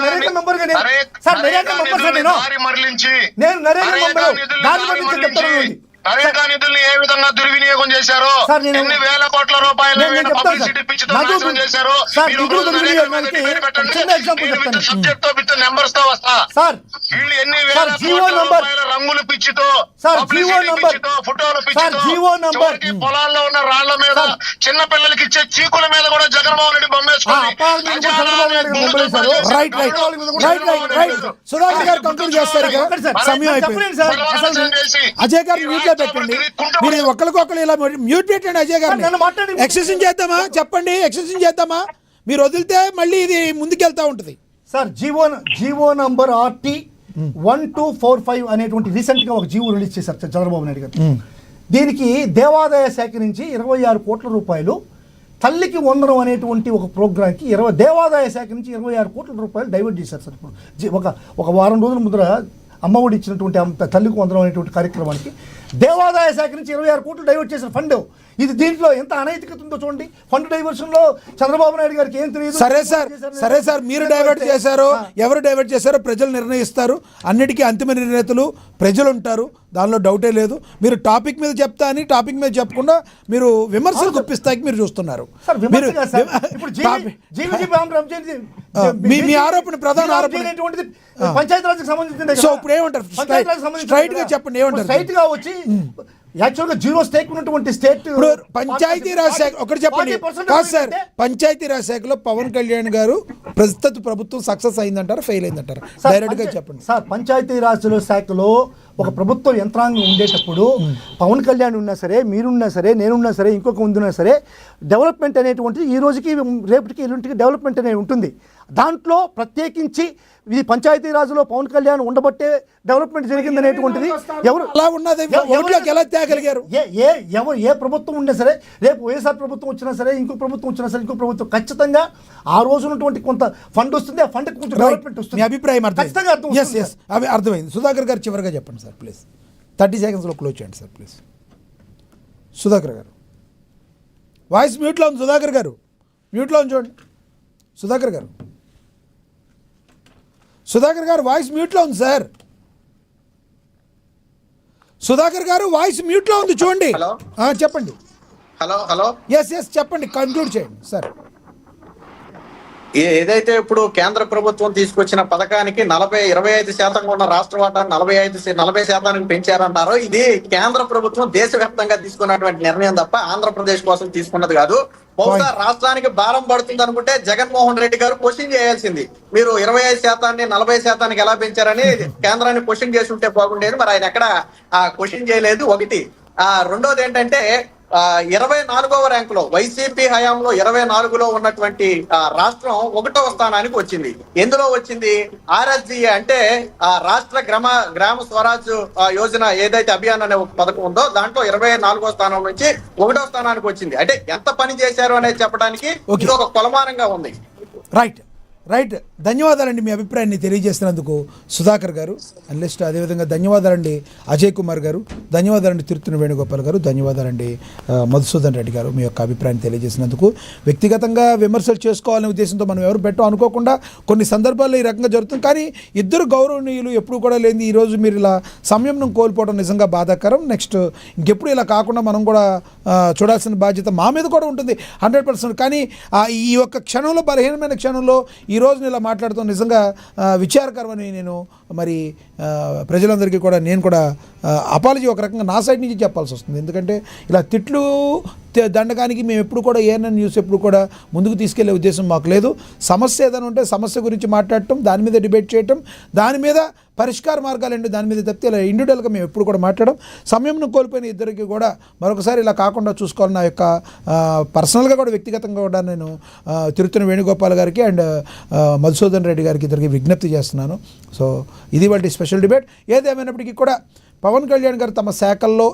నరేగా మెంబర్ గా నేను నరేగా మెంబర్ దాని గురించి చెప్తాను. నరేగా నిధుల్ని ఏ విధంగా దుర్వినియోగం చేశారో, ఎన్ని వేల కోట్ల రూపాయలు పబ్లిసిటీ పిచ్చితో నాశనం చేశారో, సబ్జెక్ట్ తో విత్ నెంబర్స్ తో వస్తా. వీళ్ళు ఎన్ని వేల కోట్ల రూపాయల రంగుల పిచ్చితో, ఫోటోల పిచ్చితో, పొలాల్లో ఉన్న రాళ్ల మీద, చిన్న పిల్లలకి ఇచ్చే చీకుల మీద కూడా జగన్మోహన్ రెడ్డి బొమ్మేసుకొని సుధాకర్ గారు కంక్లూడ్ చేస్తారు. సమయం అయిపోయింది. అజయ్ గారు పెట్టండి, మీరు ఒకరికొకరు ఇలా మ్యూట్ పెట్టండి. అజయ్ గారు ఎక్సెషన్ చేద్దామా? చెప్పండి, ఎక్సెషన్ చేద్దామా? మీరు వదిలితే మళ్ళీ ఇది ముందుకెళ్తా ఉంటుంది సార్. జీవో నంబర్ RT 1245 అనేటువంటి రీసెంట్ గా ఒక జీవో రిలీజ్ చేశారు చంద్రబాబు నాయుడు గారు. దీనికి దేవాదాయ శాఖ నుంచి 26 కోట్ల రూపాయలు, తల్లికి వందనం అనేటువంటి ఒక ప్రోగ్రాంకి దేవాదాయ శాఖ నుంచి 26 కోట్ల రూపాయలు డైవర్ట్ చేశారు సార్. ఇప్పుడు ఒక వారం రోజుల ముందర అమ్మఒడి ఇచ్చినటువంటి తల్లికి వందనం అనేటువంటి కార్యక్రమానికి దేవాదాయ శాఖ నుంచి 26 కోట్లు డైవర్ట్ చేసిన ఫండ్. ఇది దీంట్లో ఎంత అనైతికత ఉందో చూడండి. ఫండ్ డైవర్షన్ లో చంద్రబాబు నాయుడు గారికి ఏం తెలియదు. సరే సార్, మీరు డైవర్ట్ చేశారో ఎవరు డైవర్ట్ చేశారో ప్రజలు నిర్ణయిస్తారు. అన్నిటికీ అంతిమ నిర్ణేతలు ప్రజలు ఉంటారు, దానిలో డౌటే లేదు. మీరు టాపిక్ మీద చెప్తా అని టాపిక్ మీద చెప్పకుండా మీరు విమర్శలు గుప్పిస్తాకి మీరు చూస్తున్నారు. మీ ఆరోపణ, ప్రధాన ఆరోపణ పంచాయతీరాజ్కి సంబంధించింది. సో ఇప్పుడు ఏమంటారు? స్ట్రైట్ గా చెప్పండి, ఏమంటారు? స్ట్రైట్ గా వచ్చి యాక్చువల్గా 0 స్టేక్ ఉన్నటువంటి స్టేట్ పంచాయతీరాజ్ శాఖ ఒకటి చెప్పండి. కాదు సార్, పంచాయతీరాజ్ శాఖలో పవన్ కళ్యాణ్ గారు ప్రస్తుత ప్రభుత్వం సక్సెస్ అయిందంటారా, ఫెయిల్ అయిందంటారా? డైరెక్ట్ గా చెప్పండి సార్. పంచాయతీరాజ్ శాఖలో ఒక ప్రభుత్వ యంత్రాంగం ఉండేటప్పుడు పవన్ కళ్యాణ్ ఉన్నా సరే, మీరున్నా సరే, నేనున్నా సరే, ఇంకొక ముందున్నా సరే, డెవలప్మెంట్ అనేటువంటిది ఈ రోజుకి రేపటికి ఎల్లుంటికి డెవలప్మెంట్ అనేది ఉంటుంది. దాంట్లో ప్రత్యేకించి ఈ పంచాయతీరాజ్లో పవన్ కళ్యాణ్ ఉండబట్టే డెవలప్మెంట్ జరిగింది అనేటువంటిది ఎవరు అలా ఉన్నది ఎలా తేగలిగారు? ఏ ప్రభుత్వం ఉన్నా సరే, రేపు వైఎస్ఆర్ ప్రభుత్వం వచ్చినా సరే, ఇంకో ప్రభుత్వం వచ్చినా సరే, ఇంకో ప్రభుత్వం ఖచ్చితంగా ఆ రోజు ఉన్నటువంటి కొంత ఫండ్ వస్తుంది, ఆ ఫండ్ కొంచెం డెవలప్మెంట్ వస్తుంది. మీ అభిప్రాయం అర్థమైంది. సుధాకర్ గారు చివరిగా చెప్పండి సార్ ప్లీజ్. 30 seconds క్లోజ్ చేయండి సార్ ప్లీజ్. సుధాకర్ గారు వాయిస్ మ్యూట్లో ఉంది. సుధాకర్ గారు మ్యూట్లో ఉంది చూడండి. సుధాకర్ గారు వాయిస్ మ్యూట్లో ఉంది సార్. సుధాకర్ గారు వాయిస్ మ్యూట్లో ఉంది చూడండి. హలో. చెప్పండి. హలో ఎస్ చెప్పండి, కంక్లూడ్ చేయండి సార్. ఏదైతే ఇప్పుడు కేంద్ర ప్రభుత్వం తీసుకొచ్చిన పథకానికి 25% ఉన్న రాష్ట్ర వాటాను 40% పెంచారన్నారో, ఇది కేంద్ర ప్రభుత్వం దేశవ్యాప్తంగా తీసుకున్నటువంటి నిర్ణయం తప్ప ఆంధ్రప్రదేశ్ కోసం తీసుకున్నది కాదు. బహుశా రాష్ట్రానికి భారం పడుతుంది అనుకుంటే జగన్మోహన్ రెడ్డి గారు క్వశ్చన్ చేయాల్సింది. మీరు 25% 40% ఎలా పెంచారని కేంద్రాన్ని క్వశ్చన్ చేసి ఉంటే బాగుండేది. మరి ఆయన ఎక్కడ క్వశ్చన్ చేయలేదు. ఒకటి. రెండోది ఏంటంటే 24వ ర్యాంకులో వైసీపీ హయాంలో 24లో ఉన్నటువంటి రాష్ట్రం 1వ స్థానానికి వచ్చింది. ఎందులో వచ్చింది? RSGA అంటే రాష్ట్ర గ్రామ స్వరాజ్ యోజన ఏదైతే అభియాన్ అనే ఒక పథకం ఉందో దాంట్లో 24వ స్థానం నుంచి 1వ స్థానానికి వచ్చింది. అంటే ఎంత పని చేశారు అనేది చెప్పడానికి ఇది ఒక కొలమానంగా ఉంది. రైట్ ధన్యవాదాలండి మీ అభిప్రాయాన్ని తెలియజేసినందుకు సుధాకర్ గారు అనలిస్ట్. అదేవిధంగా ధన్యవాదాలండి అజయ్ కుమార్ గారు, ధన్యవాదాలండి తిరుత్తూరి వేణుగోపాల్ గారు, ధన్యవాదాలండి మధుసూదన్ రెడ్డి గారు మీ యొక్క అభిప్రాయాన్ని తెలియజేసినందుకు. వ్యక్తిగతంగా విమర్శలు చేసుకోవాలనే ఉద్దేశంతో మనం ఎవరు పెట్టో అనుకోకుండా కొన్ని సందర్భాల్లో ఈ రకంగా జరుగుతుంది. కానీ ఇద్దరు గౌరవనీయులు ఎప్పుడు కూడా లేని ఈరోజు మీరు ఇలా సంయమనం కోల్పోవడం నిజంగా బాధాకరం. నెక్స్ట్ ఇంకెప్పుడు ఇలా కాకుండా మనం కూడా చూడాల్సిన బాధ్యత మా మీద కూడా ఉంటుంది 100%. కానీ ఈ యొక్క క్షణంలో, బలహీనమైన క్షణంలో ఈ రోజున ఇలా మాట్లాడుతాం నిజంగా విచారకరమని నేను మరి ప్రజలందరికీ కూడా నేను కూడా అపాలజీ ఒక రకంగా నా సైడ్ నుంచి చెప్పాల్సి వస్తుంది. ఎందుకంటే ఇలా తిట్లు దండకానికి మేము ఎప్పుడు కూడా ఏఎన్ఎన్ న్యూస్ ఎప్పుడు కూడా ముందుకు తీసుకెళ్లే ఉద్దేశం మాకు లేదు. సమస్య ఏదైనా ఉంటే సమస్య గురించి మాట్లాడటం, దాని మీద డిబేట్ చేయటం, దాని మీద పరిష్కార మార్గాలు ఏంటి దాని మీద తప్పితే ఇలా ఇండివిజువల్గా మేము ఎప్పుడు కూడా మాట్లాడడం. సమయంను కోల్పోయిన ఇద్దరికి కూడా మరొకసారి ఇలా కాకుండా చూసుకోవాలని నా యొక్క పర్సనల్గా కూడా వ్యక్తిగతంగా కూడా నేను తిరుత్తూరి వేణుగోపాల్ గారికి అండ్ మధుసూదన్ రెడ్డి గారికి ఇద్దరికి విజ్ఞప్తి చేస్తున్నాను. సో ఇది వాటి స్పెషల్ డిబేట్. ఏదేమైనప్పటికీ కూడా పవన్ కళ్యాణ్ గారు తమ శాఖల్లో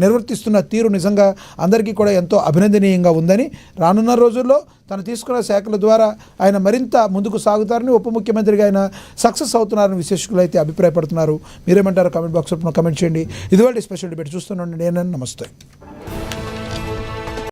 నిర్వర్తిస్తున్న తీరు నిజంగా అందరికీ కూడా ఎంతో అభినందనీయంగా ఉందని, రానున్న రోజుల్లో తను తీసుకున్న శాఖల ద్వారా ఆయన మరింత ముందుకు సాగుతారని, ఉప ముఖ్యమంత్రిగా ఆయన సక్సెస్ అవుతున్నారని విశేషకులు అయితే అభిప్రాయపడుతున్నారు. మీరేమంటారో కామెంట్ బాక్స్లో కామెంట్ చేయండి. ఇదివాటి స్పెషల్ డిబేట్ చూస్తున్నాను. నేను నమస్తే.